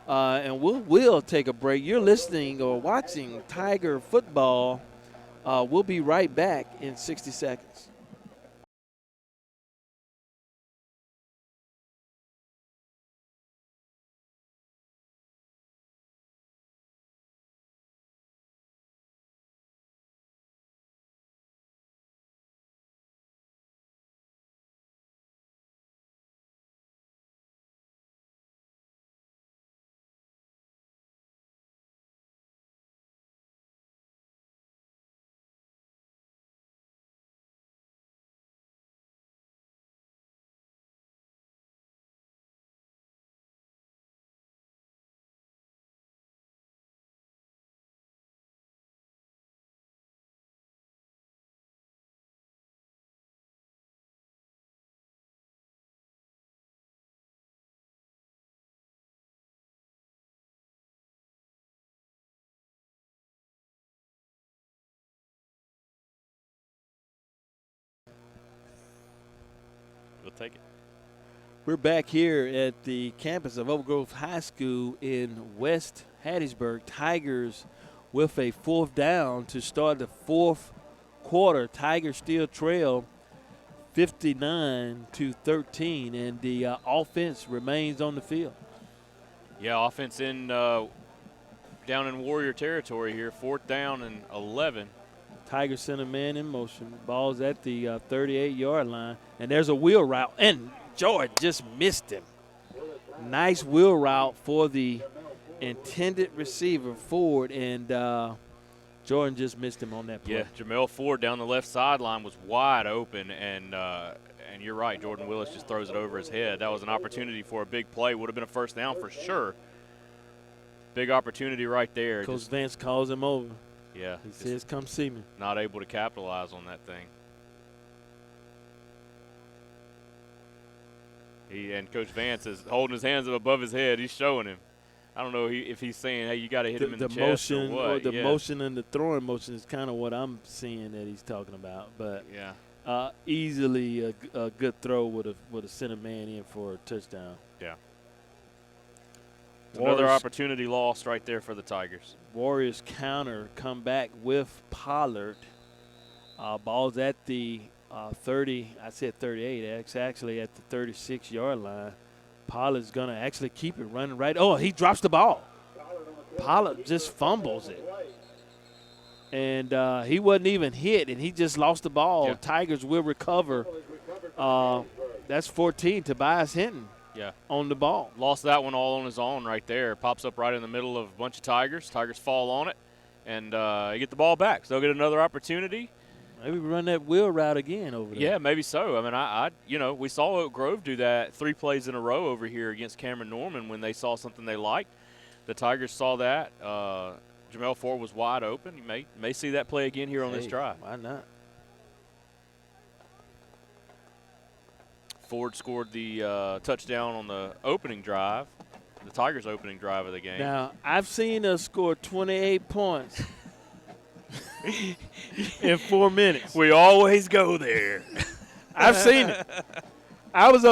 and we'll take a break. You're listening or watching Tiger football. We'll be right back in 60 seconds. We'll take it. We're back here at the campus of Oak Grove High School in West Hattiesburg. Tigers with a fourth down to start the fourth quarter. Tigers still trail 59-13, and the offense remains on the field. Yeah, offense down in Warrior territory here. Fourth down and 11. Tigers send a man in motion. Ball's at the 38-yard line, and there's a wheel route, and Jordan just missed him. Nice wheel route for the intended receiver, Ford, and Jordan just missed him on that play. Yeah, Jamel Ford down the left sideline was wide open, and you're right, Jordan Willis just throws it over his head. That was an opportunity for a big play. Would have been a first down for sure. Big opportunity right there. Coach Vance calls him over. Yeah. He just says, "Come see me." not able to capitalize on that thing. And Coach Vance is holding his hands up above his head. He's showing him. I don't know if he's saying, "Hey, you got to hit him in the chest motion or what." the Yeah. motion and the throwing motion is kind of what I'm seeing that he's talking about. But Yeah. easily a good throw would have sent a man in for a touchdown. Yeah. It's another Warriors- opportunity lost right there for the Tigers. Warriors counter, come back with Pollard. Ball's at the 30. I said 38. It's actually at the 36-yard line. Pollard's going to actually keep it running right. Oh, he drops the ball. Pollard just fumbles it. And he wasn't even hit, and he just lost the ball. Yeah. Tigers will recover. That's 14, Tobias Hinton Yeah. on the ball. Lost that one all on his own right there. Pops up right in the middle of a bunch of Tigers. Tigers fall on it, and you get the ball back. So they'll get another opportunity. Maybe we run that wheel route again over there. Yeah, maybe so. I mean, we saw Oak Grove do that 3 plays in a row over here against Cameron Norman when they saw something they liked. The Tigers saw that. Jamel Ford was wide open. You may see that play again here on this drive. Why not? Ford scored the touchdown on the opening drive, the Tigers' opening drive of the game. Now, I've seen us score 28 points in 4 minutes. We always go there. I've seen it. I was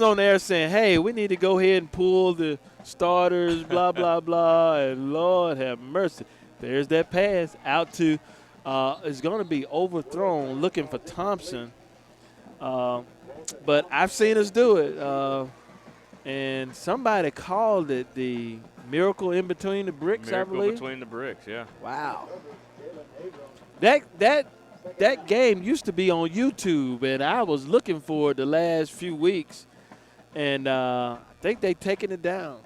on there saying, "Hey, we need to go ahead and pull the starters, blah blah blah." And Lord have mercy, there's that pass out to. It's going to be overthrown, looking for Thompson. But I've seen us do it, and somebody called it the miracle in between the bricks. Miracle I believe. between the bricks, yeah. Wow. That game used to be on YouTube, and I was looking for it the last few weeks, and I think they taken it down,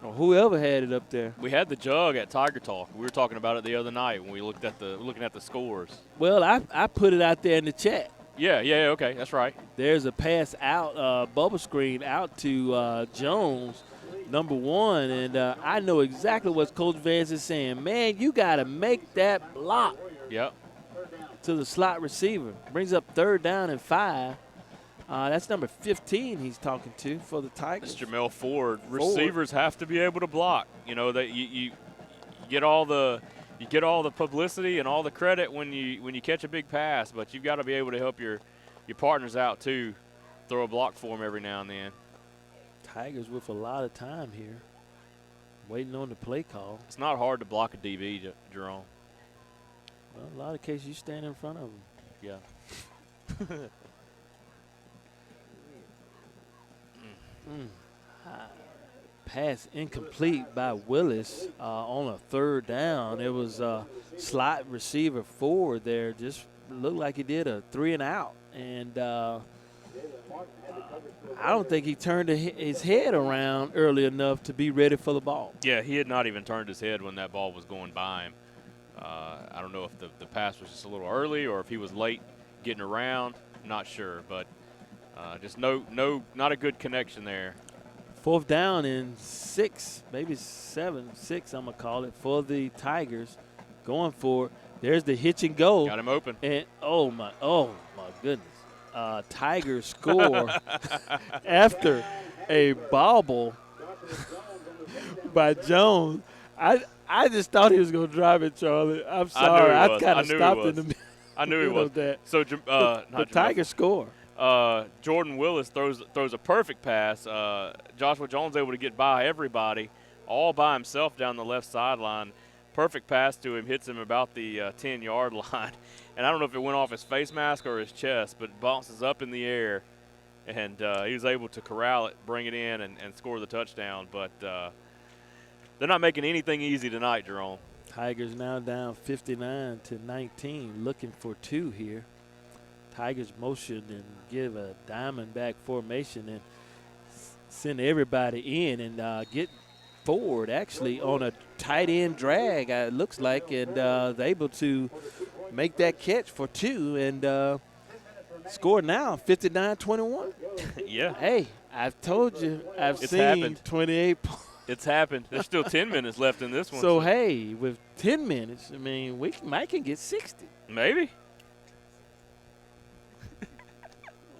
or whoever had it up there. We had the jug at Tiger Talk. We were talking about it the other night when we looking at the scores. Well, I put it out there in the chat. Yeah, okay, that's right. There's a pass out, bubble screen out to Jones, number 1, and I know exactly what Coach Vance is saying. Man, you got to make that block. Yep. To the slot receiver. Brings up 3rd down and 5. That's number 15 he's talking to for the Tigers. It's Jamel Ford. Receivers have to be able to block. You know that you get all the publicity and all the credit when you catch a big pass, but you've got to be able to help your partners out too. Throw a block for them every now and then. Tigers with a lot of time here, waiting on the play call. It's not hard to block a DB, Jerome. Well, a lot of cases you stand in front of them. Yeah. Pass incomplete by Willis on a 3rd down. It was slot receiver forward there. Just looked like he did a 3 and out. And I don't think he turned his head around early enough to be ready for the ball. Yeah, he had not even turned his head when that ball was going by him. I don't know if the pass was just a little early or if he was late getting around. Not sure, but just not a good connection there. 4th down and 6, maybe 7, 6, I'm going to call it, for the Tigers. Going for it. There's the hitch and go. Got him open. And oh my goodness. Tigers score after a bobble by Jones. I just thought he was going to drive it, Charlie. I'm sorry. I kind of stopped in the middle. I knew he was. Of that. So the Tigers score. Jordan Willis throws a perfect pass. Joshua Jones able to get by everybody, all by himself down the left sideline. Perfect pass to him, hits him about the 10-yard line. And I don't know if it went off his face mask or his chest, but bounces up in the air. And he was able to corral it, bring it in, and score the touchdown. But they're not making anything easy tonight, Jerome. Tigers now down 59-19, looking for 2 here. Tigers motion and give a diamondback formation and send everybody in and get forward actually on a tight end drag, it looks like, and able to make that catch for 2 and score now 59-21. Yeah. Hey, I've told you, I've It's seen happened. 28 It's happened. There's still 10 minutes left in this one. So, hey, with 10 minutes, I mean, Mike can get 60. Maybe.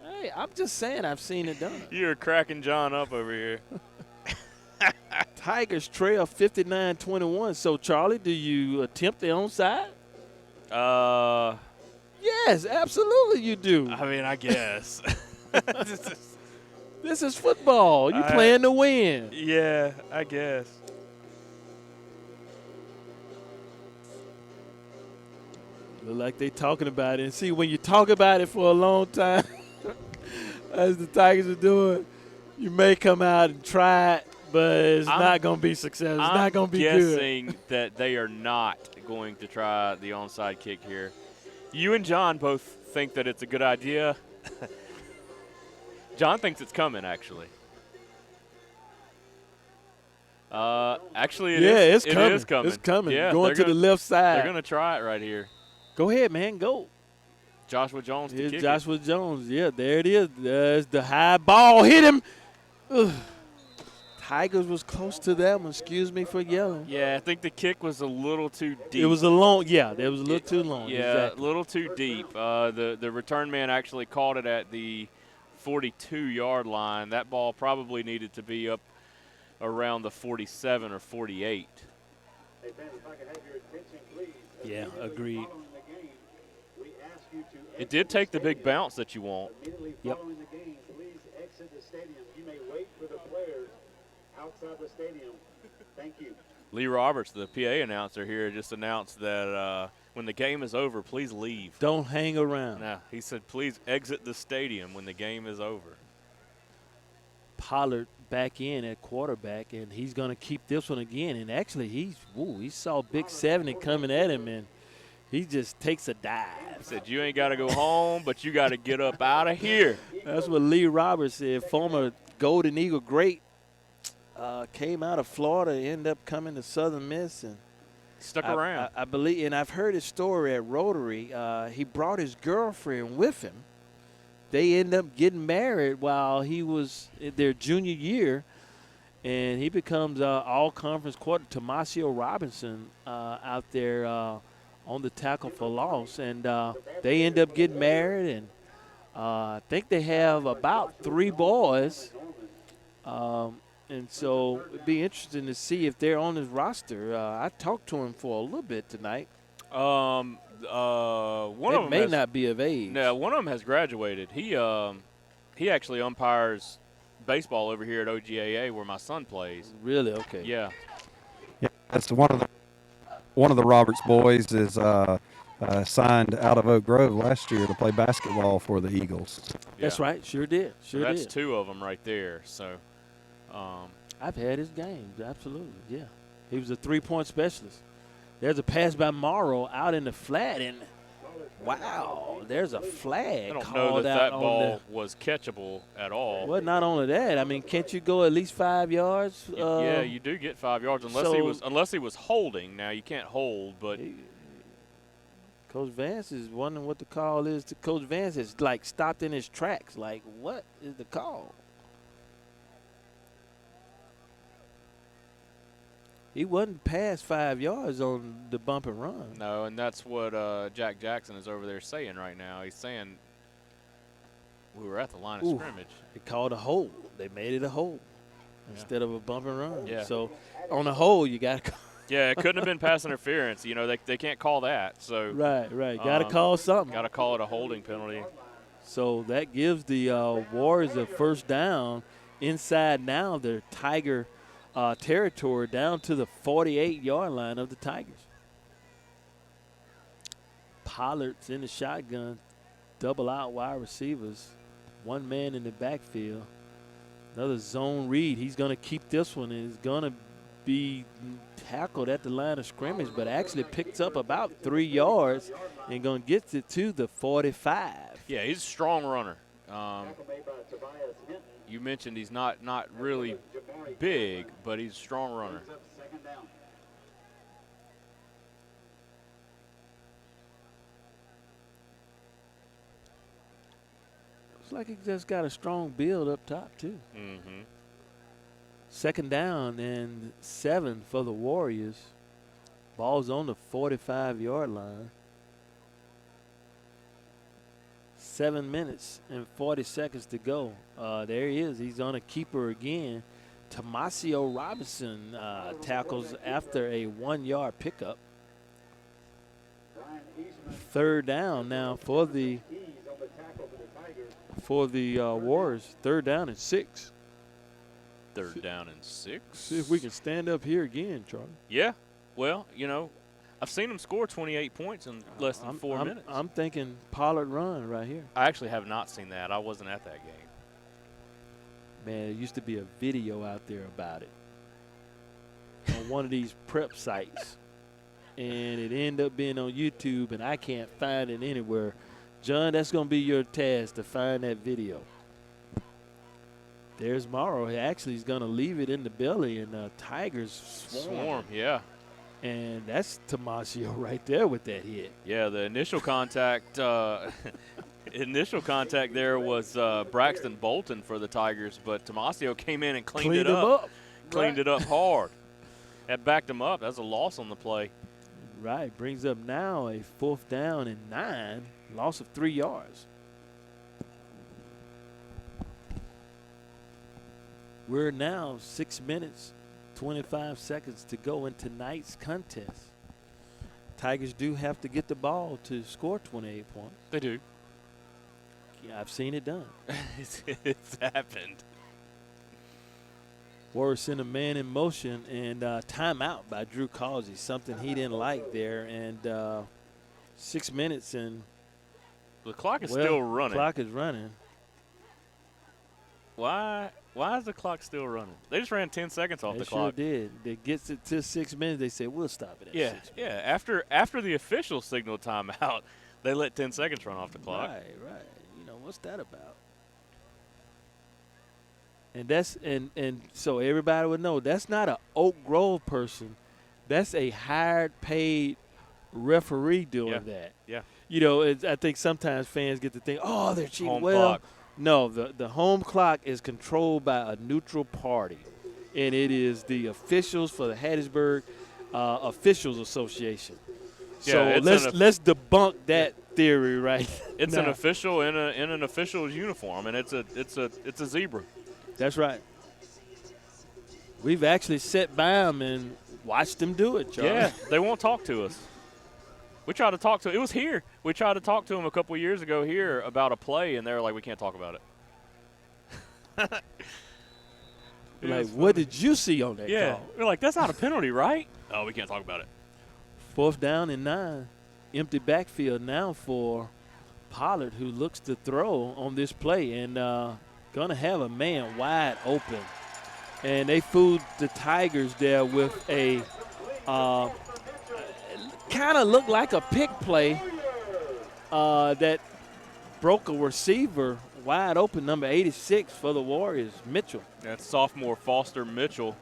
Hey, I'm just saying I've seen it done. You're cracking John up over here. Tigers trail 59-21. So, Charlie, do you attempt the onside? Yes, absolutely you do. I mean, I guess. This is football. You playing to win. Yeah, I guess. Look like they talking about it. And see, when you talk about it for a long time, as the Tigers are doing, you may come out and try it, but it's not going to be successful. It's not going to be good. I'm guessing that they are not going to try the onside kick here. You and John both think that it's a good idea. John thinks it's coming, actually. Actually, it is coming. It is coming. It's coming. Yeah, Going to the left side. They're going to try it right here. Go ahead, man. Go. Joshua Jones to kick Here's it. Joshua Jones. Yeah, there it is. There's the high ball. Hit him. Ugh. Tigers was close to that one. Excuse me for yelling. Yeah, I think the kick was a little too deep. It was a long. Yeah, it was a little too long. Yeah, exactly. a little too deep. The return man actually caught it at the 42-yard line. That ball probably needed to be up around the 47 or 48. Hey, Ben, if I could have your attention, please. Yeah, Immediately agreed. following the game, we ask you to It did take the big bounce that you want. Immediately Yep. following the game, please exit the stadium. You may wait for the players outside the stadium. Thank you. Lee Roberts, the PA announcer here, just announced that when the game is over, please leave. Don't hang around. Now, he said, please exit the stadium when the game is over. Pollard back in at quarterback, and he's going to keep this one again. And actually, he saw Big 70 coming at him, and he just takes a dive. He said, you ain't got to go home, but you got to get up out of here. That's what Lee Roberts said, former Golden Eagle great. Came out of Florida, ended up coming to Southern Miss, and Stuck around. I believe, and I've heard his story at Rotary. He brought his girlfriend with him. They ended up getting married while he was in their junior year, and he becomes all-conference quarter. Tomasio Robinson out there on the tackle for loss, and they end up getting married, and I think they have about 3 boys. And so it'd be interesting to see if they're on his roster. I talked to him for a little bit tonight. One of them may has, not be of age. No, one of them has graduated. He actually umpires baseball over here at OGAA where my son plays. Really? Okay. Yeah. Yeah, that's one of the Roberts boys is signed out of Oak Grove last year to play basketball for the Eagles. That's right. Sure did. Sure That's did. 2 of them right there. So. I've had his games. Absolutely. Yeah. He was a 3-point specialist. There's a pass by Morrow out in the flat, and wow, there's a flag I don't called know that out that on ball was catchable at all. Well, not only that. I mean, can't you go at least 5 yards? Yeah, you do get 5 yards unless he was holding. Now you can't hold, but Coach Vance is wondering what the call is. Coach Vance is like stopped in his tracks. Like, what is the call? He wasn't past 5 yards on the bump and run. no, and that's what Jack Jackson is over there saying right now. He's saying we were at the line of scrimmage. They called a hold. They made it a hold instead of a bump and run. Yeah. So on a hold, you got to call. Yeah, it couldn't have been pass interference. You know, they can't call that. So Right. Got to call something. Got to call it a holding penalty. So that gives the Warriors a first down inside now their Tiger territory down to the 48-yard line of the Tigers. Pollard's in the shotgun, double out wide receivers, 1 man in the backfield. Another zone read. He's going to keep this one, and he's going to be tackled at the line of scrimmage, but actually picks up about 3 yards and going to get it to the 45. Yeah, he's a strong runner. Tackle made by Tobias Hinton. You mentioned he's not really big, but he's a strong runner. Brings up 2nd down. Looks like he just got a strong build up top, too. Mm-hmm. Second down and 7 for the Warriors. Ball's on the 45-yard line. 7 minutes and 40 seconds to go. There he is. He's on a keeper again. Tomasio Robinson tackles after a 1-yard pickup. Third down now for the Warriors. Third down and 6. Third down and 6. See if we can stand up here again, Charlie. Yeah. Well, you know, I've seen him score 28 points in less than 4 minutes. I'm thinking Pollard run right here. I actually have not seen that. I wasn't at that game. Man, there used to be a video out there about it on one of these prep sites, and it ended up being on YouTube, and I can't find it anywhere. John, that's going to be your task to find that video. There's Morrow. He actually is going to leave it in the belly, and Tigers swarm. Yeah. And that's Tomasio right there with that hit. Yeah, the initial contact initial contact there was Braxton Bolton for the Tigers, but Tomasio came in and cleaned it up. Cleaned it up hard. That backed him up. That's a loss on the play. Right. Brings up now a 4th down and 9. Loss of 3 yards. We're now 6 minutes, 25 seconds to go in tonight's contest. Tigers do have to get the ball to score 28 points. They do. Yeah, I've seen it done. It's happened. Warriors sent a man in motion, and timeout by Drew Causey, something he didn't like there. And 6 minutes and the clock is still running. The clock is running. Why is the clock still running? They just ran 10 seconds off the clock. They sure did. They gets it to 6 minutes. They said, we'll stop it at 6 minutes. Yeah. After the official signal timeout, they let 10 seconds run off the clock. Right. You know, what's that about? And that's and so everybody would know that's not an Oak Grove person. That's a hired, paid referee doing that. Yeah. You know, I think sometimes fans get to think, oh, they're cheating. Home Well, clock. no, the home clock is controlled by a neutral party, and it is the officials for the Hattiesburg Officials Association. So Yeah, let's debunk that theory, right? It's now. an official in an official's uniform, and it's a zebra. That's right. We've actually sat by them and watched them do it, Charlie. Yeah, they won't talk to us. We tried to talk to it was here. We tried to talk to them a couple of years ago here about a play, and they were like, we can't talk about it. Like, what did you see on that Yeah, call? we're like, that's not a penalty, right? Oh, we can't talk about it. 4th down and 9. Empty backfield now for Pollard, who looks to throw on this play, and going to have a man wide open. And they fooled the Tigers there with a kind of looked like a pick play that broke a receiver wide open, number 86 for the Warriors, Mitchell. That's sophomore Foster Mitchell.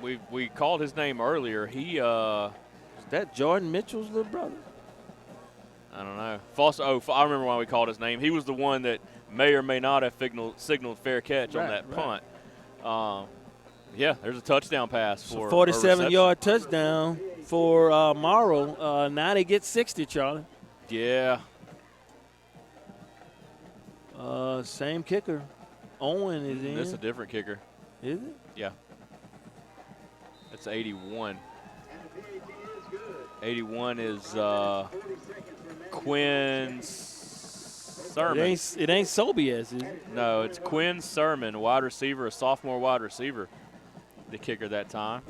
We called his name earlier. He Is that Jordan Mitchell's little brother? I don't know. Foster. Oh, I remember why we called his name. He was the one that may or may not have signaled fair catch on that punt. Yeah, there's a touchdown pass for 47-yard touchdown for Morrow. Now they get 60, Charlie. Yeah. Same kicker. Owen is in. This is a different kicker. Is it? Yeah. That's 81. 81 is Quinn Sermon. It ain't Sobies, is it? No, it's Quinn Sermon, wide receiver, a sophomore wide receiver, the kicker that time.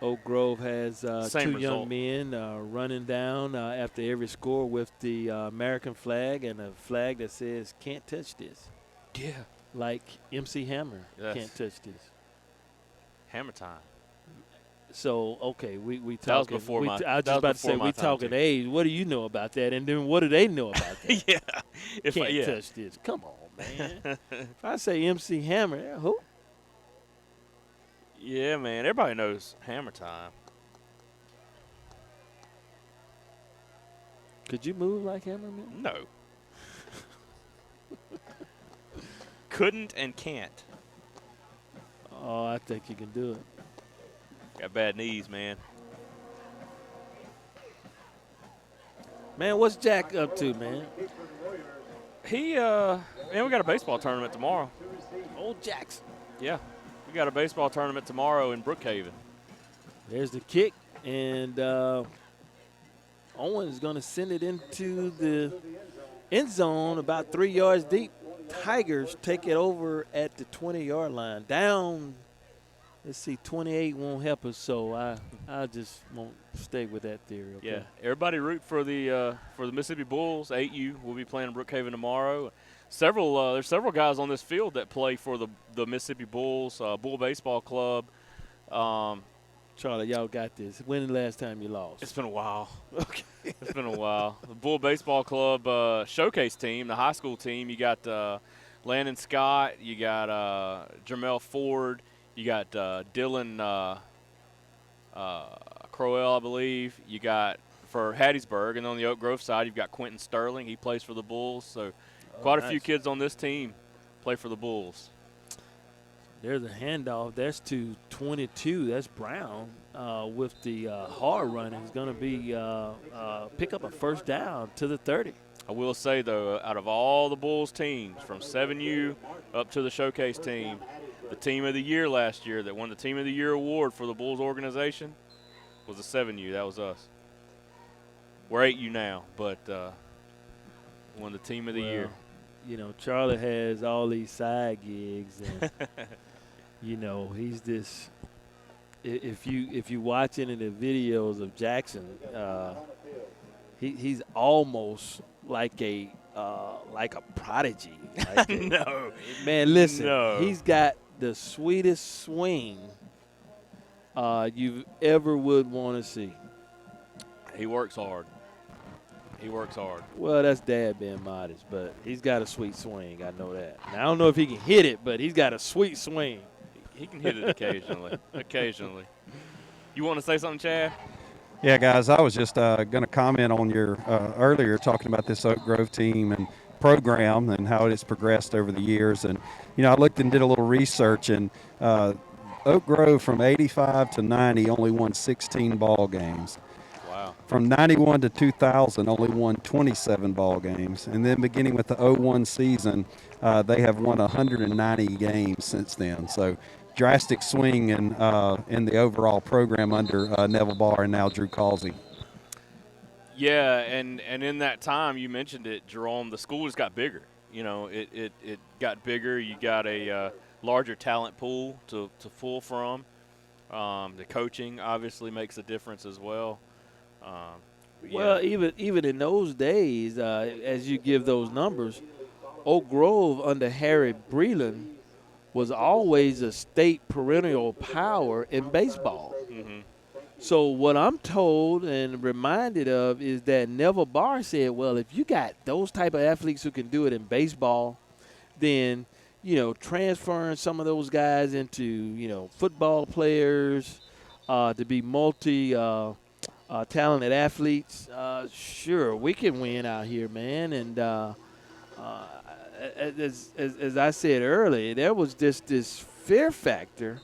Oak Grove has Same two young result. men running down after every score with the American flag and a flag that says "Can't touch this." Yeah. Like MC Hammer Yes. can't touch this. Hammer time. So okay, we That was talking. before my- I was that just was about to say before my we time, talking too. age. What do you know about that? And then what do they know about that? Yeah. Can't touch this. Come on, man. If I say MC Hammer, who? Yeah, man. Everybody knows Hammer time. Could you move like Hammer, man? No. couldn't and can't. Oh, I think you can do it. Got bad knees, man. Man, what's Jack up to, man? Man, we got a baseball tournament tomorrow. Old Jackson. Yeah, we got a baseball tournament tomorrow in Brookhaven. There's the kick, and Owens going to send it into the end zone about 3 yards deep. Tigers take it over at the 20-yard line. Down, let's see, 28 won't help us, so I just won't stay with that theory. Okay? Yeah, everybody root for the Mississippi Bulls. 8U will be playing in Brookhaven tomorrow. There's several guys on this field that play for the Mississippi Bulls, Bull Baseball Club. Charlie, y'all got this. When the last time you lost? It's been a while. Okay. It's been a while. The Bull Baseball Club showcase team, the high school team, you got Landon Scott, you got Jermel Ford, you got Dylan Crowell, I believe. You got for Hattiesburg, and on the Oak Grove side, you've got Quentin Sterling. He plays for the Bulls. So quite a few kids on this team play for the Bulls. There's a handoff. That's to 22. That's Brown with the hard run. He's going to be pick up a first down to the 30. I will say, though, out of all the Bulls teams, from 7U up to the showcase team, the team of the year last year that won the Team of the Year award for the Bulls organization was the 7U. That was us. We're 8U now, but won the Team of the Year. You know, Charlie has all these side gigs, and you know, he's this. If you watch any of the videos of Jackson, he's almost like a prodigy. Like No, man, listen, No. he's got the sweetest swing you ever would want to see. he works hard. He works hard. Well, that's Dad being modest, but he's got a sweet swing. I know that. Now, I don't know if he can hit it, but he's got a sweet swing. He can hit it occasionally. Occasionally. You want to say something, Chad? Yeah, guys, I was just going to comment on your earlier talking about this Oak Grove team and program and how it has progressed over the years. And, you know, I looked and did a little research, and Oak Grove from 85 to 90 only won 16 ball games. Wow. From 91 to 2000, only won 27 ball games. And then beginning with the 01 season, they have won 190 games since then. So drastic swing in the overall program under Neville Barr and now Drew Causey. Yeah, and in that time, you mentioned it, Jerome, the school just got bigger. You know, it got bigger. You got a larger talent pool to pull from. The coaching obviously makes a difference as well. Well, even in those days, as you give those numbers, Oak Grove under Harry Breland was always a state perennial power in baseball. Mm-hmm. So what I'm told and reminded of is that Neville Barr said, well, if you got those type of athletes who can do it in baseball, then, you know, transferring some of those guys into, you know, football players to be talented athletes, sure, we can win out here, man. And as I said earlier, there was just this fear factor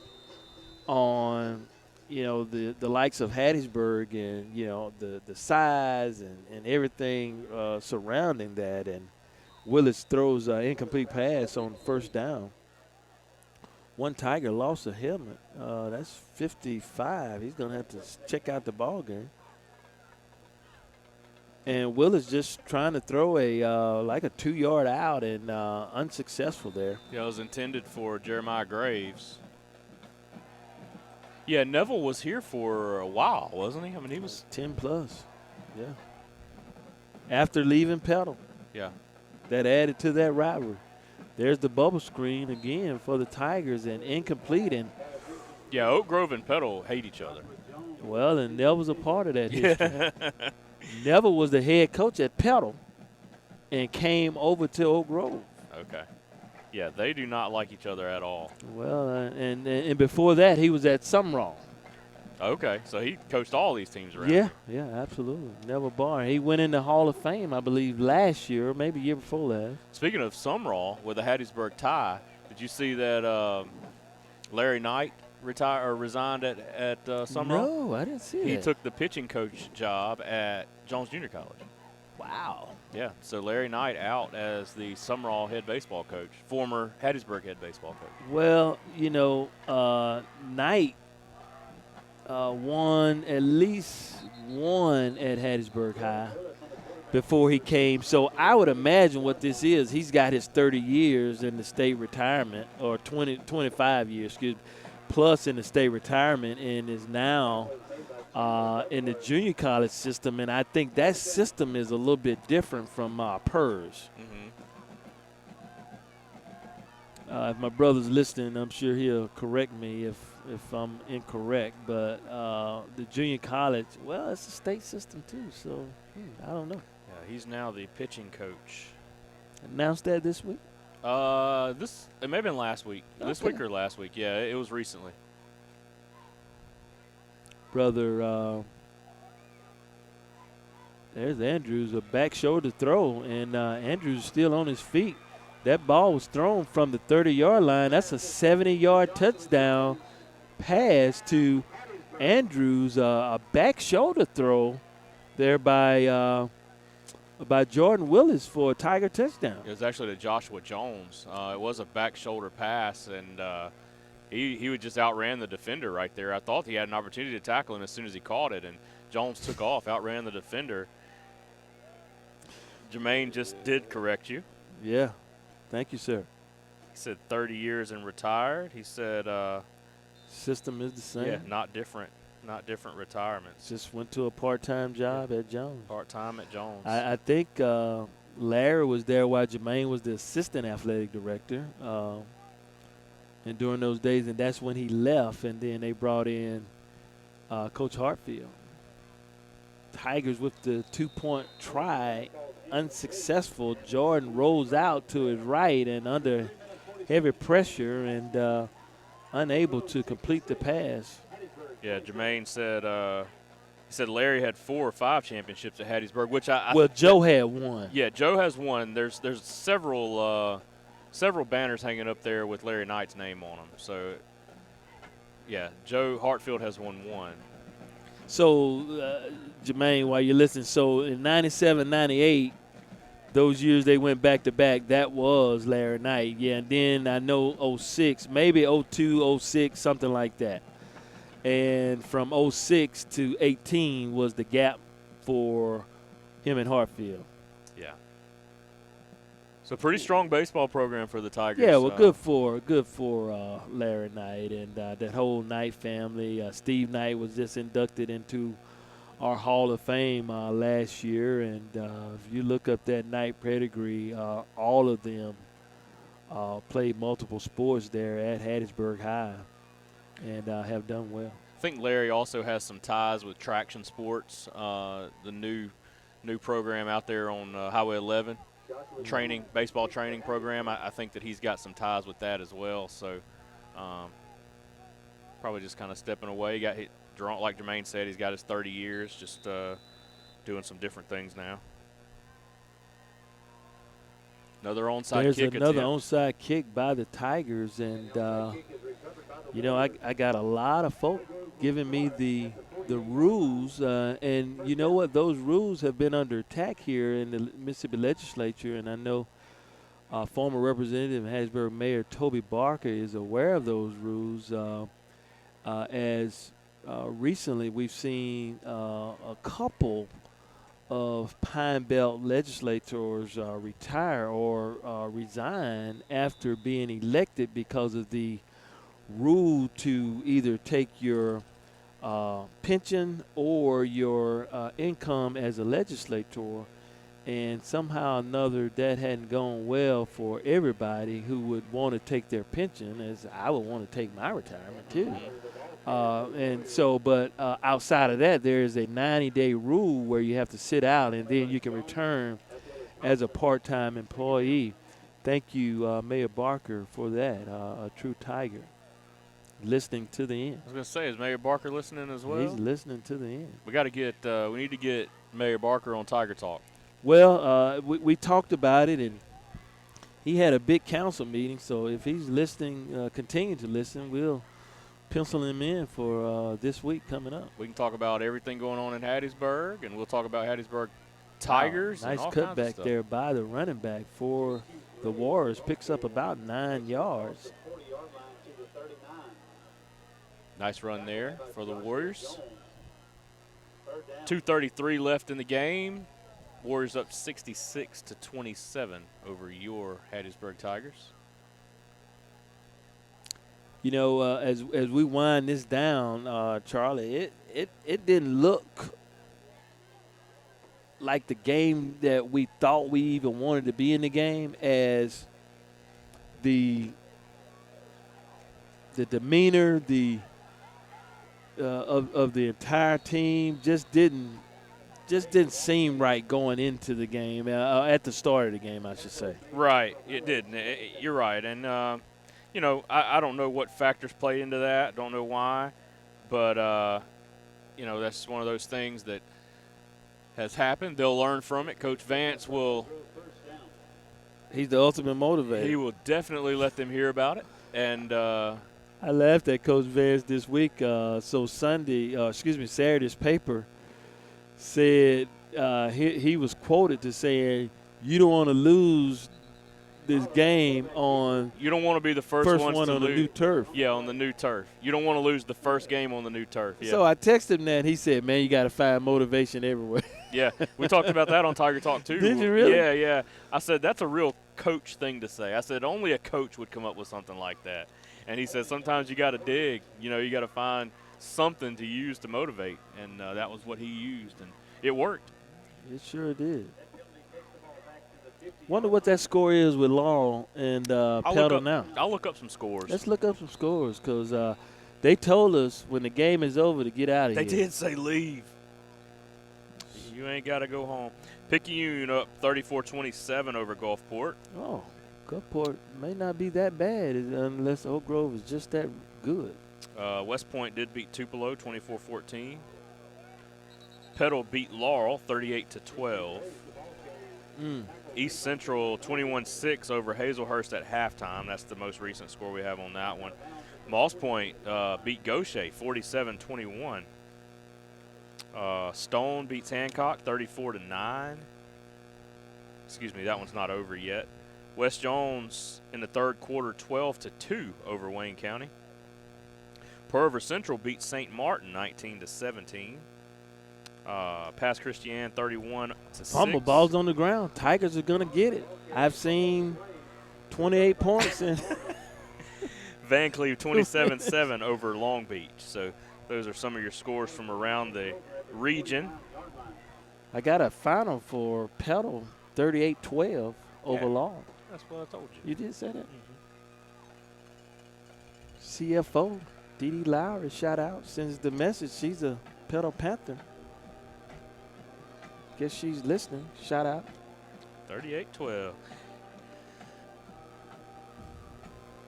on, you know, the likes of Hattiesburg and, you know, the size and everything surrounding that. And Willis throws an incomplete pass on first down. One Tiger lost a helmet. That's 55. He's going to have to check out the ball game. And Willis just trying to throw like a 2-yard out and unsuccessful there. Yeah, it was intended for Jeremiah Graves. Yeah, Neville was here for a while, wasn't he? I mean, he was 10 plus. Yeah. After leaving Petal. Yeah. That added to that rivalry. There's the bubble screen again for the Tigers and incomplete. And Yeah, Oak Grove and Petal hate each other. well, and Neville's a part of that history. Neville was the head coach at Petal and came over to Oak Grove. Okay. Yeah, they do not like each other at all. Well, and before that, he was at Sumrall. Okay, so he coached all these teams around. Yeah, yeah, absolutely. Neville Barr. He went in the Hall of Fame, I believe, last year, or maybe year before last. Speaking of Sumrall with the Hattiesburg tie, did you see that Larry Knight resigned at Sumrall? No, I didn't see He that. took the pitching coach job at Jones Junior College. Wow. Yeah, so Larry Knight out as the Sumrall head baseball coach, former Hattiesburg head baseball coach. Well, Knight won at least one at Hattiesburg High before he came. So I would imagine what this is, he's got his 30 years in the state retirement, or 25 years, excuse me, plus in the state retirement, and is now in the junior college system. And I think that system is a little bit different from PERS. If my brother's listening, I'm sure he'll correct me if I'm incorrect. But the junior college, well, it's a state system too, so I don't know. Yeah, he's now the pitching coach. Announced that this week? It may have been last week. This Okay. week or last week. Yeah, it was recently. Brother, there's Andrews, a back shoulder throw, and Andrews is still on his feet. That ball was thrown from the 30-yard line. That's a 70-yard touchdown pass to Andrews, a back shoulder throw there by Jordan Willis for a Tiger touchdown. It was actually to Joshua Jones. It was a back shoulder pass, and he would just outran the defender right there. I thought he had an opportunity to tackle him as soon as he caught it, and Jones took off, outran the defender. Jermaine just did correct you. Yeah. Thank you, sir. He said 30 years and retired. He said, System is the same. yeah, not different retirements. Just went to a part-time job at Jones. Part-time at Jones. I think Larry was there while Jermaine was the assistant athletic director. And during those days, and that's when he left, and then they brought in Coach Hartfield. Tigers with the two-point try, unsuccessful. Jordan rolls out to his right and under heavy pressure and unable to complete the pass. Yeah, Jermaine said he said Larry had 4 or 5 championships at Hattiesburg, which Well, Joe had one. Yeah, Joe has one. There's several banners hanging up there with Larry Knight's name on them. So, yeah, Joe Hartfield has won 1. So, Jermaine, while you're listening, so in 97, 98, those years they went back-to-back, that was Larry Knight. Yeah, and then I know 06, maybe 02, 06, something like that. And from 06 to 18 was the gap for him and Hartfield. Yeah. So pretty strong baseball program for the Tigers. Yeah, well, good for Larry Knight and that whole Knight family. Steve Knight was just inducted into our Hall of Fame last year, and if you look up that Knight pedigree, all of them played multiple sports there at Hattiesburg High and have done well. I think Larry also has some ties with Traction Sports, the new program out there on Highway 11. Baseball training program. I think that he's got some ties with that as well. So probably just kind of stepping away. Like Jermaine said, he's got his 30 years, just doing some different things now. Another onside There's kick another attempt. onside kick by the Tigers, and I got a lot of folk giving me the rules, and you know what? Those rules have been under attack here in the Mississippi legislature, and I know former Representative and Hattiesburg Mayor Toby Barker is aware of those rules. As recently we've seen a couple of Pine Belt legislators retire or resign after being elected because of the rule to either take your pension or your income as a legislator, and somehow or another that hadn't gone well for everybody who would want to take their pension, as I would want to take my retirement too. And so, but outside of that, there is a 90-day rule where you have to sit out and then you can return as a part-time employee. Thank you, Mayor Barker, for that. A true Tiger. listening to the end. I was gonna say, is Mayor Barker listening as well? He's listening to the end. We got to get. We need to get Mayor Barker on Tiger Talk. Well, we talked about it, and he had a big council meeting. So if he's listening, continue to listen, we'll pencil him in for this week coming up. We can talk about everything going on in Hattiesburg, and we'll talk about Hattiesburg Tigers. Wow, nice and all kinds of cutback stuff. there by the running back for the Warriors. Picks up about 9 yards. 40-yard line to the 39. Nice run there for the Warriors. Third down. 2:33 left in the game. Warriors up 66-27 over your Hattiesburg Tigers. You know, as we wind this down, Charlie, it didn't look like the game that we thought we even wanted to be in the game, as the demeanor of the entire team just didn't seem right going into the game, at the start of the game, I should say. Right, it didn't. You're right, and you know, I don't know what factors played into that. Don't know why, but you know, that's one of those things that has happened. They'll learn from it. Coach Vance will. He's the ultimate motivator. He will definitely let them hear about it, and. I laughed at Coach Vance this week. So Saturday's paper said he was quoted to saying, "You don't want to lose this game on You don't want to be the first one ones to on the lose. new turf." Yeah, on the new turf. You don't want to lose the first game on the new turf. Yeah. So I texted him that, and he said, "Man, you got to find motivation everywhere." Yeah, we talked about that on Tiger Talk too. Did you really? Yeah, yeah. I said that's a real coach thing to say. I said only a coach would come up with something like that. And he said sometimes you got to dig. You know, you got to find something to use to motivate, and that was what he used, and it worked. It sure did. Wonder what that score is with Laurel and Petal now. I'll look up some scores. Let's look up some scores, because they told us when the game is over to get out of They here. did say leave. You ain't got to go home. Picayune up 34-27 over Gulfport. Oh, Gulfport may not be that bad unless Oak Grove is just that good. West Point did beat Tupelo 24-14. Petal beat Laurel 38-12. East Central 21-6 over Hazelhurst at halftime. That's the most recent score we have on that one. Moss Point beat Gaucher 47-21. Stone beats Hancock 34-9. Excuse me, that one's not over yet. West Jones in the third quarter 12-2 over Wayne County. Pearl River Central beat St. Martin 19-17. Pass Christian 31-6. Fumble, ball's on the ground. Tigers are going to get it. I've seen 28 points. Van Cleve 27-7 over Long Beach. So those are some of your scores from around the region. I got a final for Petal 38-12 over Long. That's what I told you. You did say that? CFO, Dee Dee Lowry, shout out. Sends the message. She's a Petal Panther. Guess she's listening. Shout out. 38-12.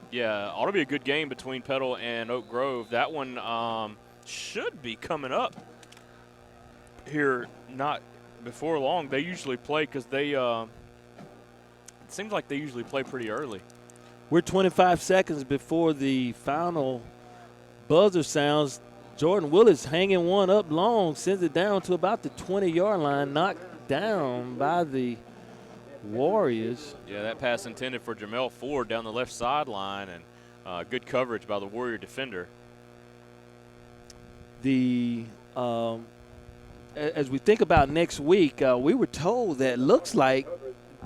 Yeah, ought to be a good game between Petal and Oak Grove. That one should be coming up here not before long. They usually play because they it seems like they usually play pretty early. We're 25 seconds before the final buzzer sounds. Jordan Willis hanging one up long, sends it down to about the 20-yard line, knocked down by the Warriors. Yeah, that pass intended for Jamel Ford down the left sideline, and good coverage by the Warrior defender. As we think about next week, we were told that looks like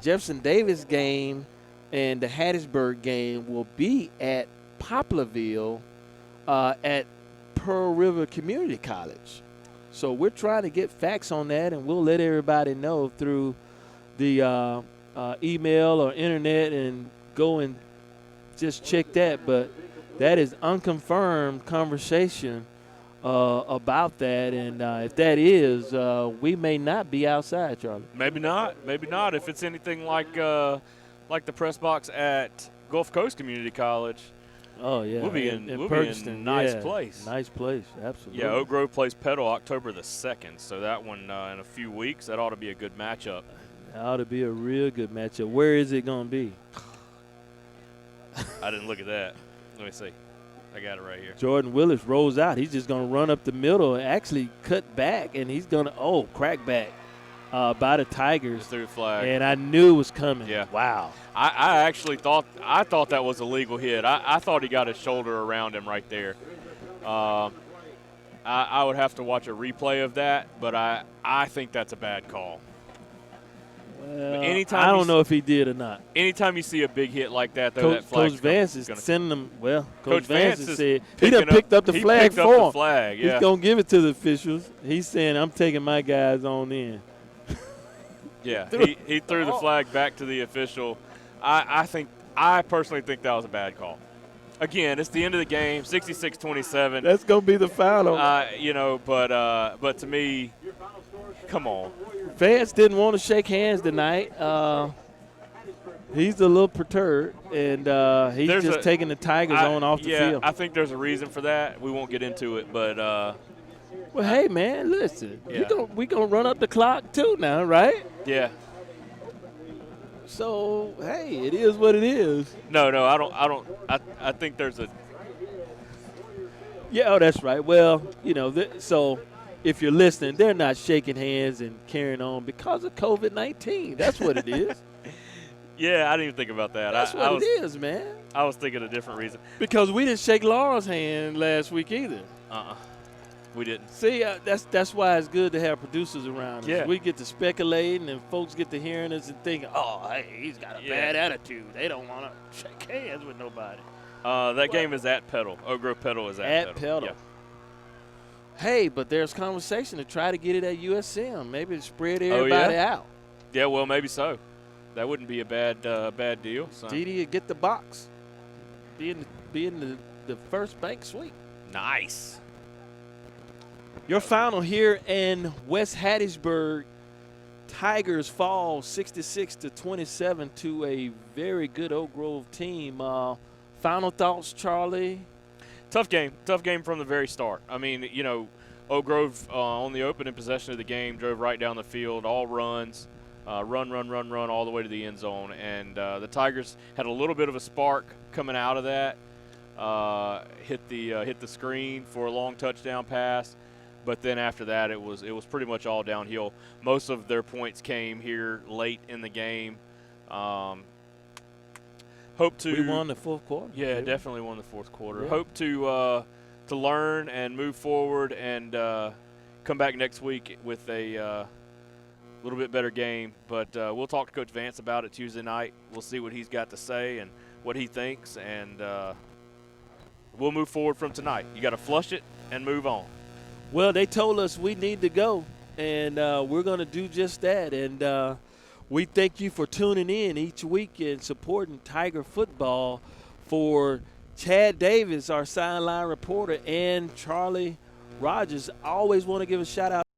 Jefferson Davis game and the Hattiesburg game will be at Poplarville at Pearl River Community College. So we're trying to get facts on that, and we'll let everybody know through the email or internet and go and just check that. But that is unconfirmed conversation about that, and if that is, we may not be outside, Charlie. Maybe not. Maybe not. If it's anything like the press box at Gulf Coast Community College Oh yeah, We'll be in Ferguson, nice yeah. place. Nice place, absolutely. Yeah, Oak Grove plays Petal October the 2nd, so that one in a few weeks. That ought to be a good matchup. That ought to be a real good matchup. Where is it going to be? I didn't look at that. Let me see. I got it right here. Jordan Willis rolls out. He's just going to run up the middle and actually cut back, and he's going to crack back by the Tigers. Just threw the flag. And I knew it was coming. Yeah. Wow. I actually thought that was a legal hit. I thought he got his shoulder around him right there. I would have to watch a replay of that, but I think that's a bad call. Well, anytime I don't know if he did or not. Anytime you see a big hit like that, though, that flag's Coach Vance is gonna sending them. Well, Coach Vance has is said he done picked up the flag for him. He picked up the flag, yeah. He's going to give it to the officials. He's saying, I'm taking my guys on in. Yeah, he threw the flag back to the official. I personally think that was a bad call. Again, it's the end of the game, 66-27. That's going to be the final. But to me, come on. Vance didn't want to shake hands tonight. He's a little perturbed, and he's just taking the Tigers on off the field. I think there's a reason for that. We won't get into it, but well, hey man, listen, yeah. we gonna run up the clock too now, right? Yeah. So hey, it is what it is. No, I think there's a. Yeah, that's right. Well, so if you're listening, they're not shaking hands and carrying on because of COVID-19. That's what it is. Yeah, I didn't even think about that. That's what it is, man. I was thinking a different reason. Because we didn't shake Laura's hand last week either. We didn't. See, that's why it's good to have producers around us. Yeah. We get to speculating, and folks get to hearing us and thinking, oh, hey, he's got a bad attitude. They don't want to shake hands with nobody. That game is at Petal. Oak Grove Petal is at Petal. Yeah. Hey, but there's conversation to try to get it at USM. Maybe to spread everybody out. Yeah, well, maybe so. That wouldn't be a bad deal. So. Didi would get the box. Be in the first bank suite. Nice. Your final here in West Hattiesburg. Tigers fall 66-27 to a very good Oak Grove team. Final thoughts, Charlie? Tough game from the very start. I mean, Oak Grove on the opening possession of the game drove right down the field, all runs, run all the way to the end zone. And the Tigers had a little bit of a spark coming out of that. Hit the screen for a long touchdown pass. But then after that, it was pretty much all downhill. Most of their points came here late in the game. We won the fourth quarter. Yeah, definitely won the fourth quarter. Yeah. Hope to learn and move forward and come back next week with a little bit better game. But we'll talk to Coach Vance about it Tuesday night. We'll see what he's got to say and what he thinks, and we'll move forward from tonight. You got to flush it and move on. Well, they told us we need to go, and we're going to do just that. And we thank you for tuning in each week and supporting Tiger football. For Chad Davis, our sideline reporter, and Charlie Rogers, I always want to give a shout-out